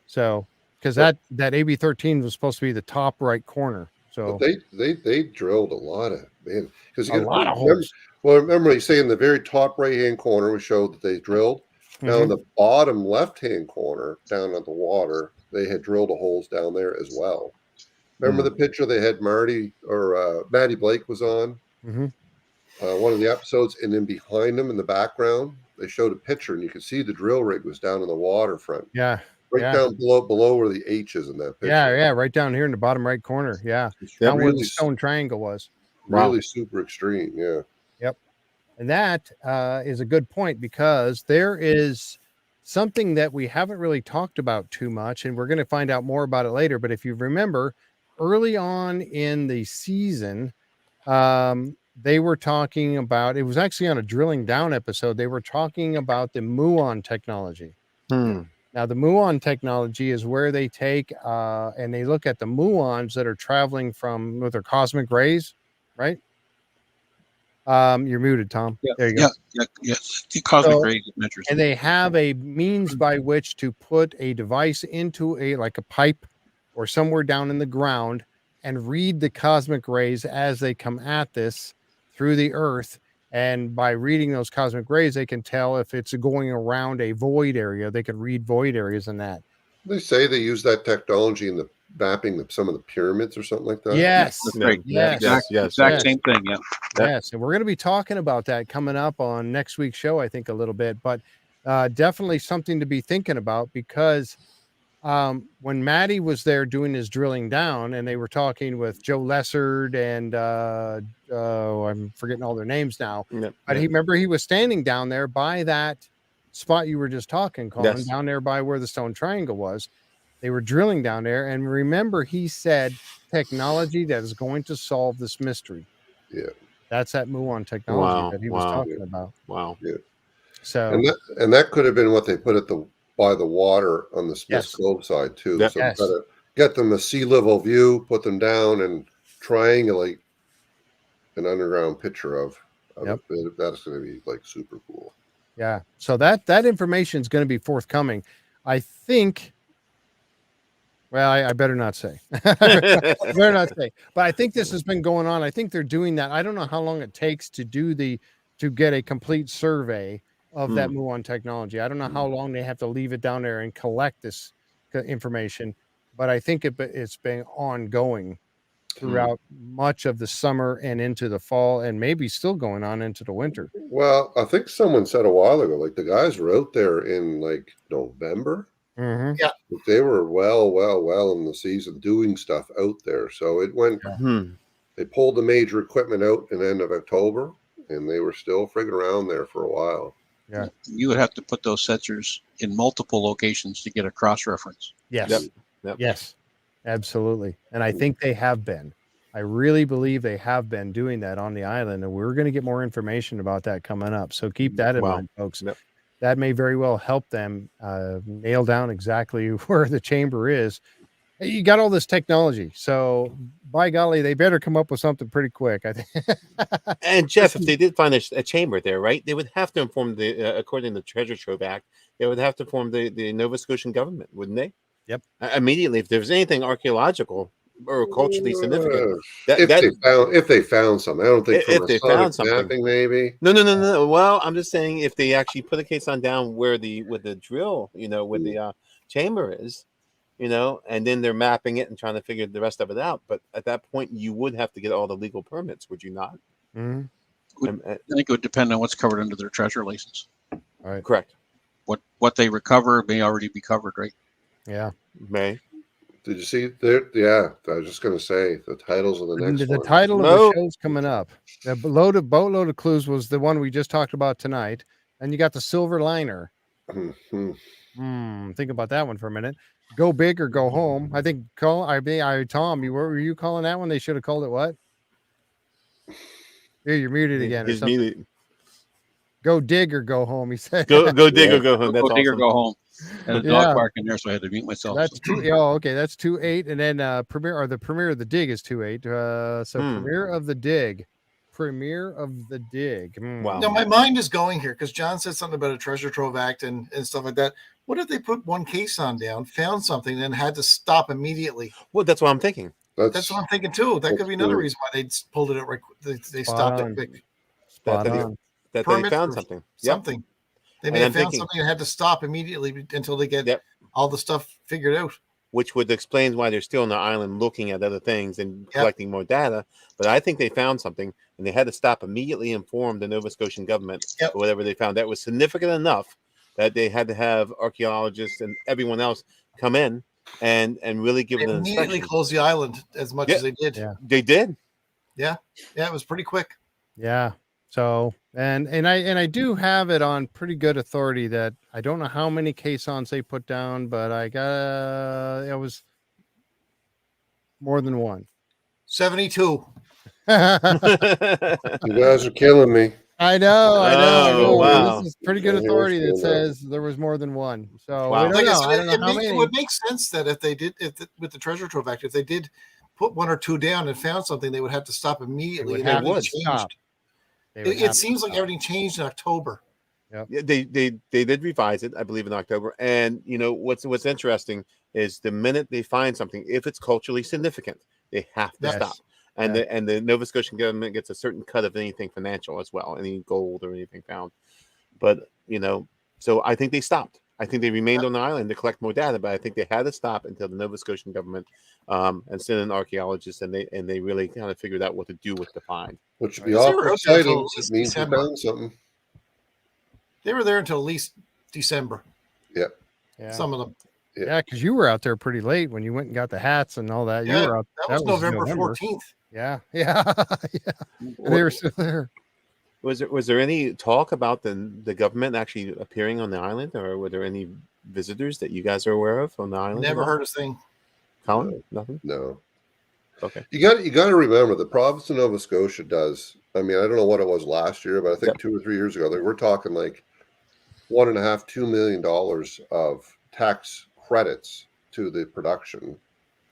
So because that AB13 was supposed to be the top right corner. So But they drilled a lot of because a lot of holes. Well, remember you say in the very top right hand corner we showed that they drilled. Now in the bottom left hand corner down at the water, they had drilled the holes down there as well. Remember the picture they had Marty or Maddie Blake was on one of the episodes, and then behind them in the background they showed a picture, and you could see the drill rig was down in the waterfront. Yeah. Down below where the H is in that picture. Yeah, right down here in the bottom right corner. Yeah. Down where the stone triangle was. Really super extreme. Yeah. Yep. And that is a good point, because there is something that we haven't really talked about too much, and we're going to find out more about it later. But if you remember, early on in the season, they were talking about, it was actually on a drilling down episode. They were talking about the muon technology. Now, the muon technology is where they take and they look at the muons that are traveling from with their cosmic rays, right? You're muted, Tom. Yeah. There you go. Yeah. The cosmic ray measures. And they have a means by which to put a device into like a pipe or somewhere down in the ground and read the cosmic rays as they come at this through the earth. And by reading those cosmic rays, they can tell if it's going around a void area. They can read void areas in that. They say they use that technology in the mapping of some of the pyramids or something like that. Yes. That's right. Yes. Exact same thing. Yeah. Yes. And we're going to be talking about that coming up on next week's show, I think, a little bit. But definitely something to be thinking about, because when Matty was there doing his drilling down and they were talking with Joe Lessard and I'm forgetting all their names now, but he was standing down there by that spot you were just talking, Colin, down there by where the stone triangle was. They were drilling down there, and remember, he said technology that is going to solve this mystery. Yeah, that's that muon technology that he was talking about. Wow. Yeah. So and that could have been what they put at by the water on the Smith's Cove side too. Yep. So gotta get them a sea level view, put them down, and triangulate an underground picture of it. That's going to be like super cool. Yeah. So that information is going to be forthcoming. I think. Well, I better not say. I better not say. But I think this has been going on. I think they're doing that. I don't know how long it takes to get a complete survey of that muon technology. I don't know how long they have to leave it down there and collect this information, but I think it's been ongoing throughout much of the summer and into the fall, and maybe still going on into the winter. Well, I think someone said a while ago, like the guys were out there in like November. Mm-hmm. Yeah, they were well in the season doing stuff out there. So it went. They pulled the major equipment out in the end of October, and they were still frigging around there for a while. Yeah, you would have to put those sensors in multiple locations to get a cross reference. Yes. Yep. Yes, absolutely. And I think they have been. I really believe they have been doing that on the island, and we're going to get more information about that coming up. So keep that in mind, folks. Yep. That may very well help them nail down exactly where the chamber is. You got all this technology, so by golly, they better come up with something pretty quick, I think. And Jeff, if they did find a chamber there, right, they would have to inform according to the Treasure Trove Act, they would have to inform the Nova Scotian government, wouldn't they? Yep. Immediately, if there was anything archaeological or culturally significant, if they found something, I don't think if they found something, mapping, maybe. No. Well, I'm just saying if they actually put a case on down with the drill, with the chamber is. And then they're mapping it and trying to figure the rest of it out. But at that point, you would have to get all the legal permits, would you not? Mm-hmm. I think it would depend on what's covered under their treasure license. All right. Correct. What they recover may already be covered, right? Yeah. May. Did you see there? Yeah, I was just going to say the titles of the next one. The title of the show's coming up. The Boatload of Clues was the one we just talked about tonight. And you got the Silver Liner. Think about that one for a minute. Go big or go home. I think Tom, what were you calling that one? They should have called it what? Here, you're muted again. He's muted. Go dig or go home. He said. Go dig or go home. That's go dig awesome. or go home. And a dog barking there, so I had to mute myself. That's okay. That's 2-8, and then the premiere of the dig is 2-8. Premiere of the dig. Wow. Now my mind is going here because John said something about a Treasure Trove Act and stuff like that. What if they put one case on down, found something, and had to stop immediately? Well, that's what I'm thinking. That's what I'm thinking too. That could be another reason why they pulled it out. They stopped it quick. That they found something. Something. They may have found something and had to stop immediately until they get all the stuff figured out. Which would explain why they're still on the island looking at other things and collecting more data. But I think they found something and they had to stop immediately, inform the Nova Scotian government or whatever they found. That was significant enough that they had to have archaeologists and everyone else come in and really give it an inspection. Immediately close the island as much as they did. Yeah. They did. Yeah. Yeah, it was pretty quick. Yeah. So and I do have it on pretty good authority that I don't know how many caissons they put down, but I got it was more than one. 72. You guys are killing me. I know. wow. This is pretty good I hear authority you that saying that. says there was more than one. So Wow. we don't Like I know. said, I don't know how it many. would make sense that if they did, with the treasure trove act, if they did put one or two down and found something, they would have to stop immediately. would And have everything to changed. stop. It seems like everything changed in October. Yeah, they did revise it, I believe, in October. And you know what's interesting is the minute they find something, if it's culturally significant, they have to Yes. stop. And the Nova Scotian government gets a certain cut of anything financial as well, any gold or anything found. But you know, so I think they stopped. I think they remained on the island to collect more data, but I think they had to stop until the Nova Scotian government and sent in archaeologists, and they really kind of figured out what to do with the find. Which would be Because they were awful out there until sightings. at least It means we December. found something. They were there until at least December. Yeah. Some of them. Yeah, because you were out there pretty late when you went and got the hats and all that. You Yeah, were out. that was November 14th. Yeah, yeah, yeah. And they were still there. Was there any talk about the government actually appearing on the island, or were there any visitors that you guys are aware of on the island? Never heard a thing. Colin? Nothing. No. Okay. You got to remember the province of Nova Scotia does. I mean, I don't know what it was last year, but I think 2 or 3 years ago, they were talking like $1.5–2 million of tax credits to the production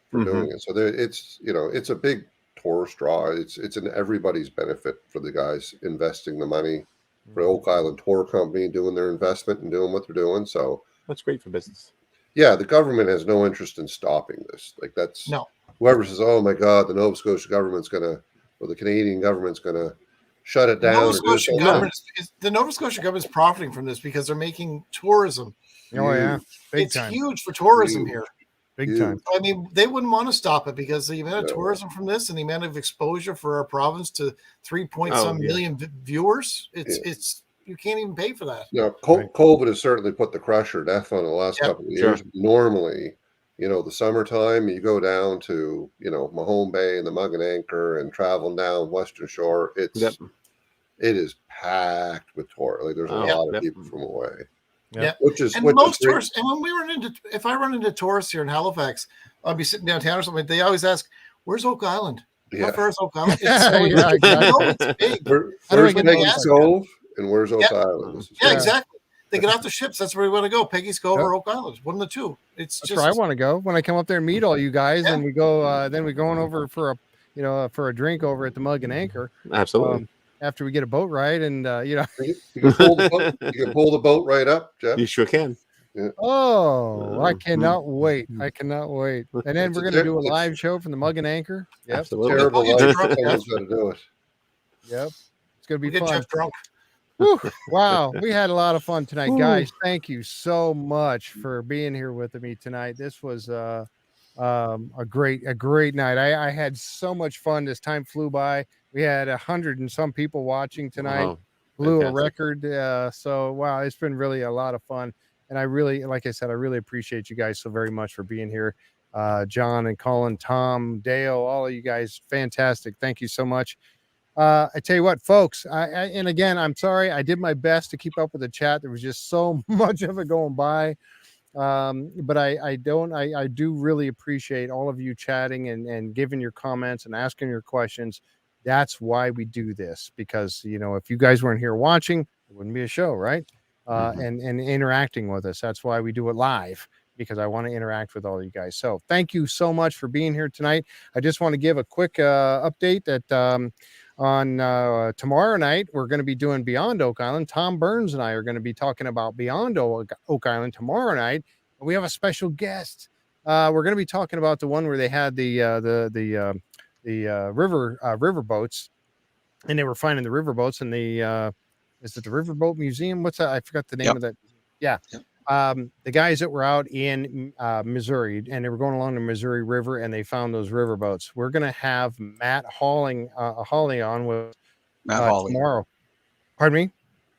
for doing it. So it's a big tourist draw. It's in everybody's benefit for the guys investing the money, for the Oak Island Tour Company doing their investment and doing what they're doing. So that's great for business. Yeah, the government has no interest in stopping this. Like that's no. Whoever says, "Oh my God, the Nova Scotia government's gonna, or the Canadian government's gonna shut it down." The Nova Scotia government's profiting from this because they're making tourism. Oh yeah, it's huge for tourism here. Big time. I mean, they wouldn't want to stop it because the amount of tourism from this and the amount of exposure for our province to 3 million viewers, it's you can't even pay for that. Yeah, COVID has certainly put the crusher death on the last couple of years. Normally, the summertime, you go down to, Mahone Bay and the Mug and Anchor and traveling down Western Shore. It is packed with tourists. Like there's a lot of people from away. Yeah, which is most tourists. And when if I run into tourists here in Halifax, I'll be sitting downtown or something. They always ask, "Where's Oak Island? How far is Oak Island?" It's big. Where's Peggy's Cove and where's Oak Island? Exactly. They get off the ships. That's where we want to go. Peggy's Cove or Oak Island. One of the two. That's where I want to go when I come up there and meet all you guys, and we go. Then we going over for a drink over at the Mug and Anchor. Absolutely. After we get a boat ride, and you can pull the boat right up, Jeff. You sure can. Yeah. Oh, I cannot wait! I cannot wait. And then we're going to do a live show from the Mug and Anchor. Yep. Absolutely. Terrible life. Someone's got to do it. Yep. It's going to be fun. Jeff drunk. Whew. Wow, we had a lot of fun tonight, guys. Thank you so much for being here with me tonight. This was a great night. I had so much fun. This time flew by. We had 100 and some people watching tonight. Wow. Blew a record. So wow, it's been really a lot of fun. And I really, like I said, I really appreciate you guys so very much for being here. John and Colin, Tom, Dale, all of you guys, fantastic. Thank you so much. I tell you what, folks, and again, I'm sorry. I did my best to keep up with the chat. There was just so much of it going by. But I do really appreciate all of you chatting and giving your comments and asking your questions. That's why we do this, because, if you guys weren't here watching, it wouldn't be a show, right? And interacting with us. That's why we do it live, because I want to interact with all you guys. So thank you so much for being here tonight. I just want to give a quick update that on tomorrow night, we're going to be doing Beyond Oak Island. Tom Burns and I are going to be talking about Beyond Oak Island tomorrow night. We have a special guest. We're going to be talking about the one where they had the river boats, and they were finding the river boats, and is it the Riverboat Museum? What's that? I forgot the name of that. Yeah. The guys that were out in Missouri, and they were going along the Missouri River, and they found those river boats. We're going to have Matt Hawley on with Matt Hawley tomorrow. Pardon me?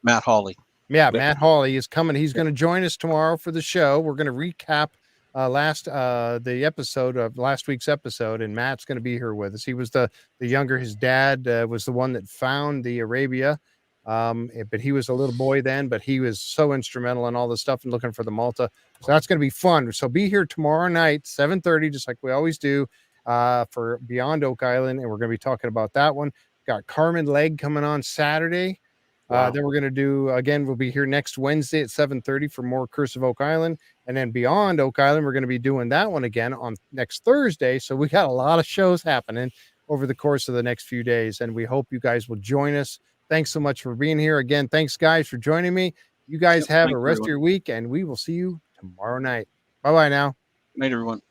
Matt Hawley. Yeah, Matt Hawley is coming. He's going to join us tomorrow for the show. We're going to recap the episode of last week's episode, and Matt's going to be here with us. He was the younger. His dad was the one that found the Arabia, But he was a little boy then, but he was so instrumental in all this stuff and looking for the Malta. So that's going to be fun. So be here tomorrow night, 7:30, just like we always do, for Beyond Oak Island. And we're going to be talking about that one. Got Carmen Legg coming on Saturday. Then we're going to do, again, we'll be here next Wednesday at 7:30 for more Curse of Oak Island. And then Beyond Oak Island, we're going to be doing that one again on next Thursday. So we got a lot of shows happening over the course of the next few days. And we hope you guys will join us. Thanks so much for being here. Again, thanks, guys, for joining me. You guys have a rest of your week, and we will see you tomorrow night. Bye-bye now. Night, everyone.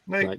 Night.